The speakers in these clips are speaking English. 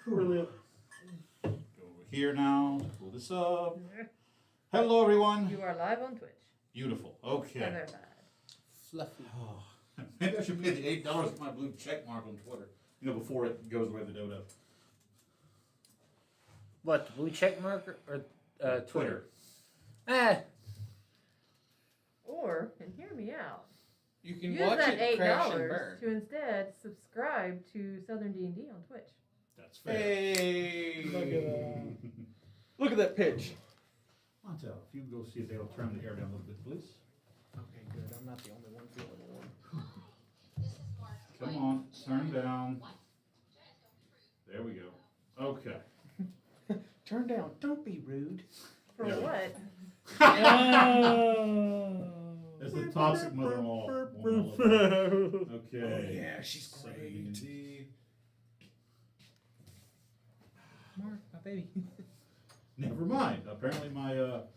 Brilliant. Go over here now. Pull this up. Hello, everyone. You are live on Twitch. Beautiful. Okay. Verified. Fluffy. Oh, maybe I should pay the $8 for my blue check mark on Twitter. You know, before it goes away the dodo. What, blue check mark or Twitter? Or, and hear me out, You can use watch that it crash and $8 burn. to instead subscribe to Southern D&D on Twitch. That's fair. Hey! Look at that. Look at that pitch. Montel, if you can go see if they'll turn the air down a little bit, please. Okay, good. I'm not the only one feeling warm. Come on, turn down. There we go. Okay. Turn down. Don't be rude. For Yeah. what? That's the toxic mother-in-law. Okay. Oh, yeah, she's great. D&D. Mark, my baby. Never mind. Apparently I'll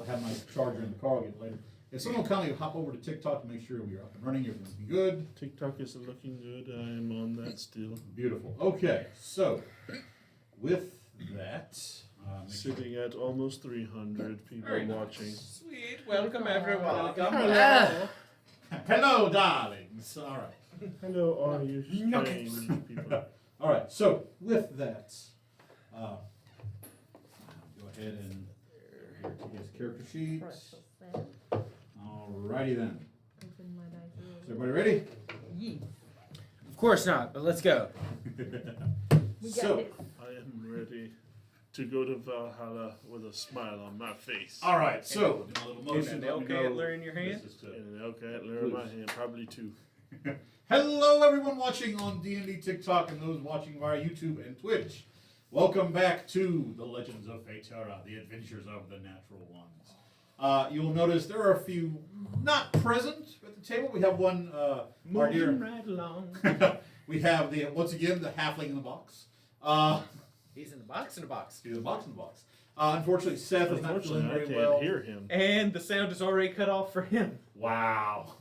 have my charger in the car. I'll get it later. If someone will kindly hop over to TikTok to make sure we are up and running, everything's be good. TikTok is looking good. I'm on that still. Beautiful. Okay, so with that, Sitting at almost 300 people Very nice. watching. Sweet. Welcome, everyone. Hello. hello, darlings. All right. Hello, all you strange people. All right. So with that, go ahead and take his character sheet. Precious sand. All righty then. Open my dice Is roll. everybody ready? Yes. Of course not, but let's go. We got So, it. I am ready to go to Valhalla with a smile on my face. all right. So, a little motion. And an let elk me know antler in your hand? this is to- And an elk antler in my hand, probably two. Hello, everyone watching on D&D TikTok and those watching via YouTube and Twitch. Welcome back to the Legends of Faeterra, the Adventures of the Natural Ones. You'll notice there are a few not present at the table. We have one, our dear. Moving right along. We have once again the halfling in the box. He's in the box. He's in the box in the box. Unfortunately, Seth is not feeling Unfortunately, I very can't well. hear him. And the sound is already cut off for him. Wow.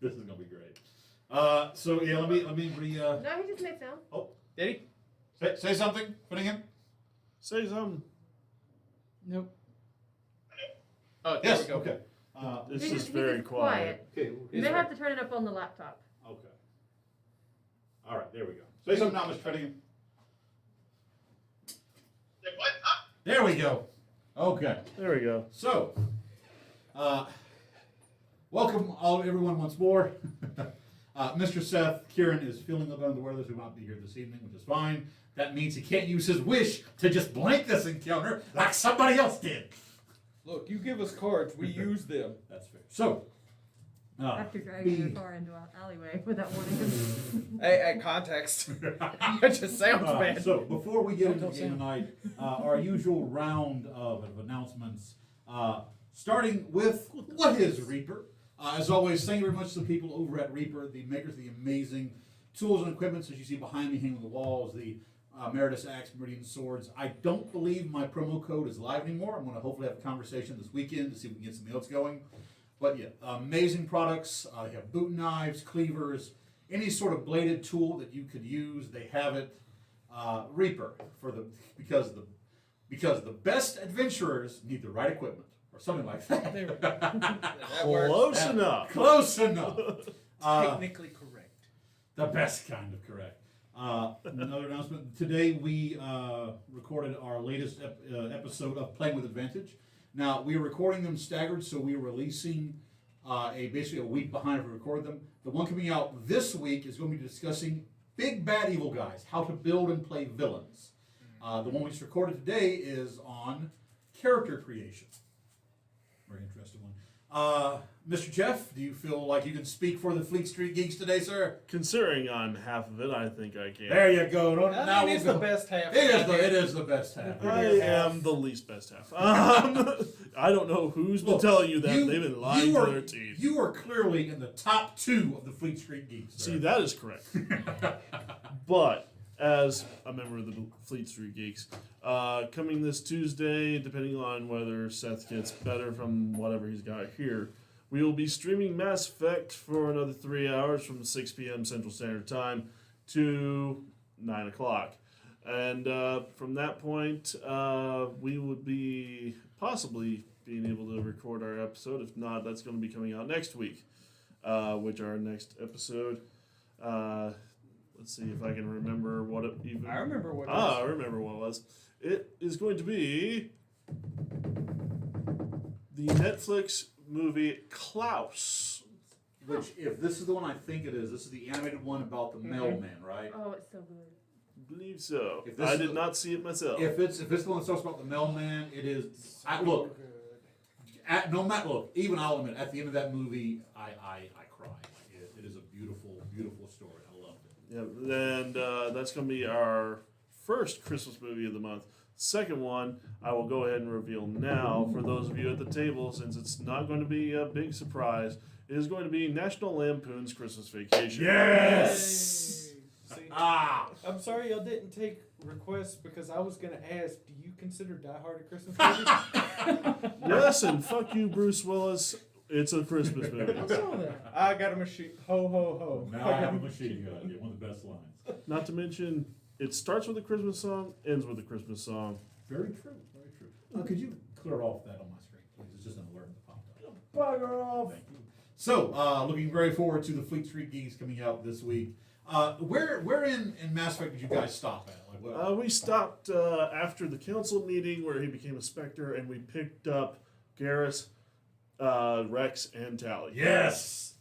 This is gonna be great. So yeah, let me No, he just made sound. Did he? say something, Finnegan. Say something. Nope. Oh, there Yes. we go. Okay. It's He's just he's very quiet. Okay. You may have to turn it up on the laptop. Okay. All right. There we go. Say something now, Mr. Finnegan. There we go. Okay. There we go. So, welcome everyone once more. Mr. Seth Kieran is feeling a little under the weather, so he will not be here this evening, which is fine. That means he can't use his wish to just blank this encounter like somebody else did. Look, you give us cards, we use them. That's fair. So, After driving your car into an alleyway without warning him. Hey, context. That just sounds bad. So before we get into the game tonight, our usual round of announcements, starting with what is Reaper. As always, thank you very much to the people over at Reaper, the makers of the amazing tools and equipment as you see behind me hanging on the walls, the Meritus Axe, Meridian Swords. I don't believe my promo code is live anymore. I'm going to hopefully have a conversation this weekend to see if we can get something else going. But yeah, amazing products. They have boot knives, cleavers, any sort of bladed tool that you could use. They have it. Reaper because the best adventurers need the right equipment or something like that. There we go. That Close works. enough. Close enough. Technically correct. The best kind of correct. Another announcement. Today we recorded our latest episode of Playing with Advantage. Now, we are recording them staggered, so we are releasing basically a week behind if we record them. The one coming out this week is going to be discussing Big Bad Evil Guys, how to build and play villains. The one we just recorded today is on character creation. Very interesting one. Mr. Jeff, do you feel like you can speak for the Fleet Street Geeks today, sir? Considering I'm half of it, I think I can. There you go. I mean, it's the best half. It is the best half. I am the least best half. I don't know who's been telling you that. They've been lying to their teeth. You are clearly in the top 2 of the Fleet Street Geeks. Sir. See, that is correct. But as a member of the Fleet Street Geeks, coming this Tuesday, depending on whether Seth gets better from whatever he's got here, we will be streaming Mass Effect for another 3 hours from 6 p.m. Central Standard Time to 9 o'clock. And from that point, we would be possibly being able to record our episode. If not, that's going to be coming out next week, which our next episode... let's see if I can remember what it even... I remember what it I was. remember what it was. It is going to be the Netflix movie Klaus. Which, if this is the one I think it is, this is the animated one about the mailman, right? Oh, it's so good. Believe so. If this I is did the- not see it myself. If it's the one that talks about the mailman, it is. Look, look. Even I'll admit, at the end of that movie, I cried. Like it is a beautiful, beautiful story. I loved it. Yeah, and that's going to be our first Christmas movie of the month. Second one, I will go ahead and reveal now for those of you at the table, since it's not going to be a big surprise. It is going to be National Lampoon's Christmas Vacation. Yes. See, Ah. I'm sorry y'all didn't take requests because I was gonna ask, do you consider Die Hard a Christmas movie? Yes, and fuck you, Bruce Willis. It's a Christmas movie. I saw that. I got a machine. Ho ho ho. Now I have a machine gun. Yeah, one of the best lines. Not to mention, it starts with a Christmas song, ends with a Christmas song. Very true. Very true. Could you clear off that on my screen, please? It's just an alert that popped up. Bugger off. Thank you. So, looking very forward to the Fleet Street Geeks coming out this week. Where in Mass Effect did you guys stop at? Like, what? We stopped after the council meeting where he became a Spectre, and we picked up Garrus, Rex, and Tally. Yes.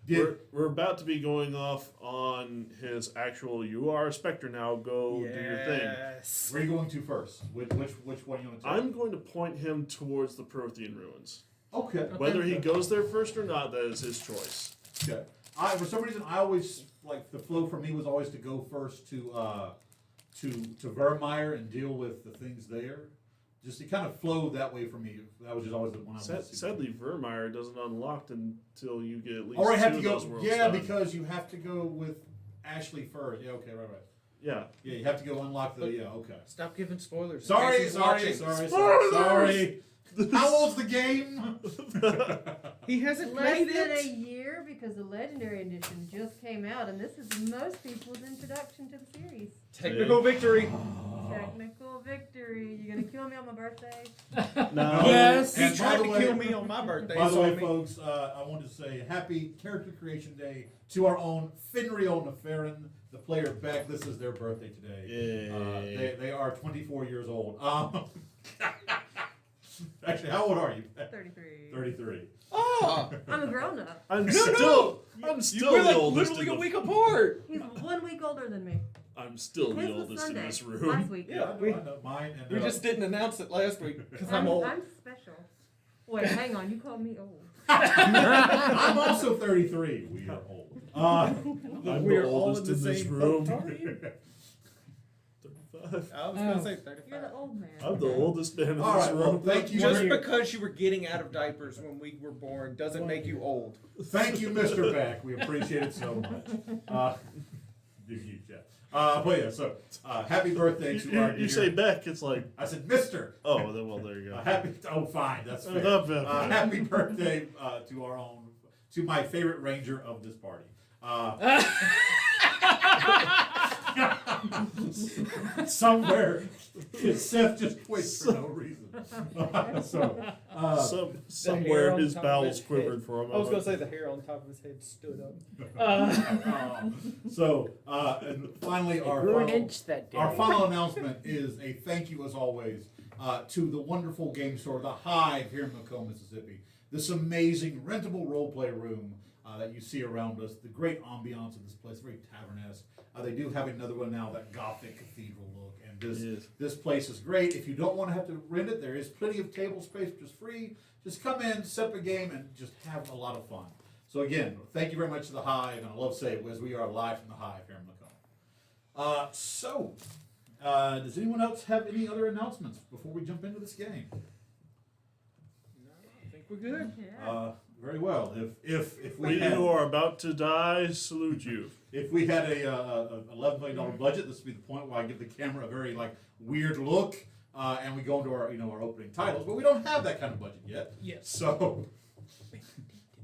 Cool. We're about to be going off on his actual. You are a Spectre now. Go do your thing. Yes. Where are you going to first? Which one you want to take? I'm going to point him towards the Prothean ruins. Okay. Whether he goes there first or not, that is his choice. Okay. For some reason, I always like the flow for me was always to go first to Vermeer and deal with the things there. Just it kind of flowed that way for me. That was just always the one I was. Sadly, Vermeer doesn't unlock until you get at least Or I have two to of go. those worlds Yeah, done. because you have to go with Ashley first. Yeah. Okay. Right. Yeah. Yeah. You have to go unlock the. Yeah. Okay. Stop giving spoilers. Sorry. Casey's watching. Sorry. How old's the game? He hasn't Less played than a it. year because the Legendary Edition just came out, and this is most people's introduction to the series. Technical victory. Technical victory. You gonna kill me on my birthday? No. Yes. And He tried by to the way- kill me on my birthday. By the so way, I mean- folks, I want to say happy Character Creation Day to our own Finrio Neferin, the player Beck. This is their birthday today. Yay. They are 24 years old. Actually, how old are you? 33. 33. Oh, I'm a grown up. I'm No, still you the were like oldest literally in a the, week apart. He's 1 week older than me. I'm still the His was oldest in Sunday, this last room. week. Yeah, I know mine. And, We just didn't announce it last week because I'm I'm, old. I'm special. Wait, hang on. You called me old. I'm also 33. We are old. I'm We're the all oldest in the this same room. boat, are you? 35. I was gonna say 35. You're the old man. I'm the oldest man in All this right, well, room. thank you. Just because you were getting out of diapers when we were born doesn't make you old. Thank you, Mr. Beck. We appreciate it so much. You, Jeff. But yeah, so happy birthday to our You dear- say Beck, it's like, I said, Mr. oh, then, well, there you go. Happy. Oh, fine. That's fair. Not bad. Happy birthday to our own, to my favorite ranger of this party. Somewhere, Seth just quits for no reason. Somewhere on his top of bowels his quivered head. for a moment. I was gonna say the hair on top of his head stood up. And finally, our Grew an final, inch that day. our final announcement is a thank you, as always, to the wonderful game store, The Hive, here in Macomb, Mississippi. This amazing rentable role-play room that you see around us. The great ambiance of this place, very tavern-esque. They do have another one now, that Gothic cathedral look. And this place is great. If you don't want to have to rent it, there is plenty of table space, which is free. Just come in, set up a game, and just have a lot of fun. So again, thank you very much to The Hive, and I love to say it, as we are live from The Hive here in Macomb. Does anyone else have any other announcements before we jump into this game? No, I think we're good. Yeah. Very well. If we We had, who are about to die salute you. if we had a $11 million budget, this would be the point where I give the camera a very weird look, and we go into our our opening titles. But we don't have that kind of budget yet. Yes. So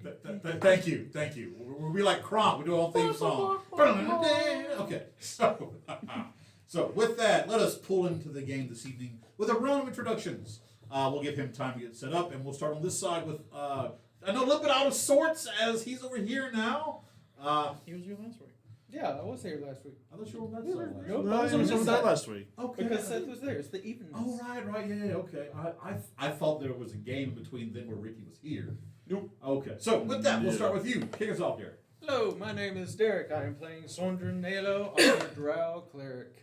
Thank you. We like Kronk. We do all theme song. Okay, so with that, let us pull into the game this evening with a round of introductions. We'll give him time to get set up, and we'll start on this side with I know a little bit out of sorts as he's over here now. He was here last week. Yeah, I was here last week. I thought you were on that He side. was- last Nope, week. I No, was he was on on this that side. last week. Okay. Because Seth was there. It's the evenness. Oh right, yeah, okay. I thought there was a game between them where Ricky was here. Nope. Okay, so with that, we'll Yeah. start with you. Kick us off here. Hello, my name is Derek. I am playing Sondrin Nalo, our Drow cleric.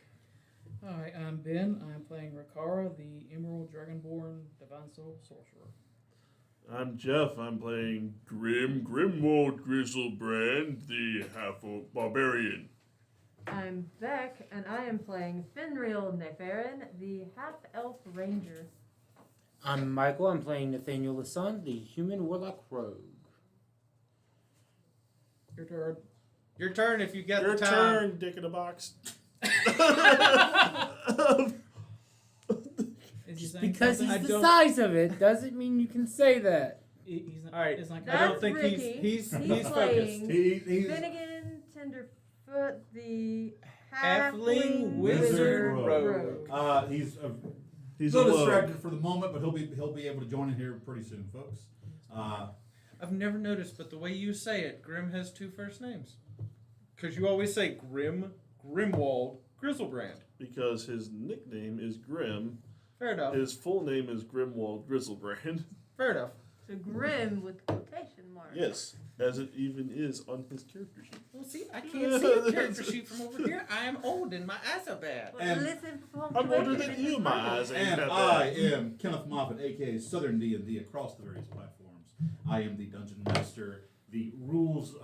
Hi, I'm Ben. I'm playing Rakara, the Emerald Dragonborn Divine Soul Sorcerer. I'm Jeff. I'm playing Grimwald Grizzlebrand, the half-orc barbarian. I'm Beck, and I am playing Finreal Neferin, the half-elf ranger. I'm Michael. I'm playing Nathaniel the Sun, the human warlock rogue. Your turn. Your turn if you get Your the time. turn, dick in a box. Is he saying Because something? he's I the don't- size of it doesn't mean you can say that. He's not. All right. It's not I don't That's think Ricky. he's He's focused. playing He's Finnegan Tenderfoot, the Halfling wizard rogue. he's He's a little a rogue. distracted for the moment, but he'll be able to join in here pretty soon, folks. I've never noticed, but the way you say it, Grim has two first names. Because you always say Grimwald, Grizzlebrand. Because his nickname is Grim. Fair enough. His full name is Grimwald Grizzlebrand. Fair enough. So grim with quotation marks. Yes, as it even is on his character sheet. Well, see, I can't see a character sheet from over here. I am old and my eyes are bad. Well, And- listen for I'm older punctuation than you, is my fine. eyes ain't And that I bad. am Kenneth Moffat, aka Southern D&D, across the various platforms. I am the dungeon master, the rules.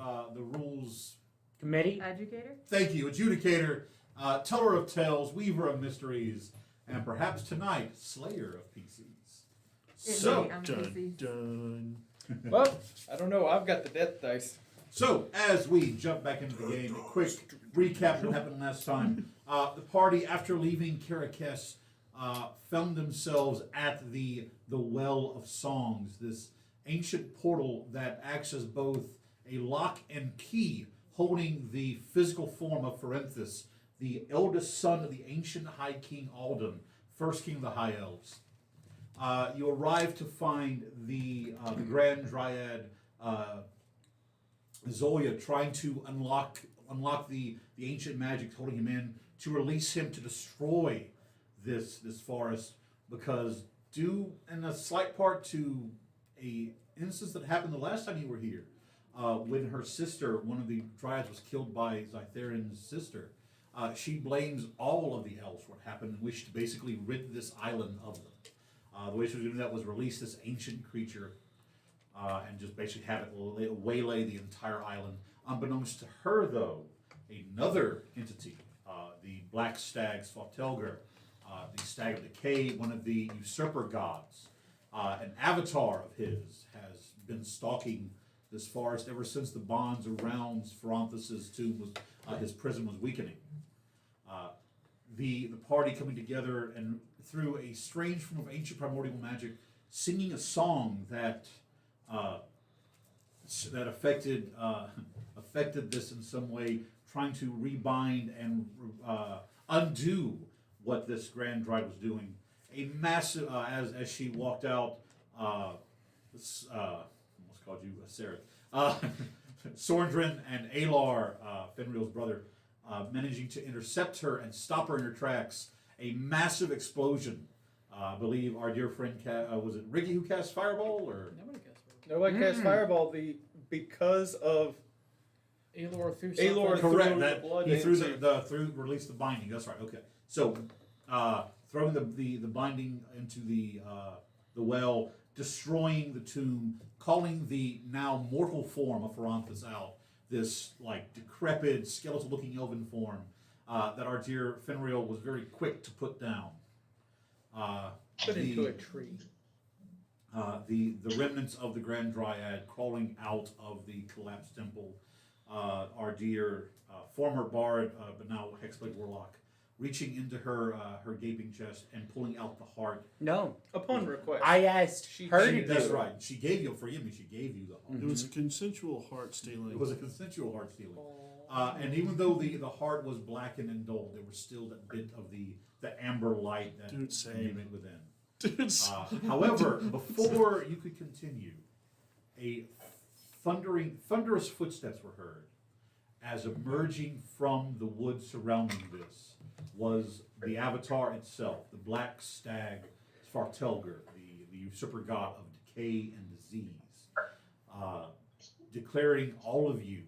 Committee? Educator? Thank you, adjudicator, teller of tales, weaver of mysteries, and perhaps tonight, slayer of PCs. So, I'm Dun, PC. dun. Well, I don't know. I've got the death dice. So, as we jump back into the game, a quick recap of what happened last time. The party, after leaving Caracas, found themselves at the Well of Songs, this ancient portal that acts as both a lock and key, holding the physical form of Ferenthis, the eldest son of the ancient High King Alden, first king of the High Elves. You arrive to find the Grand Dryad Zoya trying to unlock the ancient magic holding him in to release him to destroy this forest, because due in a slight part to a instance that happened the last time you were here, when her sister, one of the Dryads, was killed by Zytherin's sister, she blames all of the elves for what happened and wished to basically rid this island of them. The way she was going to do that was release this ancient creature and just basically have it waylay the entire island. Unbeknownst to her, though, another entity, the Black Stag Svartelger, the Stag of Decay, one of the usurper gods, an avatar of his, has been stalking this forest ever since the bonds around Ferenthis' tomb was, his prison was weakening. The party coming together and through a strange form of ancient primordial magic, singing a song that affected this in some way, trying to rebind and undo what this Grand Dryad was doing. A massive, as she walked out, almost called you Sarah, Sorndrin and Alar, Fenrir's brother, managing to intercept her and stop her in her tracks. A massive explosion. I believe our dear friend, was it Ricky who cast Fireball? Or Nobody guessed it. Nobody cast Fireball because of Aelor threw Aelor something. correct, threw that blood he threw into- released the binding. That's right. Okay, so throwing the binding into the well, destroying the tomb, calling the now mortal form of Ferenthis out. This like decrepit, skeletal-looking elven form that our dear Fenrir was very quick to put down. Put into a tree. The remnants of the Grand Dryad crawling out of the collapsed temple. Our dear former bard, but now Hexblade Warlock, reaching into her her gaping chest and pulling out the heart. No, Upon request. I asked She- her she- to That's do it. right. She gave you, forgive me, she gave you the heart. It was a consensual heart stealing. It was a consensual heart stealing. And even though the heart was blackened and dull, there was still that bit of the amber light that Dude, same. emanated within. Dude, However, before you could continue, a thunderous footsteps were heard as emerging from the woods surrounding this was the avatar itself, the black stag Svartelger, the usurper god of decay and disease, declaring all of you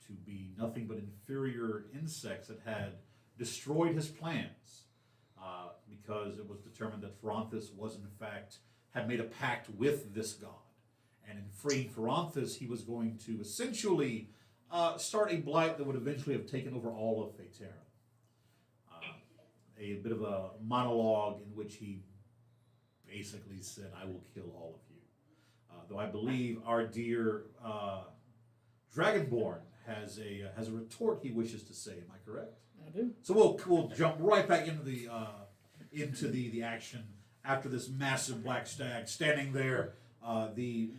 to be nothing but inferior insects that had destroyed his plans, because it was determined that Feronthis was in fact, had made a pact with this god. And in freeing Feronthis, he was going to essentially start a blight that would eventually have taken over all of Phaetera. A bit of a monologue in which he basically said, I will kill all of you. Though I believe our dear Dragonborn has a retort he wishes to say. Am I correct? I do. So we'll jump right back into the action after this massive black stag standing there, the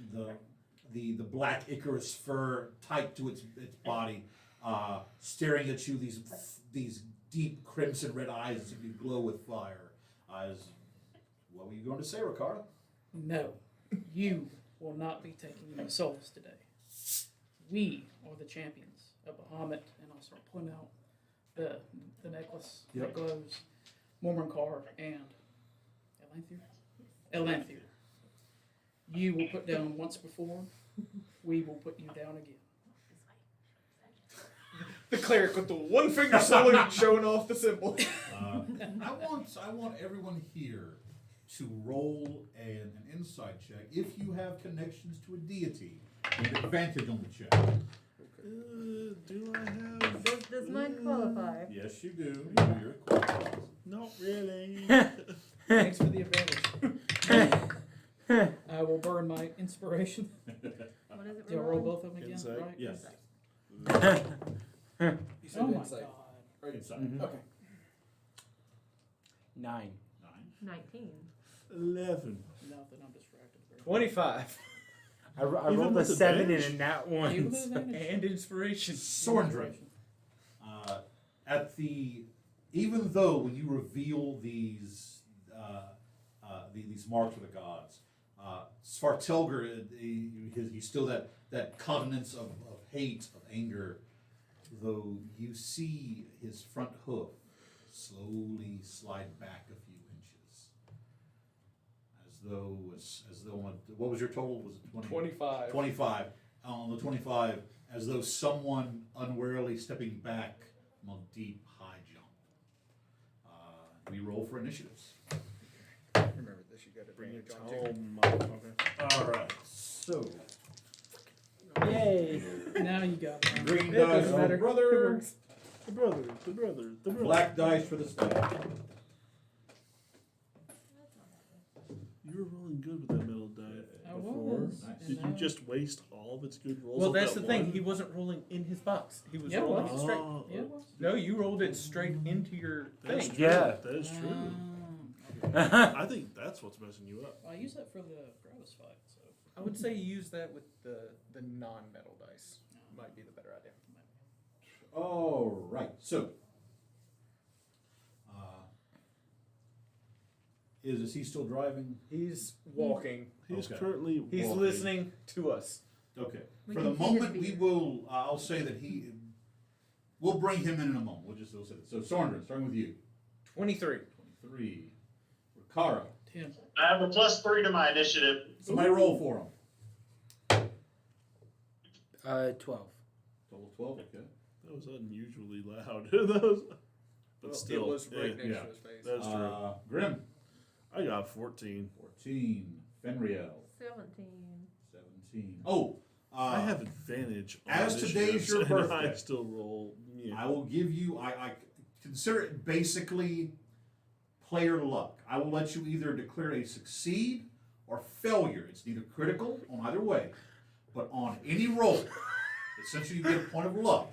black Icarus fur tight to its body, staring at you. These deep crimson red eyes that seem to glow with fire. What were you going to say, Ricardo? No, you will not be taking my souls today. We are the champions of Bahamut, and I'll start pulling out the necklace that glows, Mormonkar, and Elanthier. You will put down once before, we will put you down again. The cleric with the one finger salute showing off the symbol. I want everyone here to roll an insight check. If you have connections to a deity, you have advantage on the check. Do I have? Does mine qualify? Yes, you do. You're qualified. Not really. Thanks for the advantage. I will burn my inspiration. What is it? Do I roll both of them again? Insight? Right? Yes. You said Oh my insight. god. Right inside. Mhm. Okay. 9. 19. 11. Nothing, I'm distracted. 25. I Even rolled a with 7 and advantage? a nat Even 1. with advantage. And inspiration. Sorndrin. Even though when you reveal these marks of the gods, Svartelger, he's still that countenance of hate, of anger, though you see his front hoof slowly slide back a few inches, as though what was your total? Was it 20? 25. 25. On the 25, as though someone unwarily stepping back from a deep, high jump. We roll for initiatives. Remember this, you gotta bring Bring it it on home. Okay. All right. So, Yay! Now you got it. green It dice doesn't for matter. the brother, The brother. black dice for the stag. You were rolling good with that metal die I before. was. Nice. Did you just waste all of its good rolls? Well, on that's that the thing. one? He wasn't rolling in his box. He was Yeah, rolling well. it straight. Oh, Yeah, it was. No, you rolled it straight into your that's thing. true. Yeah. That is true. Okay. I think that's what's messing you up. I use that for the Gravis fight, so. I would say you use that with the non-metal dice. Might be the better idea. All right. So, is he still driving? He's walking. He's Okay. currently He's walking. listening to us. Okay. We For the can see his moment, we beard. will. I'll say that we'll bring him in a moment. We'll say that. So, Sorndrin, starting with you. 23. 23. Rikara. 10. I have a +3 to my initiative. Somebody roll for him. 12. Total 12. Okay. That was unusually loud. That was, but Well, still, it was right yeah, next yeah. to his face. that's true. Grim. I got 14. 14. Fenriel. 17. 17. Oh. I have advantage. On as today's your initiatives, and I birthday, still roll. Yeah. I will give you. I consider it basically player luck. I will let you either declare a succeed or failure. It's neither critical on either way, but on any roll, essentially you get a point of luck.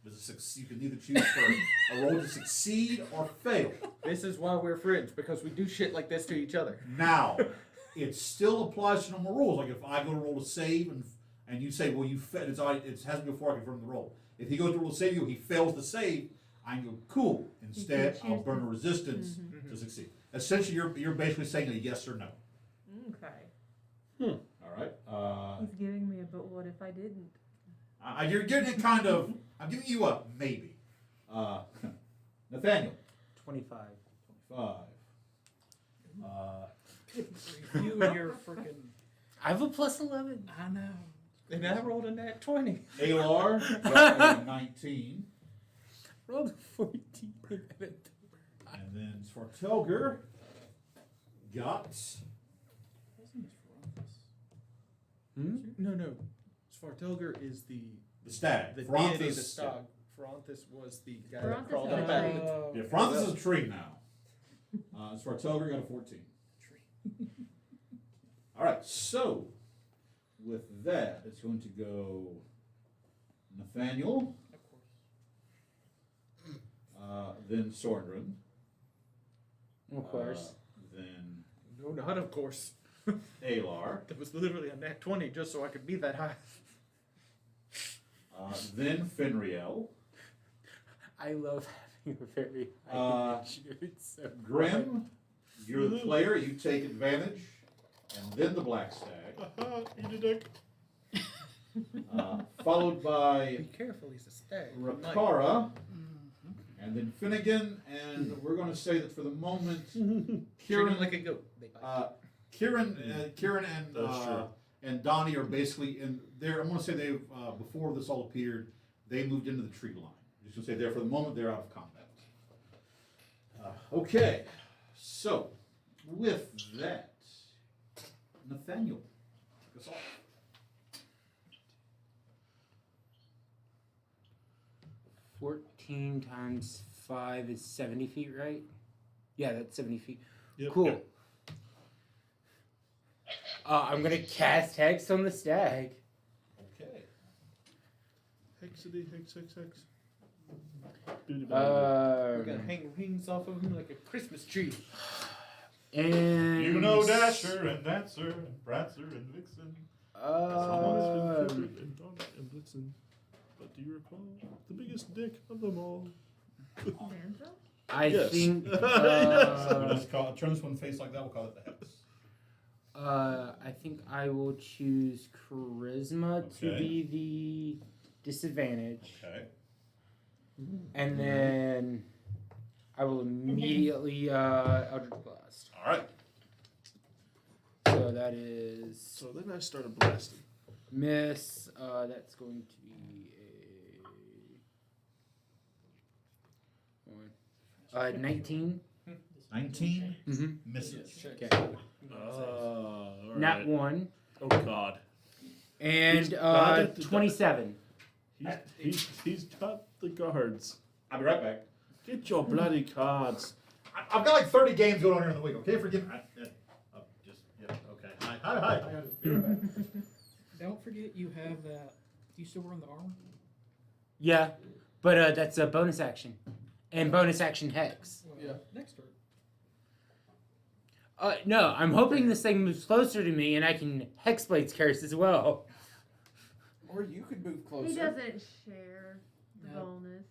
You can either choose for a roll to succeed or fail. This is why we're friends, because we do shit like this to each other. Now, it still applies to normal rules. Like if I go to roll a save and you say, well, it has to be before I confirm the roll. If he goes to roll a save, he fails the save. I go, cool. Instead, I'll burn a resistance to succeed. Essentially, you're basically saying a yes or no. Okay. All right. He's giving me a but what if I didn't? You're getting it kind of. I'm giving you a maybe. Nathaniel. 25. 25. You and your freaking. I have a plus 11. I know. And I rolled a nat 20. Alar got a 19. Rolled a 14. And then Svartelger got. No. Svartelger is the Stag. deity, the Frontis. stag. Frontis was the guy Frontis that crawled is up a back. tree. Yeah, Frontis is a tree now. Svartelger got a 14. All right, so with that, it's going to go Nathaniel, Of course. then Sorndren, Of course. then No, not of course. Alar, That was literally a nat 20 just so I could be that high. then Finriel, I love having a very high Uh, initiative. It's so Grim. You're the player. You take advantage, and then the Black Stag, Eat a dick. followed by Be careful, he's a stag. Rakara, and then Finnegan, and we're going to say that for the moment, Kieran Kieran, like a goat. They bite. Kieran and That's true. and Donnie are basically in there. I'm going to say they've before this all appeared, they moved into the tree line. Just going to say there for the moment they're out of combat. Okay, so with that, Nathaniel, kick us off. 14 times 5 is 70 feet, right? Yeah, that's 70 feet. Yep. Cool. I'm gonna cast Hex on the stag. Okay. Hexity, hex. We're gonna hang rings off of him like a Christmas tree. And You know Dasher and Dancer and Prancer and Vixen. Someone has been Cupid and Donner and Blitzen. But do you recall the biggest dick of them all? Danzo? I Yes. think Turn this one face like that. We'll call it the Hex. I think I will choose Charisma to Okay. be the disadvantage, Okay. and then I will immediately Eldritch Blast. All right. So that is So then I started blasting. miss. That's going to be a 19. 19 Mm-hmm. misses. Okay. All Nat right. 1 Oh God. and He's not at the- 27. He's got the cards. I'll be right back. Get your bloody cards. I've got like 30 games going on here in the week. Okay, forgive me. Okay. Hi. Be right back. Don't forget you have that. You still wearing the armor? Yeah, but that's a bonus action, and bonus action Hex. Well, next turn. No, I'm hoping this thing moves closer to me, and I can Hexblade's curse as well. Or you could move closer. He doesn't share the No. bonus.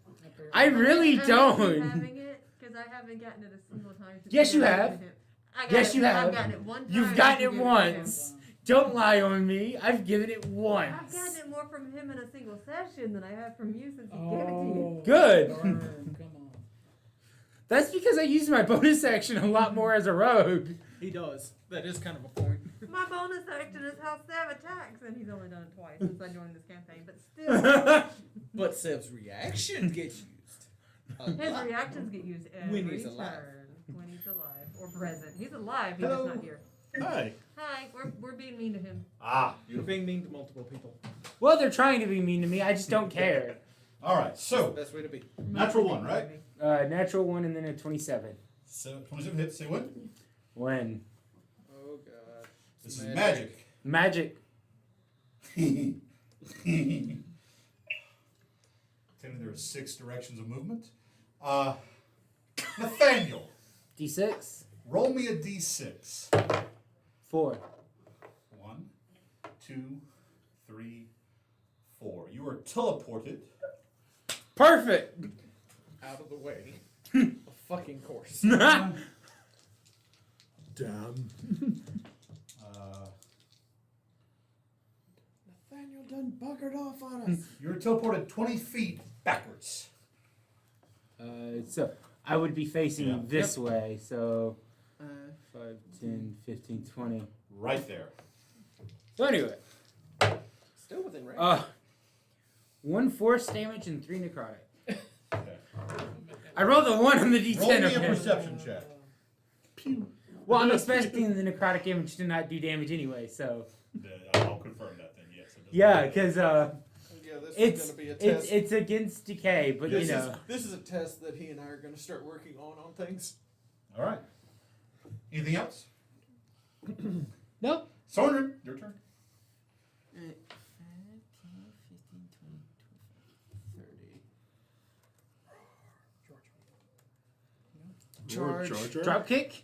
I really I'm don't. having it because I haven't gotten it a single time. since Yes, I you gave it have. to him. I got Yes, it- you have. I've gotten it one time. You've since gotten you it gave to him. once. Don't lie on me. I've given it I've once. gotten it more from him in a single session than I have from you since he gave it to you. Good. Darn, come on. That's because I use my bonus action a lot more as a rogue. He does. That is kind of a point. My bonus action is how Sav attacks, and he's only done it twice since I joined this campaign. But still, But Sev's reaction gets used. his reactions get used every When he's alive. turn when he's alive or present. He's alive. He's just not here. Hi. Hi, we're being mean to him. You're being mean to multiple people. Well, they're trying to be mean to me. I just don't care. All right. That's So the best way to be. natural one, right? Natural 1 and then a 27. So 27 hits. Say what? When? Oh god. This is magic. Magic. Take Technically, there are 6 directions of movement. Nathaniel, D6. roll me a d6. 4. 1, 2, 3, 4. You are teleported. Perfect. Out of the way. A fucking course. Damn. Nathaniel done buggered off on us. You're teleported 20 feet backwards. So I would be facing Yeah. this way. So 5, 10, 15, 20. Right there. So anyway, Still within range. 1 force damage and 3 necrotic. Okay. I rolled a 1 on the D10. Roll me a okay. perception check. Pew. Well, I'm expecting the necrotic damage to not do damage anyway. So I'll confirm that then, yes. It does. yeah, because Yeah, this is it's going to be a test. it's against decay, but this, you know. this is a test that he and I are going to start working on things. All right. Anything else? Nope. Soren, your turn. 5, 10, 15, 20, 30. Charge. Drop kick.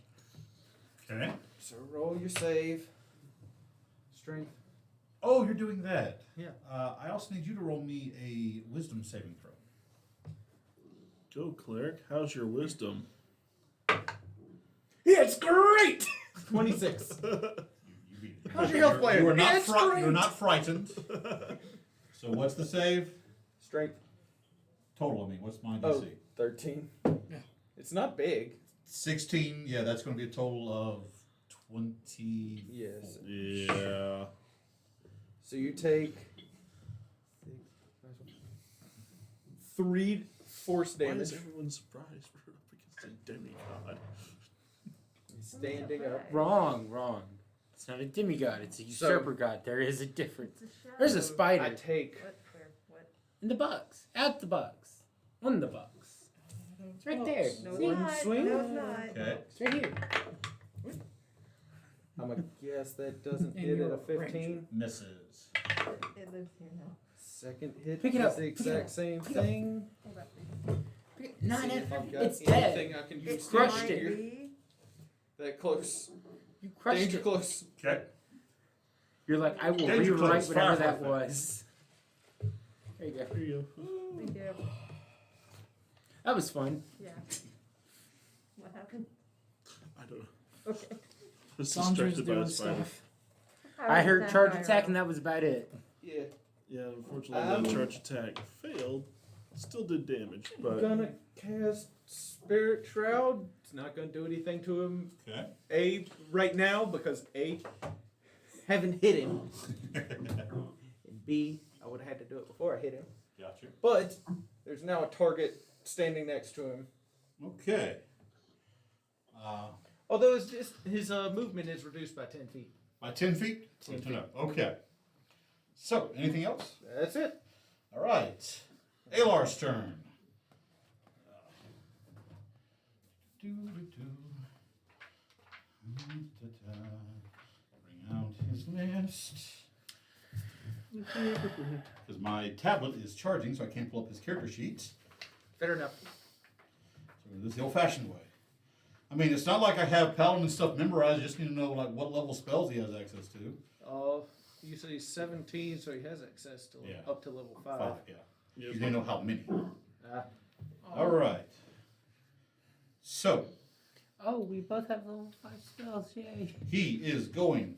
Okay. So roll your save. Strength. Oh, you're doing that. Yeah. I also need you to roll me a wisdom saving throw. Go, cleric. How's your wisdom? It's great! 26. You beat it. How's your health player? You are not, It's great. you're not frightened. So what's the save? Strength. Total, I mean. What's my DC? Oh, 13. It's not big. 16. Yeah, that's going to be a total of 20. Yes. Yeah. So you take 3 force Why damage. is everyone surprised we're up against a demigod? Standing up. Wrong. It's not a demigod. It's a usurper god. There is a difference. It's a shadow. There's a spider I take. What? Where? What? in the box. Out the box. On the box. It's right there. No, See? it's not. swing? No, it's not. Okay. It's right here. I'm going to guess that doesn't And hit at you're a a 15. Misses. It lives here now. Second hit Pick it is up, the pick it exact up, same pick it up. thing. Hold up. No, See if I've got it's dead. anything I can use It crushed might it. be. that close. You crushed Danger it. close. Okay. You're like, I will Danger rewrite close, whatever fire that for it. was. There you go. Here you go. Thank you. That was fun. Yeah. What happened? I don't know. Okay. I was Sandra's distracted by doing the spider. stuff. I heard charge attack and that was about it. Yeah. Yeah, unfortunately, that charge attack failed. Still did damage, I'm but gonna cast Spirit Shroud. It's not gonna do anything to him. Okay. A, right now, because A, haven't hit him. And B, I would have had to do it before I hit him. Gotcha. But there's now a target standing next to him. Okay. Although his movement is reduced by 10 feet. By 10 feet? 10 Good to feet. know. Okay. So, anything else? That's it. All right. Alar's turn. Bring out his list. Because my tablet is charging, so I can't pull up his character sheet. Fair enough. So this is the old-fashioned way. I mean, it's not like I have Paladin and stuff memorized. I just need to know like what level spells he has access to. You say he's 17, so he has access to Yeah. up to level 5. 5, yeah. yeah, You didn't know how many. Ah. All right. So Oh, we both have level 5 spells. Yay. he is going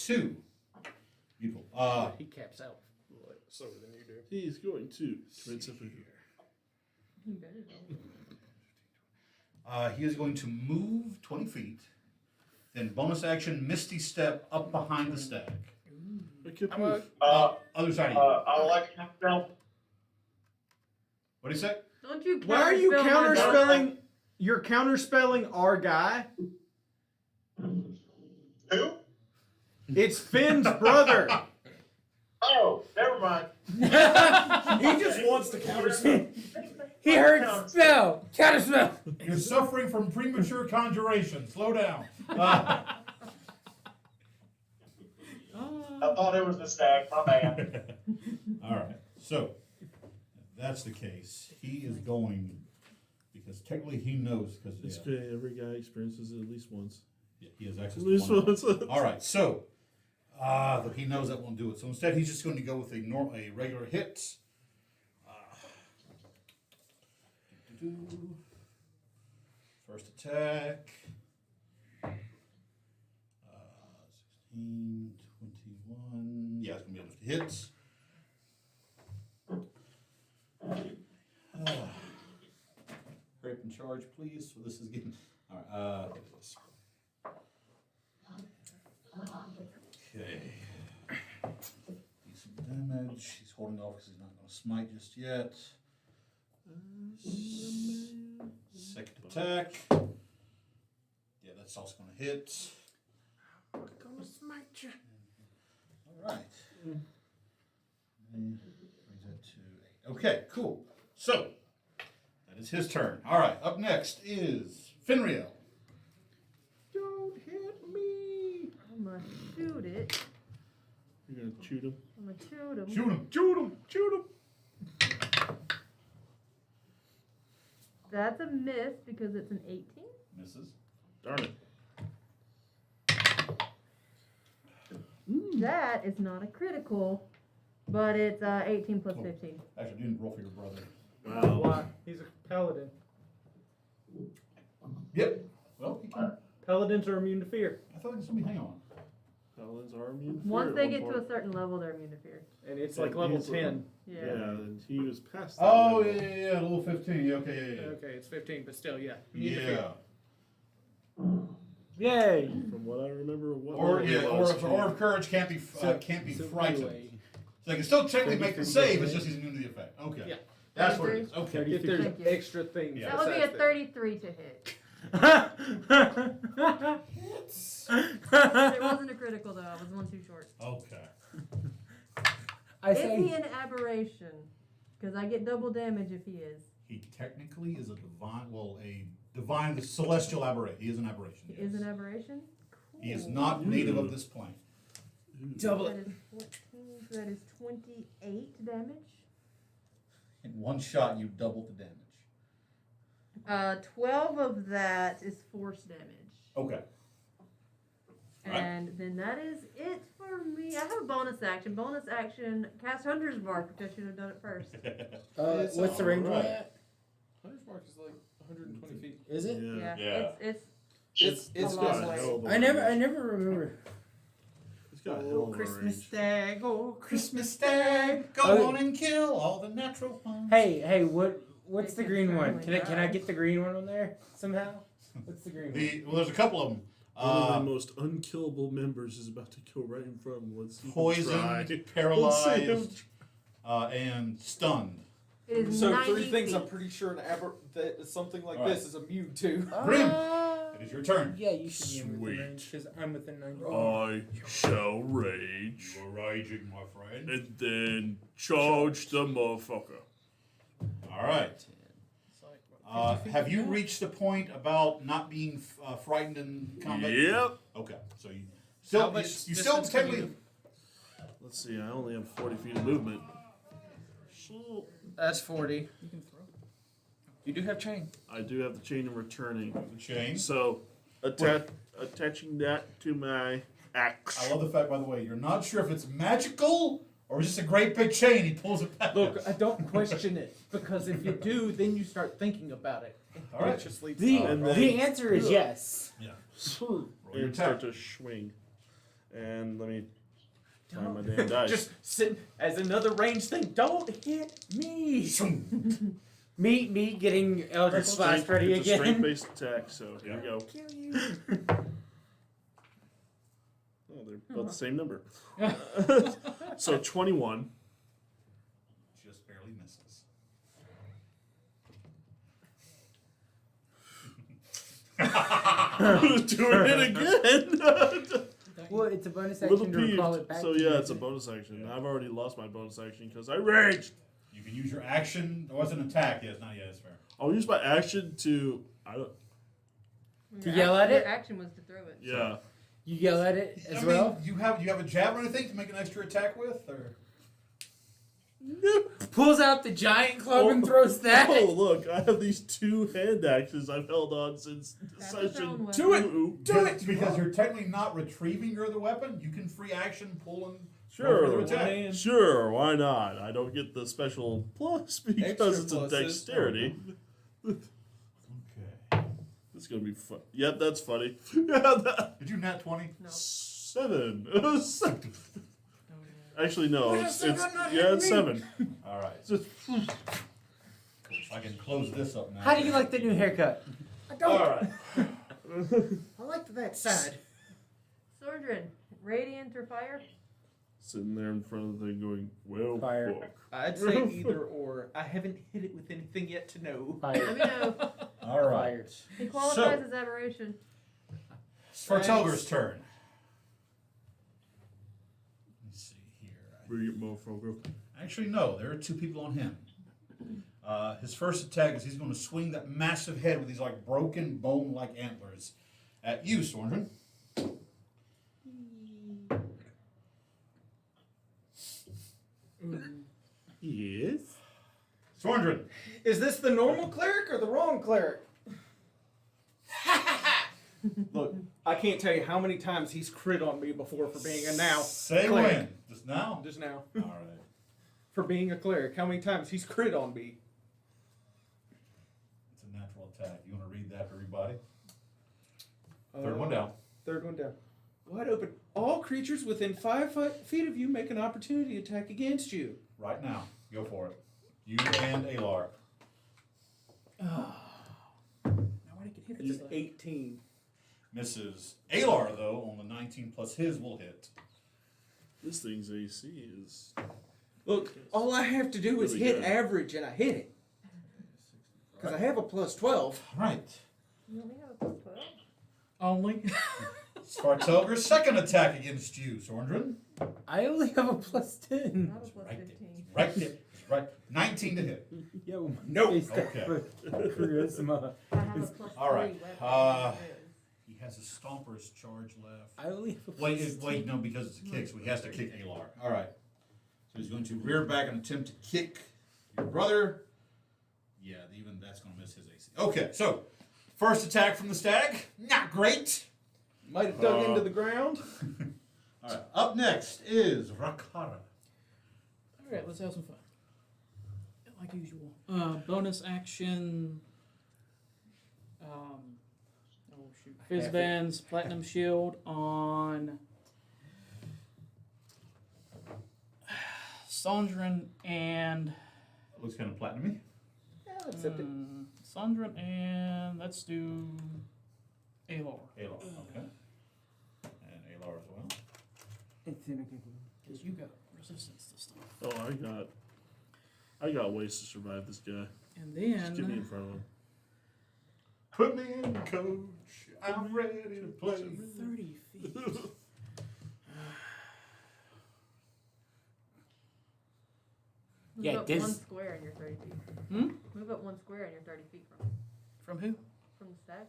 to. Beautiful. He caps out slower than you do. he's going to commit seppuku. You better know. He is going to move 20 feet, then bonus action Misty Step up behind the stag. Okay, I'm a- poof. Other side of you. I would like to spell. What do you say? Don't you Why are you counterspell my brother? counterspelling? You're counterspelling our guy. Who? It's Finn's brother. Oh, never mind. He just wants to counterspell. He heard spell. Counter spell. You're suffering from premature conjuration. Slow down. Uh, I thought it was the stag. My bad. all right. So, that's the case, he is going, because technically he knows, because It's okay. Every guy experiences it at least once. he has access At to least one. once. All right, so though he knows that won't do it. So instead, he's just going to go with a regular hit. First attack. 16, 21. Yeah, it's going to be enough to hit. Hurry up and charge, please. So this is getting. All right. Look at this. Okay. Decent damage. He's holding off because he's not going to smite just yet. Second attack. Yeah, that's also going to hit. We're gonna smite you. All right. Brings that to 8. Okay, cool. So, that is his turn. All right, up next is Finriel. Don't hit me. I'm gonna shoot it. You're gonna shoot him. I'm gonna shoot him. Shoot him. Shoot him! Shoot him! That's a miss because it's an 18. Misses. Darn it. That is not a critical, but it's 18 plus 15. Actually, you didn't roll for your brother. Wow. Why? He's a paladin. Yep. Well, he can. Paladins are immune to fear, I thought it was somebody. Hang on. Paladins are immune to fear Once at they one get to point. a certain level, they're immune to fear. and it's Yeah, like level easily. 10. Yeah. Yeah, and he was past that. Oh, level. yeah, level 15. Yeah, okay, yeah. Okay, it's 15, but still, yeah. Immune to fear. Yay! From what I remember, what Or level yeah, he or was, if Or of Courage can't be frightened. Anyway, So they can still technically make the 33. save. It's just he's immune to the effect. Okay. Yeah. That's what it is. Okay. 33. If there's Thank you. extra things. Yeah. That would be a besides 33 to hit. It wasn't a critical though. I was one too short. Okay. I Is he say an aberration? Because I get double damage if he is. He technically is a divine, the celestial aberration. He is an aberration. He yes. is an aberration? Cool. He is not native of this plane. double That it. is 14, so that is 28 damage. In one shot, you double the damage. 12 of that is force damage. Okay. Right. And then that is it for me. I have a bonus action. Bonus action, cast Hunter's Mark, which I should have done it first. What's the range on alright. that? Hunter's Mark is like 120 feet. Is it? Yeah. Yeah. Yeah. It's It's a got long a way. hell of a I never range. remember. It's got a hell of a range. stag, oh Christmas stag, go Oh. on and kill all the natural ones. Hey, what's the They green can one? certainly Can I try. get the green one on there somehow? What's the green one? Well, there's a couple of them. One of the most unkillable members is about to go right in front of him. Let's see him try. Poisoned, Let's see him paralyzed, and stunned. It is So 90 three things feet. I'm pretty sure that something like Alright. this is immune to. Grim, it is your turn. Yeah, you should be in within Sweet. range because I'm within 90. I shall rage. You are raging, my friend. And then charge the motherfucker. All right. It's like, what, 50 feet Have you now? reached the point about not being frightened in combat? Yep. Okay, so you How still you, much you still distance can technically. Let's see, I only have 40 feet of movement. That's 40. You can throw. You do have chain. I do have the chain of returning. The chain. So, attaching that to my axe. I love the fact, by the way, you're not sure if it's magical or just a great big chain. He pulls it back. Look, I don't question it because if you do, then you start thinking about it. All right. It just leads The And the then- answer is yes. Yeah. Roll your and start attack. to swing. And let me find my damn dice. just sit as another range thing. Don't hit me. Me getting Eldritch Blast ready it's a again. strength-based attack, so here we go. Kill you. Oh, they're both the same number. So 21. Just barely misses. Doing it again. Well, it's a bonus Little action to recall it peeved. back. So to you. yeah, it's a bonus action. I've already lost my bonus action because I raged. You can use your action. It wasn't an attack. Yes, not yet. It's fair. I'll use my action to. I don't. To yell at Your it? action was to throw it. Yeah. You yell at it as I well. mean, you have a jab or anything to make an extra attack with, or Pulls out the giant club and throws that. Oh, look, I have these 2 hand axes I've held on since That's its session own 2. weapon. Do it! Because you're technically not retrieving your other weapon. You can free action pull and Sure. roll for the attack. hand. Sure, why not? I don't get the special plus because Extra it's a pluses. dexterity. Okay. It's gonna be fun. Yep, that's funny. That- Did you nat 20? No. 7. Oh, Actually, no. Why It's is it not it's hitting me? 7. All right. It's just- I can close this up now. How do you like the new haircut? All right. I like that side. Sordrin, radiant or fire? Sitting there in front of the thing going, well, Fire. fuck. I'd say either or. I haven't hit it with anything yet to know. Let me Fire. know. All right. Fire. He qualifies as aberration. It's for Telger's turn. Let's see here. Bring it, motherfucker. Actually, no. There are 2 people on him. His first attack is he's going to swing that massive head with these like broken bone-like antlers at you, Sordrin. Yes? Sordrin. Is this the normal cleric or the wrong cleric? Look, I can't tell you how many times he's crit on me before for being a now. Say cleric. when. Just now? Just now. All right. For being a cleric, how many times he's crit on me? It's a natural attack. You want to read that for everybody? Third one down. Third one down. Wide open. All creatures within 5 feet of you make an opportunity attack against you. Right now. Go for it. You and Alar. Now I can hit It's this an thing. 18. Misses. Alar, though, on the 19 plus his will hit. This thing's AC is. Look, all I have to do is Really hit good. average and I hit it. Because I have a plus 12. Right. You only have a plus 12? Only. Svartelger's second attack against you, Sordrin. I only have a plus 10. Not a plus Right 15. there. Right there. Right. 19 to hit. Yeah, well, Nope. face got Okay. charisma. I have a plus All right. 3 weapon. He has a Stomper's charge left. I only have a plus Wait, no, because it's a kick, so he has to kick Alar. All right. So he's going to rear back and attempt to kick your brother. Yeah, even that's going to miss his AC. Okay, so first attack from the stag. Not great. Might have dug into the ground. All right. Up next is Rakara. Alright, let's have some fun. Like usual. Bonus action. Oh shoot. Fizzbands, Platinum Shield on Sondran and Looks kind of platinum-y. Accept it. Sondran and let's do Alor. Alar, okay. And Alar as well. Because you got resistance to stuff. Oh, I got ways to survive this guy. And Just get me in then front of him. Put me in, coach. I'm ready to play. 30 feet. Move Yeah, up this- 1 square and you're 30 feet. Hmm? Move up 1 square and you're 30 feet from it. From who? From the stack.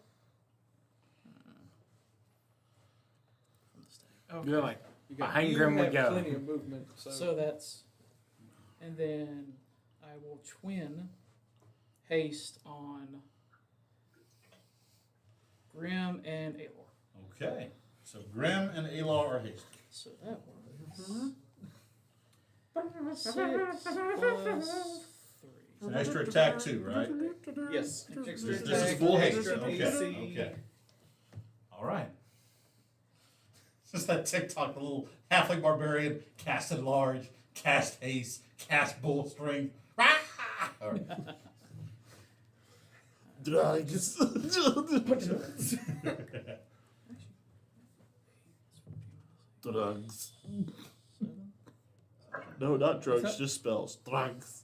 From the stack. Okay. You're like, You got, Behind you Grim we have go. plenty of movement. So that's, and then I will twin haste on Grim and Aelor. Okay. So Grim and Alar are hasty. So that works. 6 plus 3. It's an extra attack too, right? yes. Extra This is attack, full haste. extra Okay. AC. Okay. All right. It's just that TikTok, the little halfling barbarian, cast at large, cast haste, cast bull strength. All right. Drugs. Drugs. No, not drugs, that? just spells. Drugs.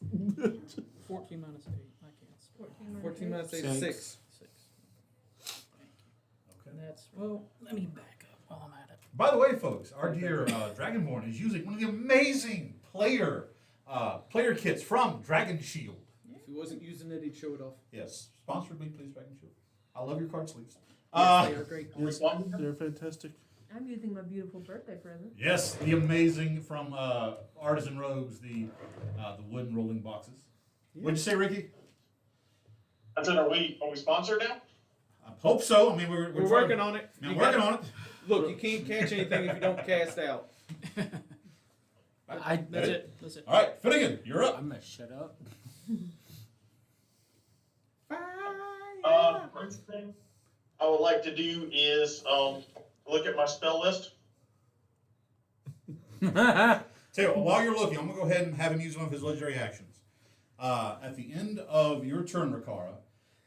14 minus 8. I can't spell. 14 minus 8 Six. 6. 6. Okay. And that's, well, let me back up while I'm at it. By the way, folks, our dear Dragonborn is using one of the amazing player kits from Dragon Shield. If he wasn't using it, he'd show it off. Yes, sponsored me, please, Dragon Shield. I love your card sleeves. Yes, they are great. Yes, they're fantastic. I'm using my beautiful birthday present. Yes, the amazing from Artisan Rogues, the wooden rolling boxes. What'd you say, Ricky? I said, are we sponsored now? I hope so. I mean, we're We're trying- working on it. I'm You working got- on it. Look, you can't catch anything if you don't cast out. I That's it. That's it. All right, Finnegan, you're up. I'm gonna shut up. First thing I would like to do is look at my spell list. Tell you what, while you're looking, I'm gonna go ahead and have him use one of his legendary actions. At the end of your turn, Rikara,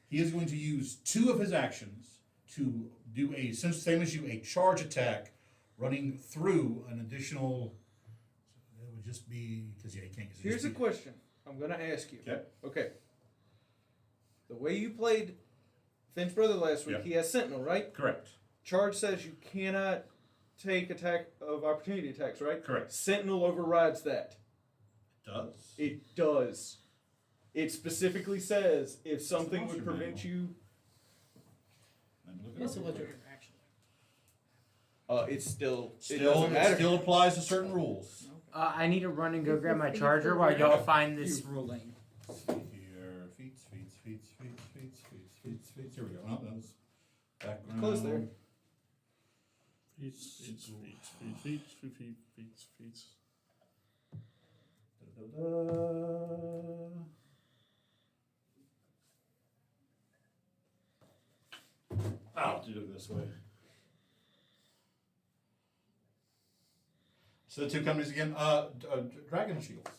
he is going to use 2 of his actions to do same as you, a charge attack, running through an additional. It would just be because he can't. Here's a question I'm gonna ask you. Okay. Okay. The way you played Finn's brother last week, Yep. he has Sentinel, right? Correct. Charge says you cannot take attack of opportunity attacks, right? Correct. Sentinel overrides that. Does. It does. It specifically says if something monster would prevent manual. you. Let me look it It's a up. legendary action. It's still. It Still, doesn't it matter. still applies to certain rules. I need to run and go grab my charger while y'all find this ruling. Let's see here, feats. Here we go. Oh, that was background. Close there. Feats. Da-da-da. I'll do it this way. So the 2 companies again. Dragon Shields.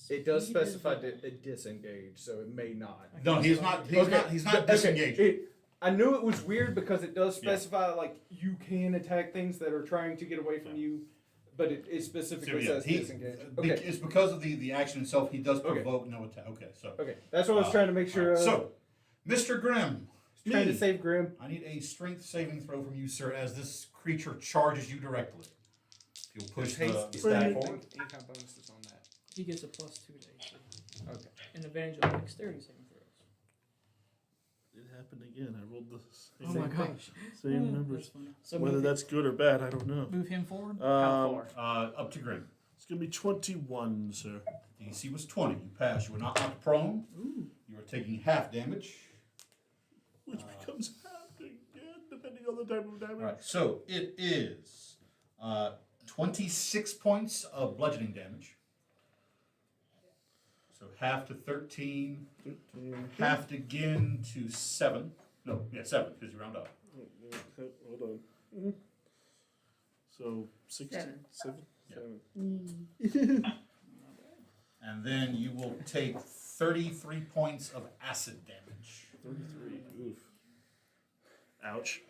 It does specify disengage, so it may not. No, he's not. He's not disengaged. I knew it was weird because it does specify like you can attack things that are trying to get away from you, but it specifically says disengage. Okay. It's because of the action itself. He does Okay. provoke no attack. Okay, so. Okay, that's what I was trying to make sure. So, Mr. Grimm, trying to me. save Grim. I need a strength saving throw from you, sir, as this creature charges you directly. You'll push the stat forward. Any kind of bonuses on that. He gets a +2 to AC. Okay. And advantage on dexterity saving throws. It happened again. I rolled the Oh my gosh. same That's numbers. funny. So Whether move, that's good or bad, I don't know. move him forward. Um, Up to Grimm. it's gonna be 21, sir. DC was 20. You passed. You were not knocked prone. You were taking half damage. Which becomes half again, depending on the type of damage. All right, so it is 26 points of bludgeoning damage. So half to 13, half again to 7. No, yeah, 7 because you round up. Hold on. So 16, 7. And then you will take 33 points of acid damage. 33. Oof. Ouch.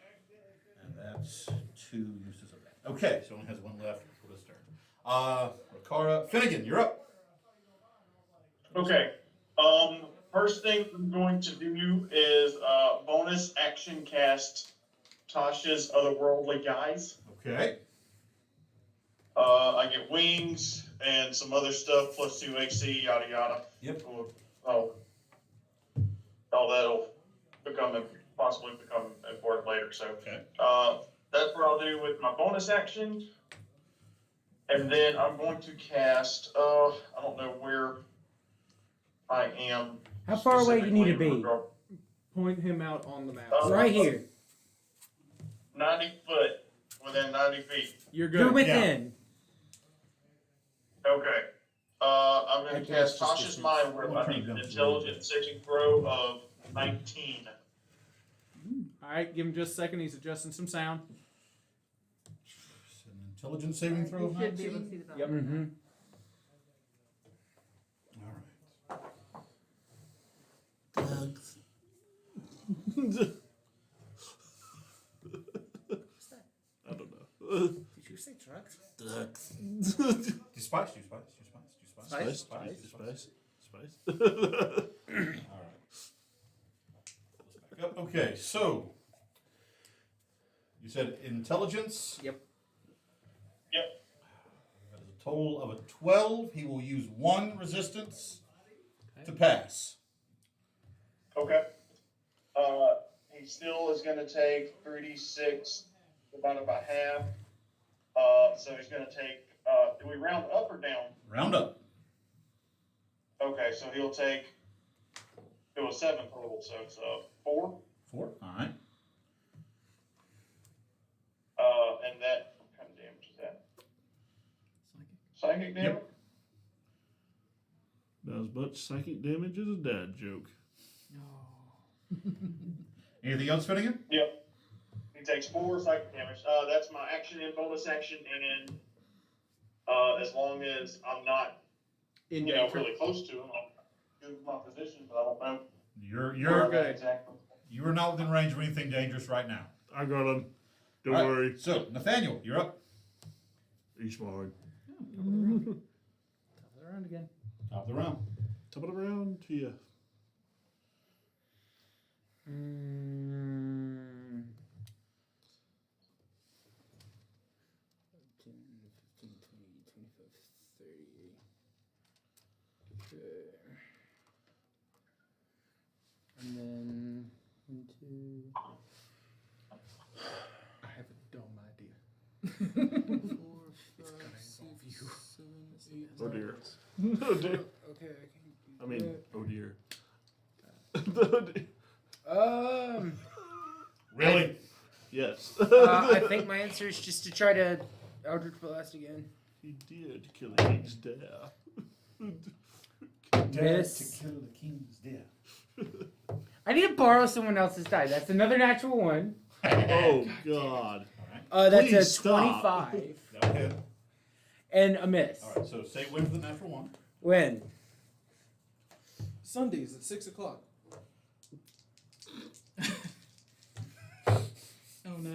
And that's 2 uses of that. Okay, so only has 1 left for this turn. Rikara, Finnegan, you're up. Okay. First thing I'm going to do is bonus action cast Tasha's Otherworldly Guise. Okay. I get wings and some other stuff, +2 AC, yada yada. Yep. Oh, that'll possibly become important later. So Okay. that's what I'll do with my bonus action. And then I'm going to cast, I don't know where I am. How far away you need to be? Point him out on the map. Right here. 90 foot, within 90 feet. You're You're good. within. Okay. I'm I going to guess cast just Tasha's distance. Mind where I Turn need it an down to intelligence saving throw of 19. All right, give him just a second. He's adjusting some sound. An intelligence saving throw of You should be able to 19. see the Yep. button. Mm-hmm. All right. Dogs. I don't know. Did you say trucks? Ducks. Do spice. Spice. All right. Let's back up. Okay, so you said intelligence. Yep. Yep. That is a total of a 12. He will use 1 resistance to pass. Okay. He still is going to take 3d6 divided by half. So he's going to take. Do we round up or down? Round up. Okay, so he'll take. It was 7 total, so it's 4. 4. All right. And that what kind of damage is that? Psychic damage. Yep. Not as much psychic damage as a dad joke. Anything else fitting in? Yep. He takes 4 psychic damage. That's my action and bonus action, and then as long as I'm not, In you know, danger. really close to him, I'll give my position, but I don't know. You're where good. exactly. You are not within range of anything dangerous right now. I got him. Don't All right, worry. So, Nathaniel, you're up. He's smart. Around again. Top of the round. Top of the round to you. Mm. 10, 15, 20, 25, 30. Okay. And then 1, 2. I have a dumb idea. 4, 5, 6, 7, 8. Oh dear. Oh dear. Okay, I mean, oh dear. Really? Yes. I think my answer is just to try to Eldritch Blast again. He did kill the king's dad. Miss. To kill the king's death. I need to borrow someone else's die. That's another natural one. Oh God. That's Please a stop. 25 Okay. and a miss. All right. So say win for the natural one. When? Sundays at 6 o'clock. Oh no.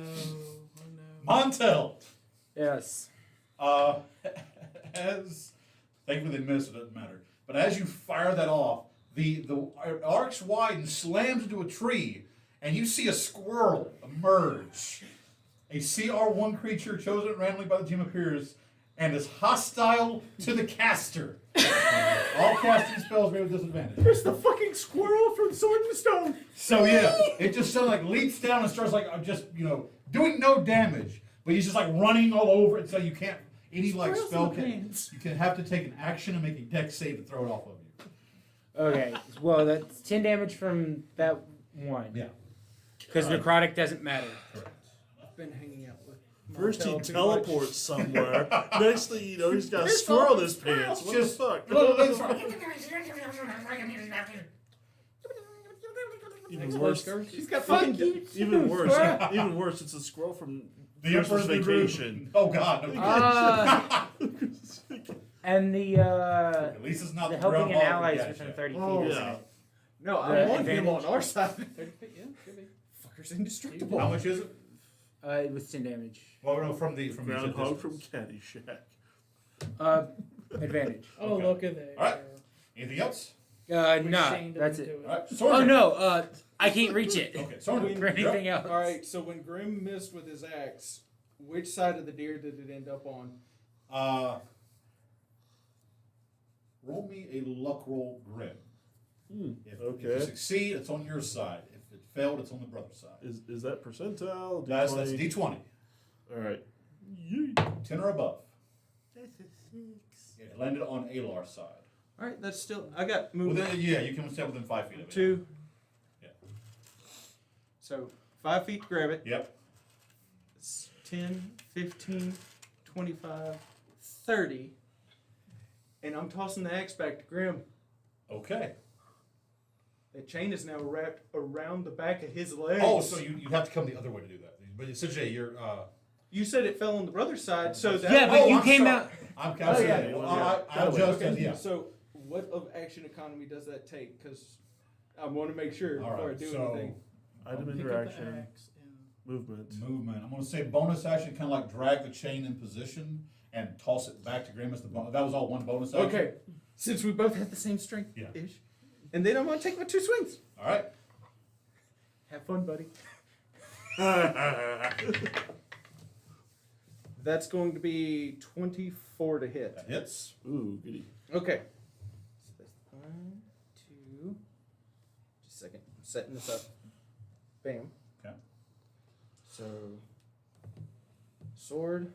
Oh no. Montel. Yes. As thankfully they missed, it doesn't matter. But as you fire that off, the arcs widen, slams into a tree, and you see a squirrel emerge. A CR1 creature chosen randomly by the team appears and is hostile to the caster. All casting spells are with disadvantage. There's the fucking squirrel from Sword and Stone. So yeah, it just sort of like leaps down and starts like just doing no damage, but he's just like running all over it, so you can't any like spell can you can have to take an action and make a dex save to throw it off of you. Okay. Well, that's 10 damage from that one. Yeah. Because necrotic doesn't matter. Correct. I've been hanging out with. First he Montel too teleports somewhere. Next thing you know, he's got a squirrel in his pants. What Just- the fuck? Even worse. He's got Fuck fucking. you. Even worse. Squirrel. Even worse. It's a squirrel from The Christmas Emperor's New Groove. Vacation. Oh God. No. And the At least it's not the the helping an groundhog allies cat within yet. 30 feet, Oh, isn't yeah. it? No, I'm The on him advantage. on our side. 30 feet, yeah, could be. Fucker's indestructible. How much is it? It was 10 damage. Well, no, from the Groundhog from distance. Caddyshack. Advantage. Oh, Okay. look at that. All right. Anything else? We No, shamed him that's into it. All right. Oh Sorry. no, I can't reach it. Okay. Sorry. For anything else. All right, so when Grim missed with his axe, which side of the deer did it end up on? Roll me a luck roll, Grim. If you Okay. succeed, it's on your side. If it failed, it's on the brother's side. Is that percentile? That's D20? D20. All right. Yeet. 10 or above. That's a 6. It landed on Alar's side. All right, that's still. I got movement. Yeah, you can stay within 5 feet of it. 2. Yeah. So 5 feet to grab it. Yep. It's 10, 15, 25, 30. And I'm tossing the axe back to Grim. Okay. That chain is now wrapped around the back of his legs. Oh, so you have to come the other way to do that. But essentially, you're. You said it fell on the brother's side, so that. Yeah, but Oh, you I'm came sorry. out. I'm Oh, yeah. counting. I'll Okay. just Okay, yeah. So what of action economy does that take? Because I want to make sure All before I right. do So anything. Item Pick up the interaction. axe and Movement. movement. I'm going to say bonus action, kind of like drag the chain in position and toss it back to Grim as the bonus. That was all one bonus action. Okay, since we both have the same strength Yeah. ish. And then I'm going to take my 2 swings. All right. Have fun, buddy. That's going to be 24 to hit. That hits. Ooh, goody. Okay. So that's 1, 2. Just a second. I'm setting this up. Bam. Okay. So, sword.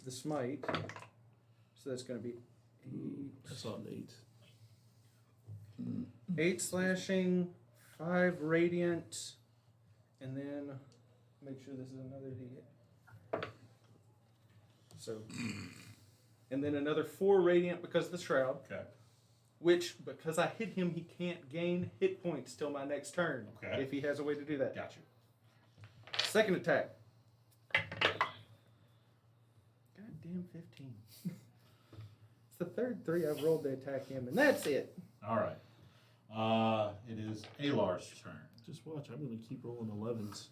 The smite. So that's going to be I saw an 8. 8 slashing, 5 radiant, and then make sure this is another D8. So, and then another 4 radiant because of the shroud. Okay. Which, because I hit him, he can't gain hit points till my next turn. Okay. If he has a way to do that. Gotcha. Second attack. Goddamn 15. It's the third 3 I've rolled to attack him, and that's it. All right. It is Alar's turn. Just watch. I'm going to keep rolling 11s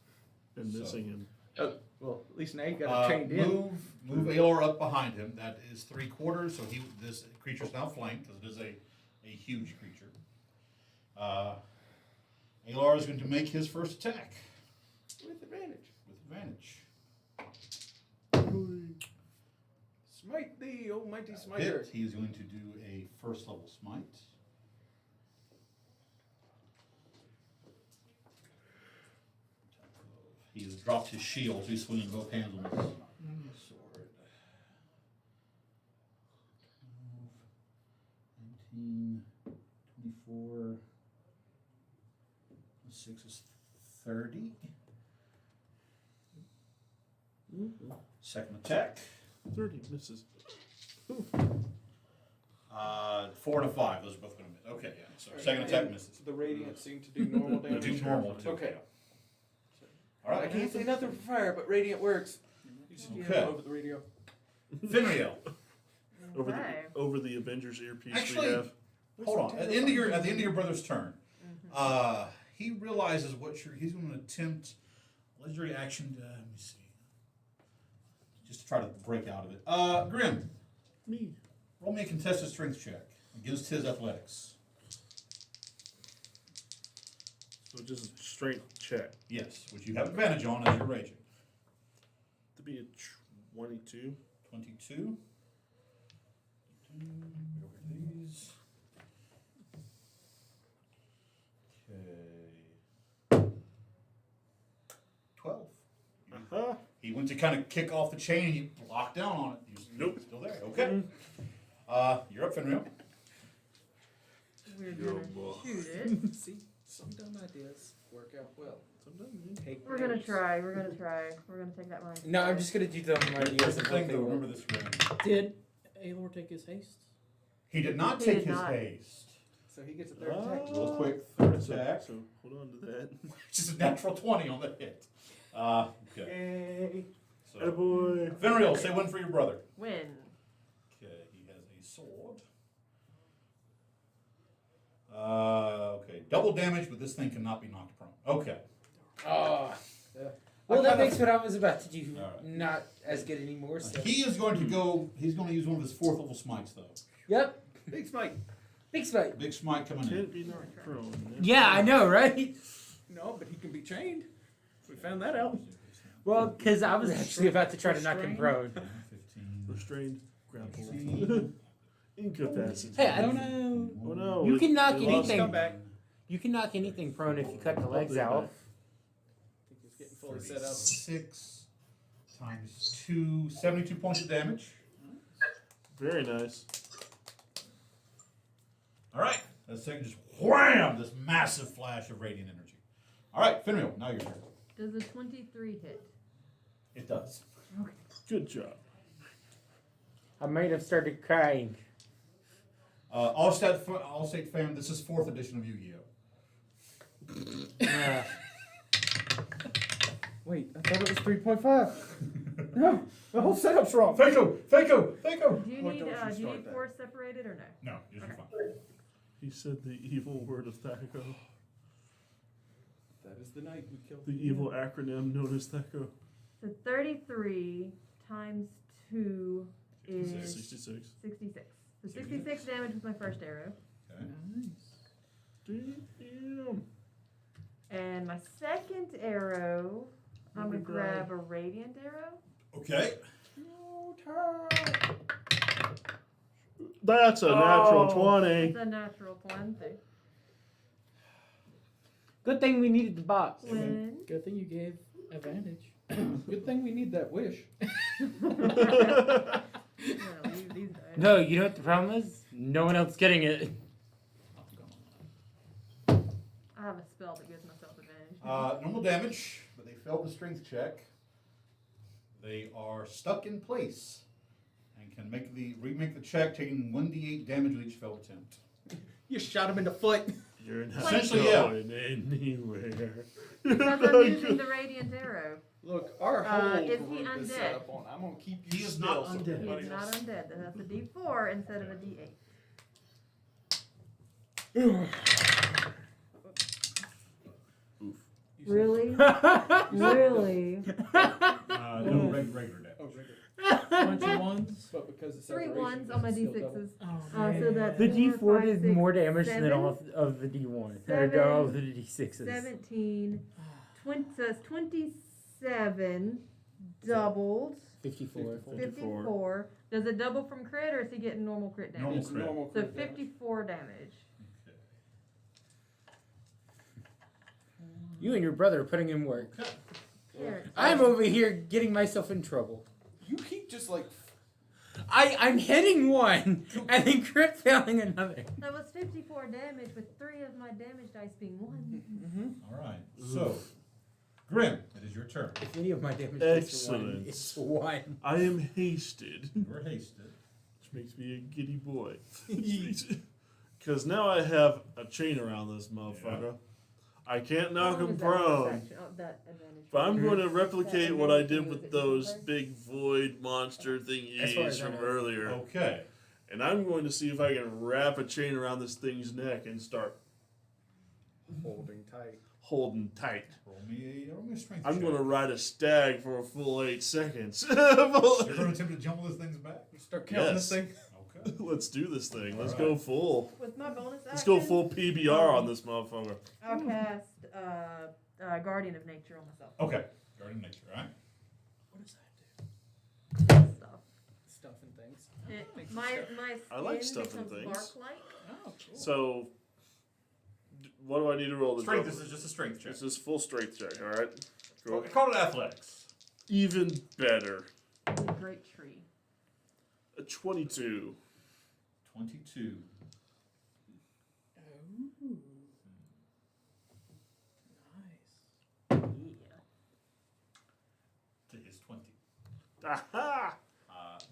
and So- missing him. Oh, well, at least now you got it chained in. Move Alar up behind him. That is 3/4. So this creature's now flanked because it is a huge creature. Alar is going to make his first attack With advantage. with advantage. Smite thee, almighty Hit. smiter. He is going to do a first level smite. He has dropped his shield, so he's swinging both hands on his sword. 19, 24, 6 is 30. Second attack. 30 misses. 4 and a 5. Those are both going to miss. Okay, yeah. So second attack misses. The radiant seemed to do normal They damage. do normal too. Okay. All I right. can't say nothing for fire, but radiant works. You should Okay. over the radio. Finriel. Okay. Over the Avengers earpiece Actually, we have. hold on. At the end of your brother's turn, he realizes he's going to attempt legendary action. Let me see. Just to try to break out of it. Grim, Me. roll me a contested strength check against his athletics. So just a strength check. Yes, which you have advantage on as you're raging. To be a 22. 22. Go over these. Okay. 12. Uh-huh. He went to kind of kick off the chain and he locked down on it. Nope. Still there. Okay. You're up, Finriel. We're Yo, gonna boy. shoot it. See, some dumb ideas work out well. Sometimes. Take We're gonna notes. try. We're gonna try. We're gonna take that one. No, I'm just gonna do them right Here's here. the thing, though. Remember this, Grim. Did Aelor take his haste? He did not He take did his not. haste. So he gets a third attack. Real quick, third So, attack. so hold on to that. Just a natural 20 on the hit. Okay. Yay. So, Attaboy. Finriel, say one for your brother. Win. Okay, he has a sword. Okay, double damage, but this thing cannot be knocked prone. Okay. Oh. I Well, that kinda- makes what I was about to do Alright. not as good anymore. So. He is going to go. He's going to use one of his 4th level smites, though. Yep. Big smite. Big spike. Big smite coming in. Can't be knocked prone. Yeah, I know, right? No, but he can be chained. We found that out. Well, because I was actually about to try to knock him prone. 15. Restrained. Grapple. 16. Incapacitated. Hey, I don't know. Oh no. You can knock we lost anything. Come back. You can knock anything prone if you cut the legs Probably out. not. I think he's getting fully set up. 6 times 2, 72 points of damage. Very nice. All right. That second just wham! This massive flash of radiant energy. All right, Finriel, now your turn. Does a 23 hit? It does. Good job. I might have started crying. Allstate fan, this is 4th edition of Yu-Gi-Oh! Uh, wait, I thought it was 3.5. No, the whole setup's wrong. Faco! Faco! Faco! Do you Why need don't you do you start need that? 4 separated or no? No, you're fine. He said the evil word of Thaco. That is the night we killed The evil acronym known as Thaco. So 33 times 2 is 66. 66. So 66 damage with my first arrow. Okay. Damn. And my second arrow, I'm Never gonna grab a radiant arrow. Okay. That's a natural 20. It's a natural 20. Good thing we needed the box. When Good thing you gave advantage. Good thing we need that wish. no, these guys. No, you know what the problem is? No one else getting it. I have a spell that gives myself advantage. Normal damage, but they failed the strength check. They are stuck in place and can remake the check, taking 1d8 damage with each failed attempt. You shot him in the foot. You're not Essentially, yeah. going anywhere. Because I'm using the radiant arrow. Look, our whole is group he is undead? set up on. I'm gonna keep you He is still not so undead. He everybody is not else- undead. That's a D4 instead of a D8. Really? Really? No, regular damage. Oh, regular. Bunch of ones. But because it's 3 separation, ones does on my it still double? D6s. Oh, So that's The 4, D4 5, did 6, more damage than 7, all of the D1. seven, Or all of the D6s. 17, 20, so it's 27 doubled, 54. 54. Does it double from crit or is he getting normal crit damage? Normal It's crit. normal So crit damage. 54 damage. You and your brother are putting in work. Here. I'm over here getting myself in trouble. You keep just like I'm hitting one and then crit failing another. That was 54 damage with 3 of my damage dice being 1. All right. So, Grim, it is your turn. If any of my damage dice are 1, Excellent. it's 1. I am hasted, You were hasted. which makes me a giddy boy. Because now I have a chain around this motherfucker. I can't knock him prone. That advantage. But I'm going to replicate what I did Was with it those different? big void monster As far thingies as I from know. earlier. Okay. And I'm going to see if I can wrap a chain around this thing's neck and start holding tight. holding tight. Roll me a strength I'm check. going to ride a stag for a full 8 seconds. You're going to attempt to jumble this thing's back? You start counting Yes. this thing. Okay. Let's do this thing. Let's All go right. full. With my bonus action, Let's go full PBR on this motherfucker. I'll cast Guardian of Nature on myself. Okay. Guardian Nature, all right? What does that do? Stuff. Stuff and things. It, my skin I like stuff and becomes things. bark-like. Oh, cool. So, what do I need to roll? Strength, this is just a strength check. This is full strength check, alright? Cool. Call it athletics. Even better. It's a great tree. A 22. 22. Oh. Nice. To his 20. Aha!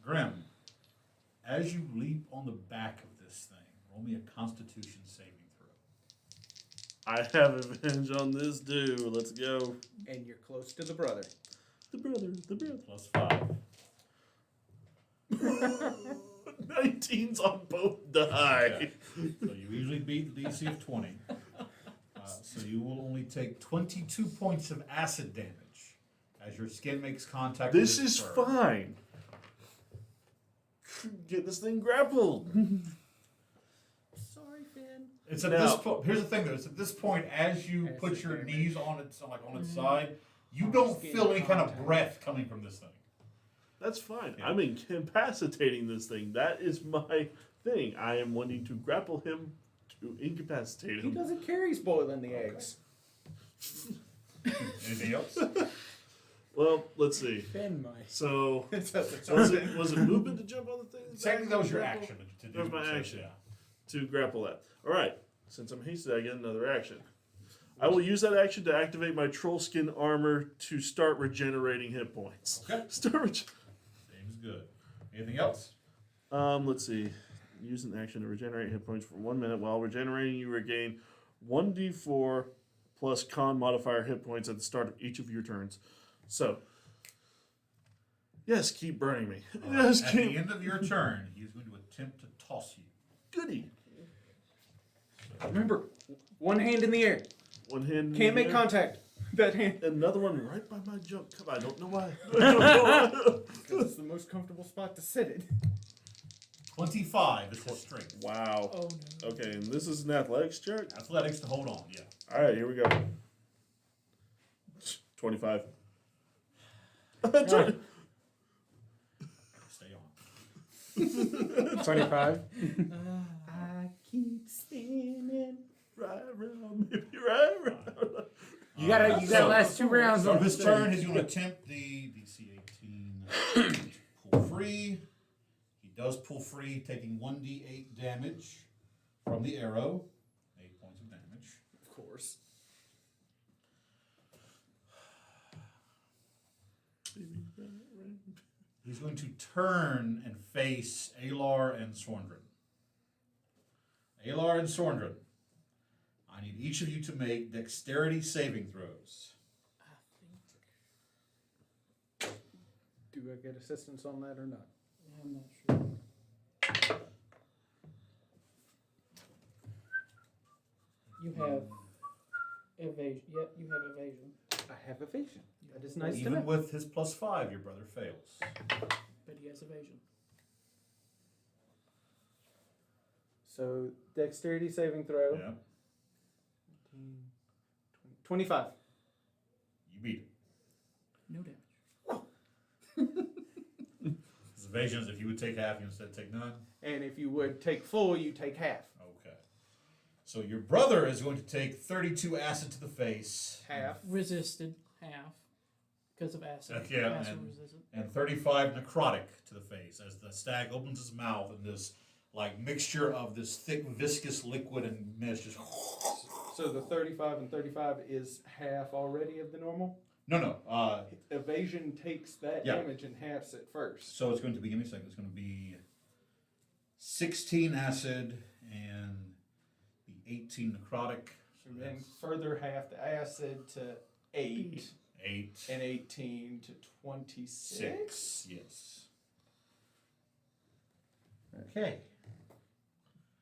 Grim, as you leap on the back of this thing, roll me a Constitution saving throw. I have advantage on this, dude. Let's go. And you're close to the brother. The brother. Plus 5. 19's on both die. So you easily beat the DC of 20. So you will only take 22 points of acid damage as your skin makes contact This with its is fur. fine. Get this thing grappled. Sorry, Finn. It's at Now- this point. Here's the thing, though. It's at this point, as you Acid put your damage. knees on its side, you don't Skin feel any kind of contact. breath coming from this thing. That's fine. Yeah. I'm incapacitating this thing. That is my thing. I am wanting to grapple him to incapacitate He him. doesn't care he's boiling the eggs. Anything else? Well, let's see. Finn my. So, It's at the was top. it movement to jump on the thing? Technically, that was your action to do. That was my so, action. Yeah. To grapple that. All right. Since I'm hasted, I get another action. I will use that action to activate my troll skin armor to start regenerating hit points. Okay. Seems good. Anything else? Let's see. Use an action to regenerate hit points for 1 minute. While regenerating, you regain 1d4 plus con modifier hit points at the start of each of your turns. So, yes, keep burning me. Yes, At the keep. end of your turn, he is going to attempt to toss you. Goody. Remember, one hand in the air. One hand. in Can't the make air. contact. That hand. Another one right by my jump cover. I don't know why. I don't know why. Because it's the most comfortable spot to sit it. 25 is his strength. Wow. Oh no. Okay, and this is an athletics check. Athletics to hold on, yeah. All right, here we go. 25. Stay on. 25. I keep spinning. Right around, maybe right around. You gotta last 2 rounds So on this this turn, he's going to attempt the DC 18 to pull free. He does pull free, taking 1d8 damage from the arrow. 8 points of damage. Of course. He's going to turn and face Alar and Sorndrin. Alar and Sorndrin, I need each of you to make dexterity saving throws. Do I get assistance on that or not? I'm not sure. You have evasion. Yep, you have evasion. I have evasion. That is nice to know. Even with his +5, your brother fails. But he has evasion. So dexterity saving throw. Yeah, 25. you beat it. No damage. His evasion is if you would take half, you instead take none. And if you would take full, you take half. Okay. So your brother is going to take 32 acid to the face. Half. Resisted half because of acid. Yeah, acid and- resistant. And 35 necrotic to the face as the stag opens his mouth and this like mixture of this thick viscous liquid and mist just So the 35 and 35 is half already of the normal? no Evasion takes that Yeah. damage and halves it first. so it's going to be, give me a second, it's going to be 16 acid and the 18 necrotic. So And that's further half the acid to 8 8 and 18 to 26. 6, yes. Okay.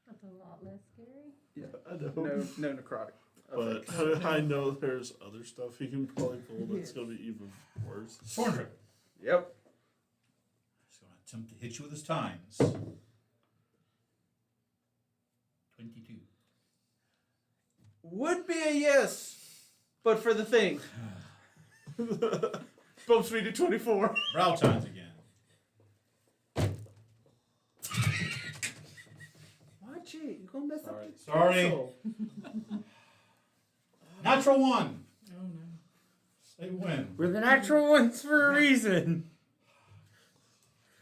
That's a lot less scary. Yeah. I know. No necrotic. But effects. I know there's other stuff he can probably pull that's going to be even worse. Sorndrin. Yep. He's going to attempt to hit you with his tines. 22. Would be a yes, but for the thing. Bumps me to 24. Brow tines again. Watch it. You're going to mess up Sorry. the Sorry. pencil. Natural 1. Oh no. They win. We're the natural ones for a reason.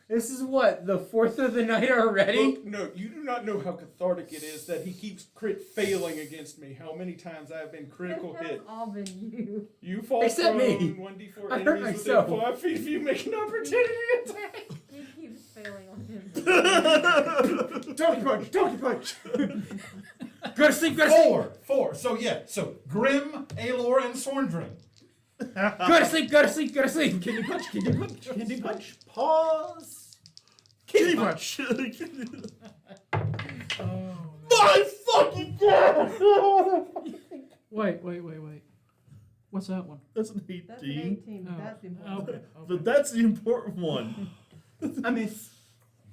This is what, the 4th of the night already? Look, no, you do not know how cathartic it is that he keeps crit failing against me. How many times I have been critical It has hit. all been you. You fall Except prone, me. 1d4 I hurt enemies myself. within 5 feet of you make an opportunity attack. He keeps failing on him. Donkey punch, donkey punch. Go to sleep, go to sleep! 4. So yeah. So Grim, Aelor, and Sorndrin. Go to sleep, go to sleep, go to sleep! Kidney punch, kidney punch, kidney punch. Pause. Kitty punch! Oh. My fucking god! Wait. What's that one? That's an That's an 18. 18, but Oh. that's important. Okay. But that's the important one. I miss.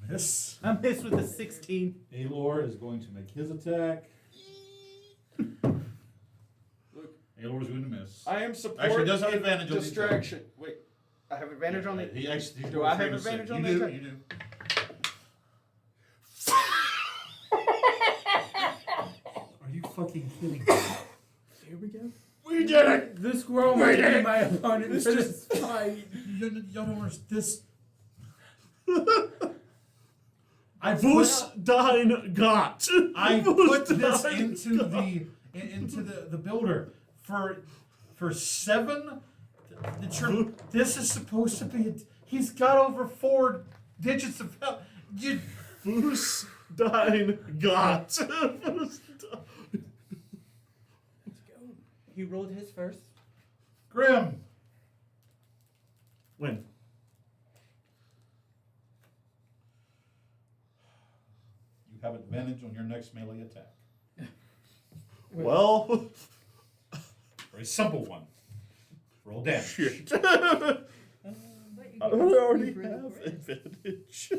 Miss. I miss with the 16. Aelor is going to make his attack. Look, Aelor is going to miss. I am support. Actually, he does have and advantage on the distraction. Wait, I have advantage on the. He actually. Do I have advantage on the You do. attack? You do. Are you fucking kidding me? Here we go. We did it. The squirrel might be my opponent for this fight. You don't understand this. I Vus Dine Got. I put this into the builder for 7. This is supposed to be. He's got over 4 digits of help. Vus Dine Got. He rolled his first. Grim. When? You have advantage on your next melee attack. Well, Very simple one. Roll damage. shit. But you I can already keep rolling have for it. advantage.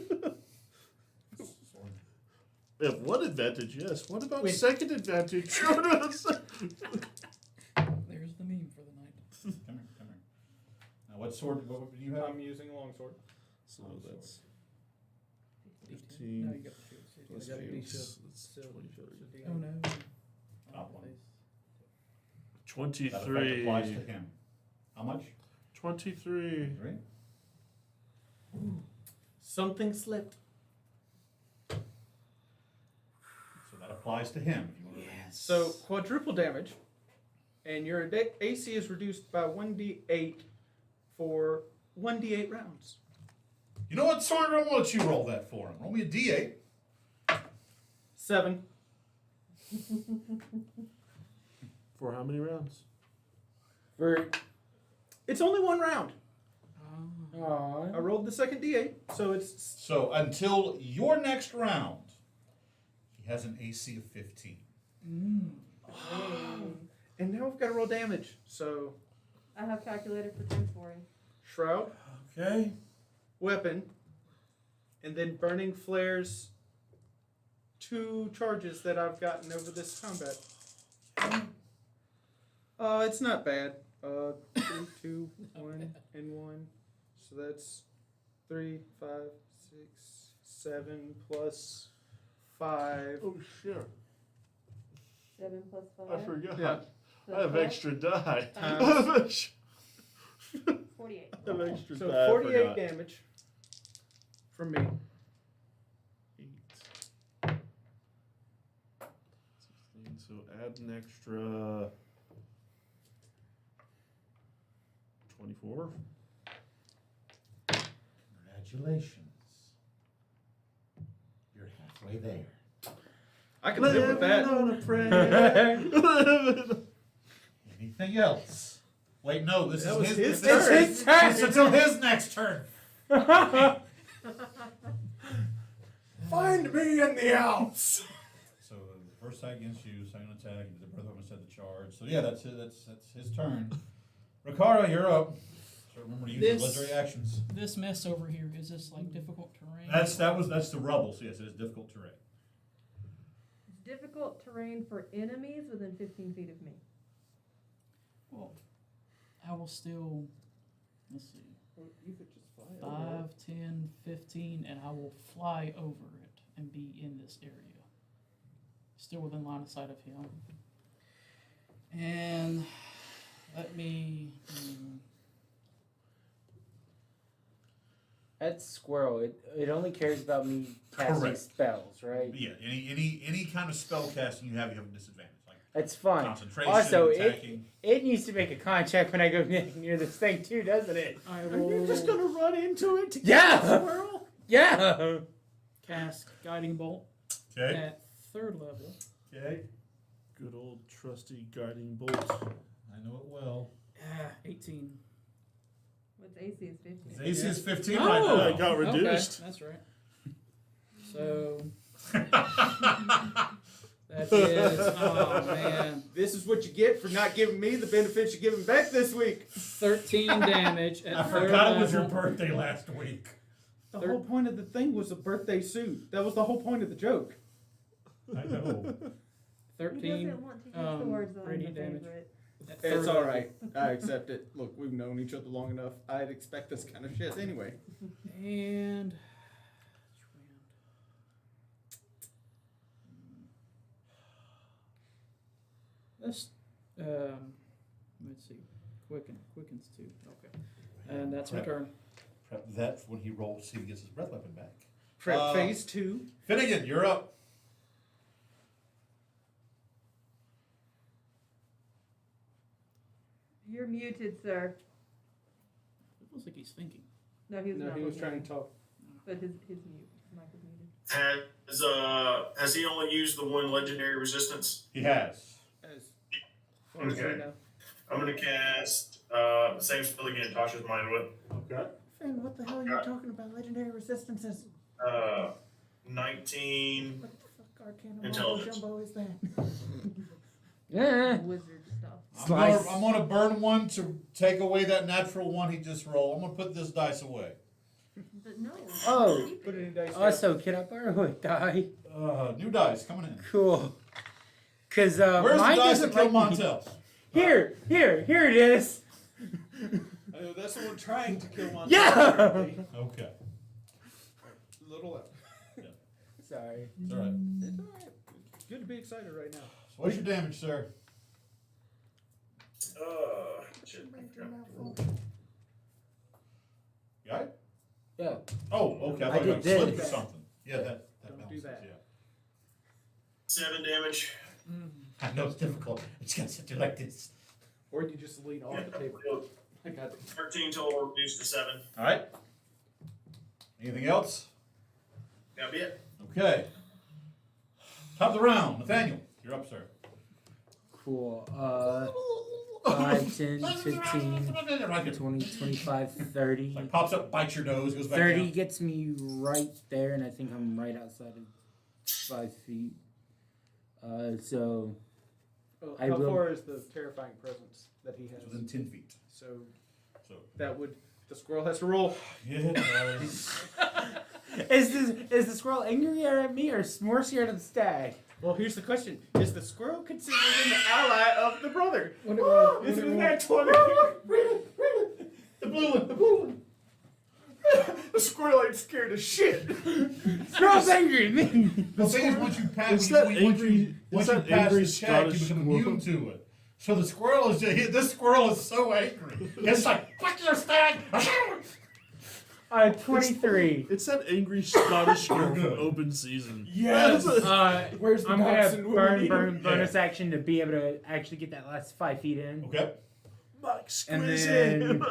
We have one advantage, yes. What about Wait. second advantage? There's the meme for the night. Come here. Now, what sword? What do you have? I'm using longsword. So that's 18. No, you got the shield. plus You got a 8. D6. That's 23. Oh no. Top one. That effect 23. applies to him. How much? 23. 3. Something slipped. So that applies to him. If you want to So quadruple damage, and your AC is reduced by 1d8 for 1d8 rounds. You know what, Sawyer? I'm going to let you roll that for him. Roll me a d8. 7. For how many rounds? It's only 1 round. Aw. I rolled the second d8, so it's. So until your next round, he has an AC of 15. And now we've got to roll damage. So, I have calculated for times 4. Shroud, Okay. weapon, and then burning flares. 2 charges that I've gotten over this combat. It's not bad. 3, 2, 1, and 1. So that's 3, 5, 6, 7 plus 5. Oh, sure. 7 plus 5. I forgot. Yeah. So I have 12, extra die. I Times- have extra 48. extra So die. I 48 forgot. damage from me. 8. 16, so add an extra 24. Congratulations. You're halfway there. I can live with that. on a prayer. Anything else? Wait, no, this That is was his, his this turn. is his turn. It's until his next turn. Find me in the Alps. So the first attack against you, second attack, the breath weapon set the charge. So yeah, that's his turn. Ricardo, you're up. So remember to use your This- legendary actions. This mess over here, is this like difficult terrain? That's the rubble. So yes, it is difficult terrain. It's difficult terrain for enemies within 15 feet of me. Well, I will still, let's see, You could just fly 5, 10, 15, and I will fly over it and be in this area. Still within line of sight of him. And let me, That squirrel, it only cares about me casting Correct. spells, right? Yeah, any kind of spell casting you have a disadvantage. Like That's fine. concentration, Also, attacking. it needs to make a con check when I go near this thing too, doesn't it? I Are will you just gonna run into it to Yeah. kill the squirrel? Yeah. cast Guiding Bolt Okay. at 3rd level. Okay. Good old trusty guiding bolt. I know it well. 18. What's AC is 15. His AC is 15 Oh! right now. It got reduced. Okay, that's right. So, that is, oh man, This is what you get for not giving me the benefits you're giving back this week. 13 damage at I 3rd forgot it was your level. birthday last week. The whole point of the thing was a birthday suit. That was the whole point of the joke. I know. 13 He doesn't want to use the words that I'm the radiant damage. favorite. at It's 3rd all level. right. I accept it. Look, we've known each other long enough. I'd expect this kind of shit anyway. And let's see, quickens 2. Okay, and that's my Prep. turn. Prep that when he rolls, see if he gets his breath weapon back. Prep phase 2. Finnegan, you're up. You're muted, sir. It looks like he's thinking. No, he was No, not. he was looking. trying to talk. But his mic was muted. Has he only used the one legendary resistance? He has. As far as we Okay. know. I'm gonna cast the same spell again. Tasha's mind whip. Okay. Finn, what the hell are you talking about? Legendary resistances? 19. What the fuck arcana Intelligence. jumbo is that? Yeah. Wizard stuff. Slice. I'm gonna burn one to take away that natural one he just rolled. I'm gonna put this dice away. But no. Oh. keep Put it it. in dice. Also, can I borrow a die? New dice coming in. Cool. Cause Where's the mine dice doesn't that kill like me. Montel? Here it is. I know that's the one trying to kill one. Yeah. Okay. Little left. Sorry. It's all right. It's alright. Good to be excited right now. So what's your damage, sir? You got it? Yeah. Oh, okay. I I thought you did had slipped or this. something. Yeah, that Don't do balances, that. yeah. 7 damage. I know it's difficult. It's gonna sit there like this. Or you just lean off the table. I got it. 13 total, reduced to 7. All right. Anything else? That'll be it. Okay. Top of the round. Nathaniel, you're up, sir. Cool. 5, 10, 15, 20, 25, 30. Like pops up, bites your nose, goes back 30 down. gets me right there, and I think I'm right outside of 5 feet. So I How will- far is the terrifying presence that he has? It's within 10 feet. So So that would the squirrel has to roll. yeah, it does. is the squirrel angry at me or more scared of the stag? Well, here's the question: is the squirrel considered an ally of the brother? This is that 20. The blue one, the blue one. The squirrel ain't scared of shit. Squirrel's angry at me. The thing is, once you pass, It's that angry- once it's you that pass angry the check, you Scottish become squirrel. immune to it. So the squirrel is just, this squirrel is so angry. It's like, fuck your stag! 23. It's that angry Scottish girl from Good. Open Season. Yes! Where's the I'm gonna Dachshund when we need him? bonus action to be able to actually get that last 5 feet in. Okay. Mike And Squizzy. then-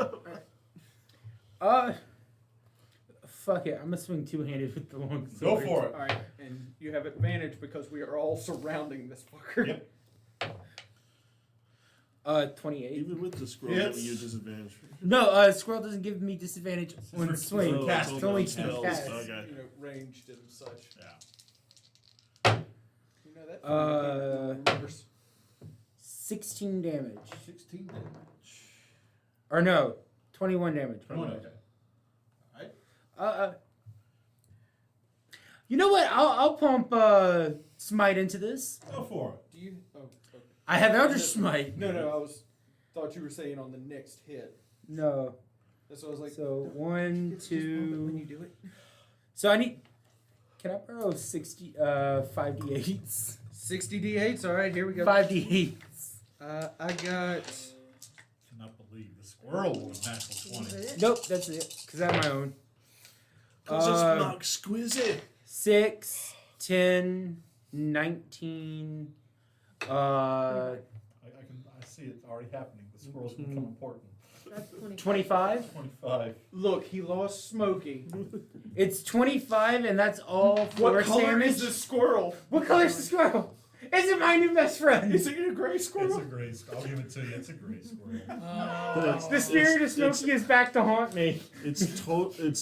Fuck it. I'm gonna swing two-handed with the long Go sword. for it. All right, and you have advantage because we are all surrounding this fucker. Yep. 28. Even with the squirrel Yes. giving you disadvantage. No, squirrel doesn't give me disadvantage when for- swing. for cast. It's only Spells. cast. Okay. You know, ranged and such. Yeah. You know that? Uh, 16 damage. 16 damage. Or no, 21 damage. 21, okay. You know what? I'll pump smite into this. Go for it. Do you? Oh, okay. I have Eldritch Smite. No, I thought you were saying on the next hit. No. That's what I was like. So 1, it's just moment when you 2. do it. So I need. Can I borrow 5d8s? 60 d8s. All right, here we go. 5d8s. I got. Cannot believe the squirrel with a natural 20. Nope, that's it. Because I have my own. Cause it's Mike Squizzy. 6, 10, 19. I see it already happening. The squirrel's gonna become important. That's 25. 25. Look, he lost Smokey. It's 25, and that's all What force color damage. is the squirrel? What color is the squirrel? Is it my new best friend? Is it a gray It's squirrel? a gray squirrel. I'll give it to you. It's a gray squirrel. The spirit of It's- Smokey is back to haunt me. It's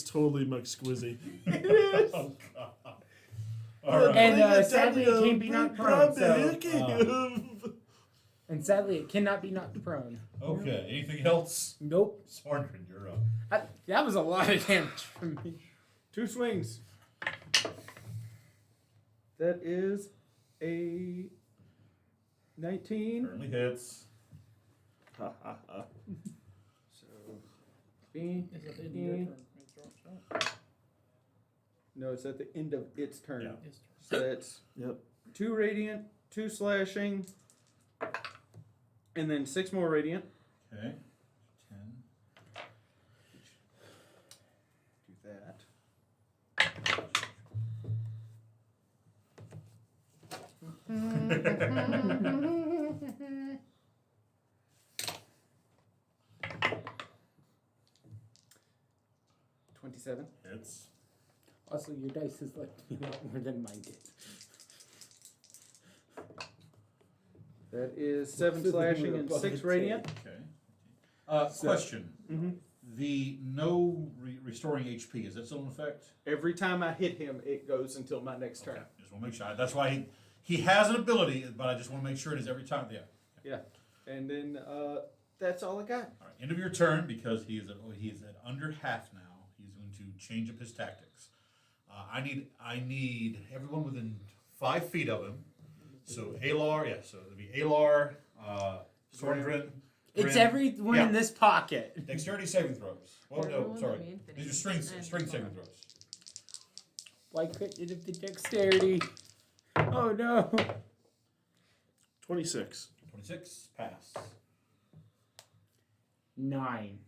totally Mike Squizzy. Oh, God. All right. And sadly, it can't be knocked prone. So, and sadly, it cannot be knocked prone. Okay. Anything else? Nope. Sparkman, you're up. That was a lot of damage from me. 2 swings. That is a 19. Currently hits. So, B. Is it in your turn? It drops out. No, it's at the end of its turn. Yeah. His turn. So that's Yep. 2 radiant, 2 slashing, and then 6 more radiant. Okay. 10. Do that. $27. Hits. Also, your dice has left me a lot more than mine did. That is 7 So slashing we're and above 6 the radiant. Okay. Question. Mm-hmm. The no restoring HP, is that still in effect? Every time I hit him, it goes until my next turn. Okay. Just want to make sure. That's why he has an ability, but I just want to make sure it is every time. Yeah. Yeah. And then that's all I got. All right. End of your turn, because he is at under half now. He's going to change up his tactics. I need everyone within 5 feet of him. So Alar, yeah. So it'll be Alar, Sordrin. It's Grim. everyone Yeah. in this pocket. Dexterity saving throws. Well, no, Everyone sorry. but me and Finny. These are string And saving Connor. throws. Why couldn't it have the dexterity? Oh no. 26. 26, pass. 9.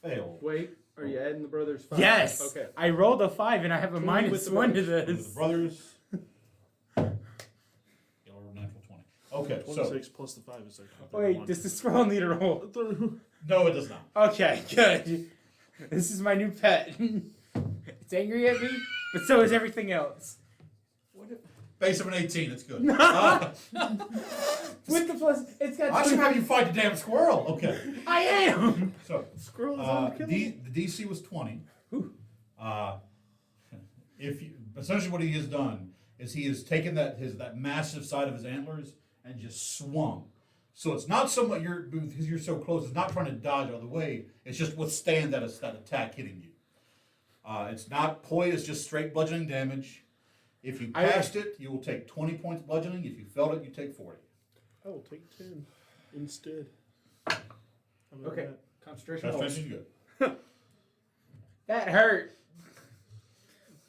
Failed. Wait, are you adding the brothers 5? Yes. Okay. I rolled a 5 and I have a 20 with minus the 1 to With this. the brothers. Yellow natural 20. Okay, so 26 plus the 5 is like. Wait, does the scroll need a roll? no, it does not. Okay, good. This is my new pet. It's angry at me, but so is everything else. Base of an 18. That's good. With the plus, it's got. I should have you fight the damn squirrel. Okay. I am. So Squirrel is on the the DC was 20. If you, essentially what he has done is he has taken that massive side of his antlers and just swung. So it's not somewhat because you're so close. It's not trying to dodge out of the way. It's just withstand that attack hitting you. It's not poison. It's just straight bludgeoning damage. If you passed it, you will take 20 points bludgeoning. If you failed it, you take 40. I will take 10 instead. How about Okay. that? Concentration That's holds. finishing good. That hurt.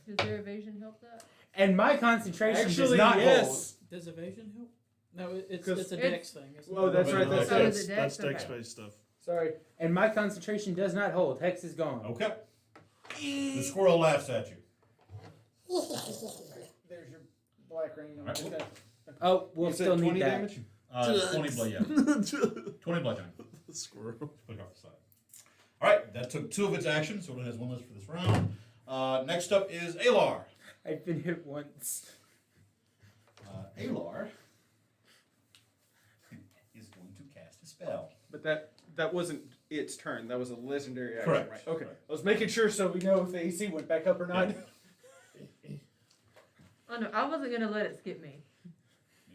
Does their evasion help that? And my concentration does Actually, not yes. Does evasion help? No, it's 'Cause a dex thing. Isn't Oh, it? that's right. That's, That's Oh, it. is it that's dex? dex Okay. based stuff. Sorry. And my concentration does not hold. Hex is gone. Okay. The squirrel laughs at you. There's your black ring. All right. Okay. Oh, we'll You said still 20 need that. damage? 20 blood, yeah. 20 bludgeoning. The squirrel. Put it off the side. All right, that took 2 of its actions, so it has 1 less for this round. Next up is Alar. I've been hit once. Alar is going to cast a spell. But that wasn't its turn. That was a legendary action, Correct. right? Okay. I was making sure so we know if the AC went back up or not. Oh no, I wasn't gonna let it skip me.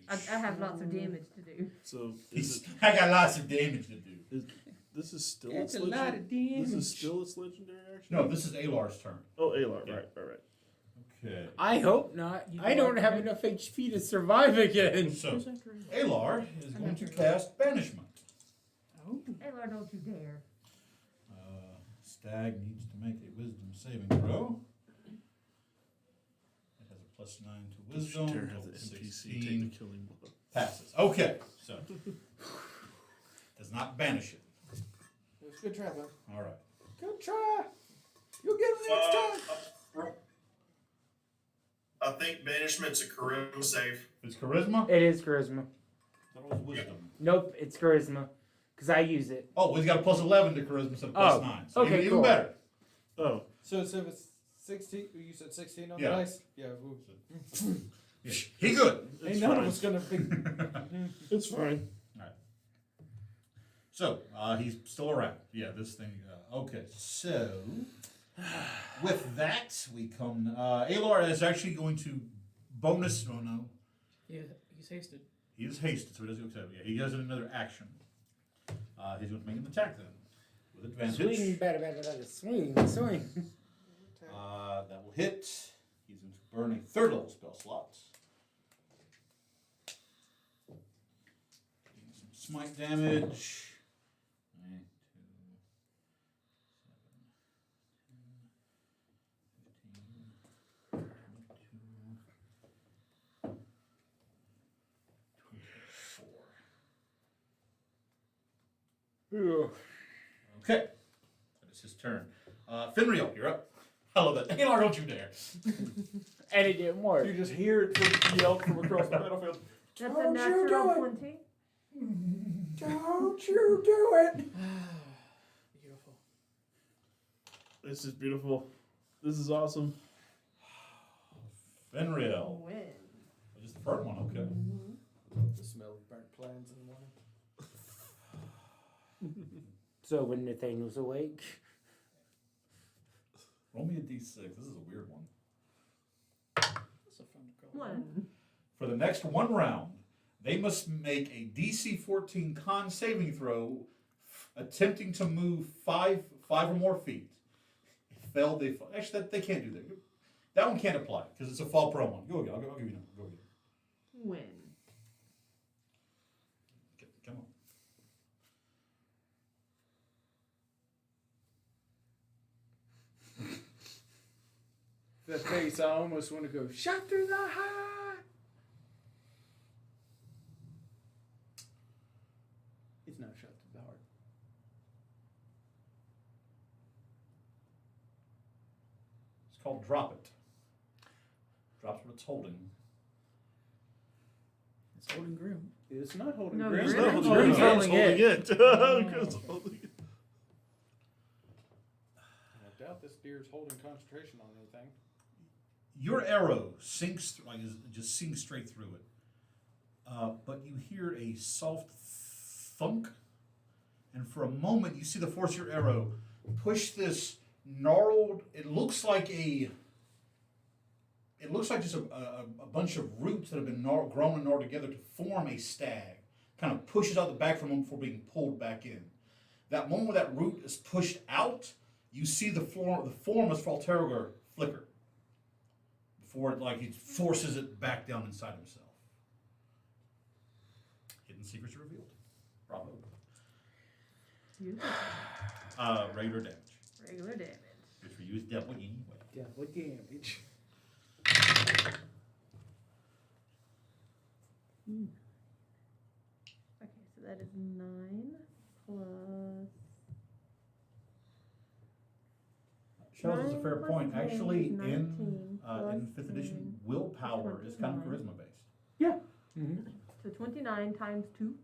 I have lots of damage to do. So is I got lots of damage to do. this is still That's its a lot of damage. This is still its legendary action? No, this is Alar's turn. Oh, Alar, Yeah. right. Okay. I hope not. You I don't don't have like enough HP to survive again. So, Alar is going to cast Banishment. Oh. Aylar, don't you dare. Stag needs to make a Wisdom saving throw. It has a +9 to Wisdom. Dare have total the NPC 16. take the killing blow. Passes. Okay, so does not banish it. It was a good try, bud. All right. Good try. You'll get it next time. I think banishment's a charisma save. It's charisma. It is charisma. That was wisdom. Nope, it's charisma. Because I use it. Oh, he's got a +11 to charisma instead of +9. So okay, even cool. better. Oh, So if it's 16, you said 16 on Yeah. the dice? Yeah. Yeah. He good. it's Ain't none fine. of us gonna be. It's fine. So he's still around. Yeah, this thing. Okay, so with that we come. Alar is actually going to bonus. Oh no, Yeah, he's hasted. he is hasted, so he doesn't go. Yeah, he does another action. He's going to make an attack then with advantage. Swing, better, swing. That will hit. He's going to burn a 3rd level spell slot. Getting some smite damage. 9, 2, 7, 10, 15, 22, 24. Okay. That is his turn. Finriel, you're up. I love that. Alar, don't you dare. And it didn't work. You just hear it yelled from across the battlefield. That's Don't a you natural do it. 20. Don't you do it! Beautiful. This is beautiful. This is awesome. Finriel. Win. Just the first one, okay. The smell of burnt plans in the morning. So when Nathaniel's awake. Roll me a d6. This is a weird one. That's a fun call. 1. For the next 1 round, they must make a DC 14 con saving throw attempting to move 5 or more feet. If failed, they fall. Actually, they can't do that. That one can't apply because it's a fall prone one. Go again. I'll give you another. Go again. Win. Okay, come on. The face, I almost want to go, shot through the heart! It's not shot through the heart. called Drop It. Drops what it's holding. It's holding Grim. It's not holding No, Grim. It's Grim. not holding Grim's it. holding it. Grim's holding it. I doubt this deer's holding concentration on anything. Your arrow sinks, just sinks straight through it. But you hear a soft thunk, and for a moment you see the force of your arrow push this gnarled. It looks like just a bunch of roots that have been grown and gnarled together to form a stag. Kind of pushes out the back from him before being pulled back in. That moment where that root is pushed out, you see the form of Falterger flicker before he forces it back down inside himself. Hidden secrets revealed. Bravo. Beautiful. Regular damage. Regular damage. Good for you is double anyway. Double damage. Okay, so that is 9 plus. Shells is a 9 fair plus point. 10 is Actually, 19 in plus 5th edition, 10 willpower is kind of 29. charisma based. Mm-hmm. So 29 times 2.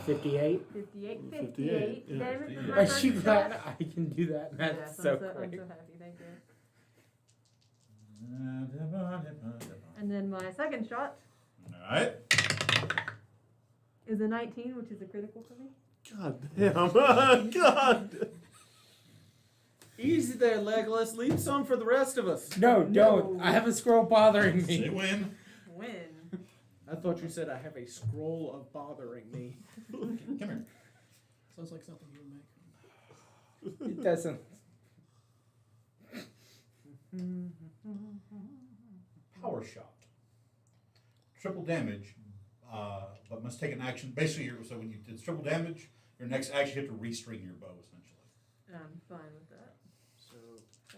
58. 58. 58, 58 yeah. damage with my Are first you shot. glad I can do that? That's Yes, so I'm so quick. happy, thank you. And then my second shot Alright. is a 19, which is a critical for me. God damn. God. Easy there, Legolas. Leave some for the rest of us. No, don't. No. I have a scroll bothering Say me. win. Win. I thought you said I have a scroll of bothering me. Come here. Sounds like something you would make. It doesn't. Power shot. Triple damage, but must take an action. Basically, so when you did triple damage, your next action you have to restring your bow, essentially. I'm fine with that. So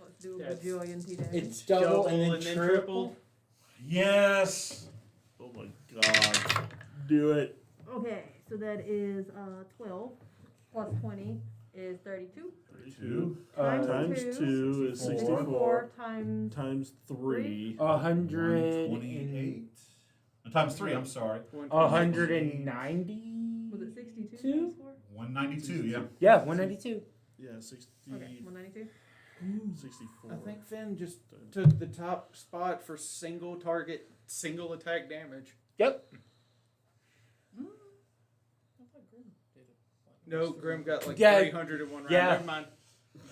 Let's do a That's- bajillion damage. It's double and then then triple. Yes. Oh my God. Do it. Okay, so that is 12 plus 20 is 32. 32. Times two, 2 is 64. 64 times Times 3. 100. 128. No, times 3, I'm sorry. 190. was it 62? Two? times four? 192, yeah. Yeah, 192. Yeah, 60, Okay, 192. 64. I think Finn just took the top spot for single target, single attack damage. Yep. I thought Grim did it. No, Grim got like Yeah. 300 in one round. Yeah. Never mind.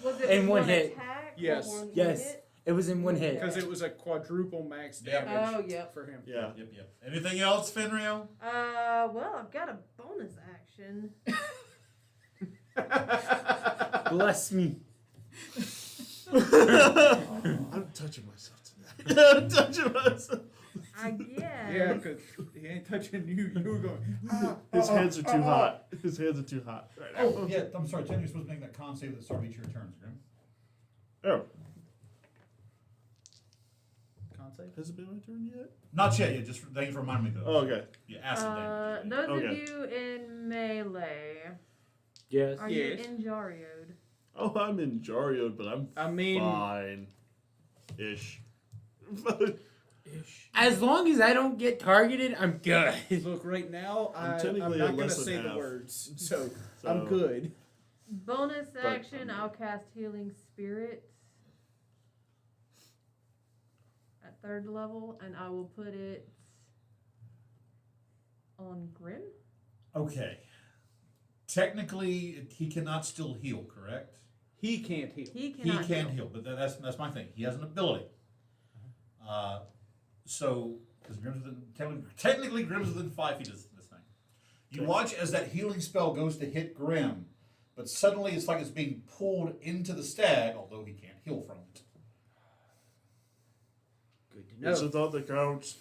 Was it In one hit. attack? Yes. Or one Yes. hit? It was in one hit. Because it was a quadruple max Yeah. damage Oh, yep. for him. Yeah. Yep. Anything else, Fenrir? Well, I've got a bonus action. Bless me. I'm touching myself today. I'm touching myself. I guess. Yeah, because he ain't touching you. You were going. His hands are too hot. His hands are too hot. Right now. Oh, yeah, I'm sorry. Technically, you're supposed to make that con save at the start of each of your turns, Grim. Oh, Con save? has it been my turn yet? Not yet, yeah. Just thank you for reminding me of Oh, those. okay. Yeah, acid damage. Those Okay. of you in melee, Yes. are Yes. you in Jarioed? Oh, I'm in Jarioed, but I'm I mean, fine. Ish. Ish. As long as I don't get targeted, I'm good. look, right now, I'm I'm technically not at going to less than say the half. words. So, So- I'm good. Bonus But action, I'm- I'll cast Healing Spirit at 3rd level, and I will put it on Grim. Okay. Technically, he cannot still heal, correct? He can't heal. He He cannot can heal, but that's my thing. He has an ability. So, because Grim's technically Grim's within 5 feet of this thing. You watch as that healing spell goes to hit Grim, but suddenly it's like it's being pulled into the stag, although he can't heal from it. Good to It's a know. thought that counts.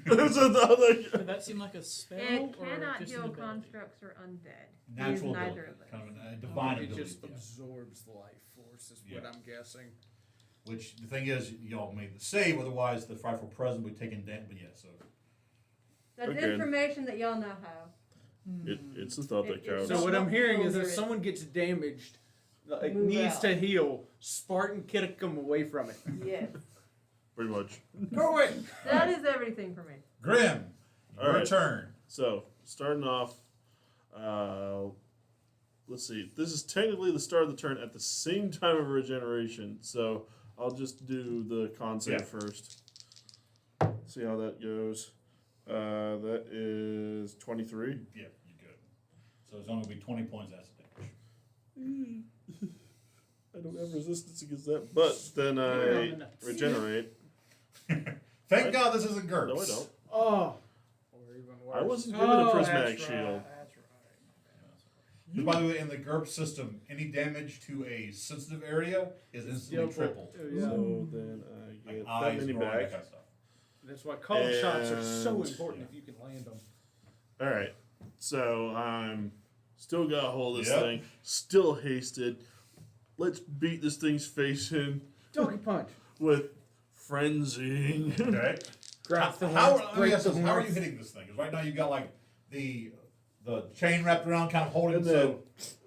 It's a thought that Did that seem like a spell It or cannot just heal an ability? constructs or undead. He is Natural neither ability, of those. kind of a divine It ability. just yeah. absorbs the life force, is what Yeah. I'm guessing. Which the thing is, y'all made the save, otherwise the frightful presence would be taken down. But yeah, so That's Again. information that y'all now have. It's the thought that It- counts. So what I'm hearing is Over if it. someone gets damaged It Move needs out. to heal. Spartan kick him away from it. Yes. Pretty much. Go away. That is everything for me. Grim, All your right. turn. So, starting off, let's see. This is technically the start of the turn at the same time of regeneration. So, I'll just do the con save Yeah. first. See how that goes. That is 23. Yeah, you're good. So it's only going to be 20 points as damage. I don't have resistance against that, but then I regenerate. Thank God this isn't GURPS. No, I don't. Oh. Or even worse. I wasn't given a prismatic that's shield. Right, that's right. And by the way, in the GURPS system, any damage to a sensitive area is instantly tripled. Yeah. So then I Like get that eyes, many growing, that back. kind of stuff. That's why called shots are so And- important if you can land them. All right, so I'm still got a hold of this Yep. thing, still hasted. Let's beat this thing's face in Donkey punch. with frenzying. Okay. Grab the How, horns, let me break ask the this, how are you horns. hitting this thing? Because right now you got like the chain wrapped around, kind of holding. And So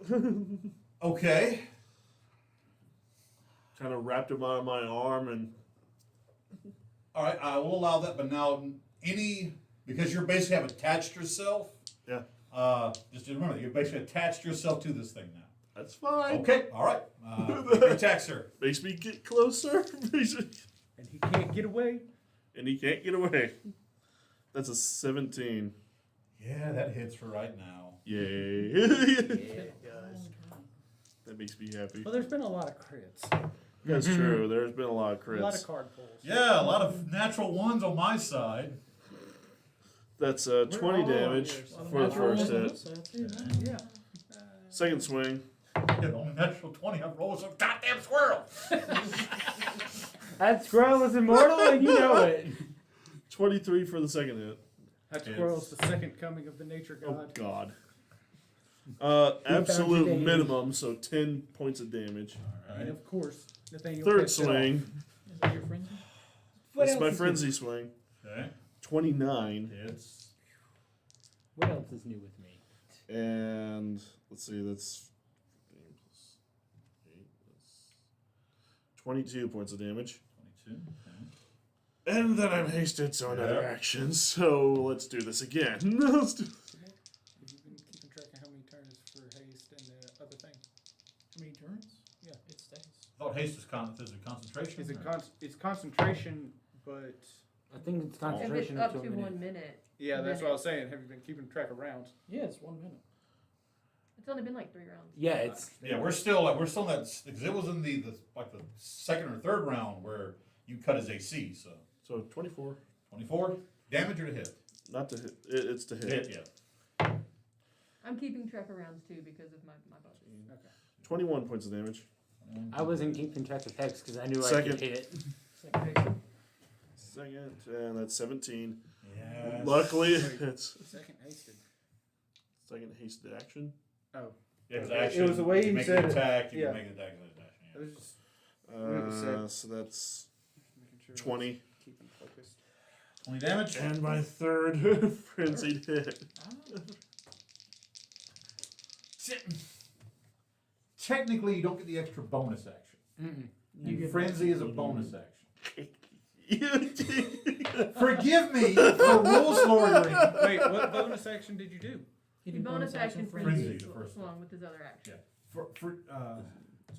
then okay. kind of wrapped him around my arm and All right, I will allow that. But now because you basically have attached yourself. yeah, Just remember that you basically attached yourself to this thing now. that's fine. Okay. All right. Make your attack, sir. Makes me get closer. And he can't get away. And he can't get away. That's a 17. Yeah, that hits for right now. Yay. Guys. That makes me happy. Well, there's been a lot of crits. That's true. There's been a lot of crits. A lot of card pulls. Yeah, a lot of natural ones on my side. That's 20 damage for the first hit. So that's it. Yeah. Second swing. Yeah, the only natural 20 I've rolled is a goddamn squirrel. That squirrel is immortal, and you know it. 23 for the second hit. That squirrel's the second coming of the nature god. Oh, God. Absolute damage. minimum, so 10 points of damage. All And right. of course, Nathaniel Third picks it off. swing. Is that your frenzy? What That's else my is frenzy swing. Okay. 29. Hits. What else is new with me? And let's see, that's 22 points of damage. 22. And then I'm hasted, so another Yep. action. So let's do this again. Let's do- Have you been keeping track of how many turns for haste and the other thing? How many turns? Yeah. It stays. I thought haste is concentration. Is it or- it's concentration, but I think it's If it's concentration up up to to a minute. 1 minute. yeah, that's what I was saying. Have you been keeping track of rounds? Yeah, it's 1 minute. It's only been like 3 rounds. Yeah, it's Yeah, we're still in that because it was in the second or third round where you cut his AC. So 24. 24 damage or to hit? Not to hit. It's to hit. Hit, yeah. I'm keeping track of rounds too because of my bonus. Okay. 21 points of damage. I wasn't keeping track of hex because I knew I Second. could hit it. Second, and that's 17. Yes. Luckily, Wait. it's Second hasted. second hasted action. Oh, Yeah, because It action. was the way you he make said an it. attack. You Yeah. can make an attack as an action. I Yeah. was just Like I said. So that's making sure. 20. Keeping focused. 20 damage. And my third frenzied hit. Technically, you don't get the extra bonus action. Mm-mm. Frenzy is a bonus action. You Forgive me for rules lawyering. Wait, what bonus action did you do? He did bonus action Frenzy, frenzy the first one. along with his other action. For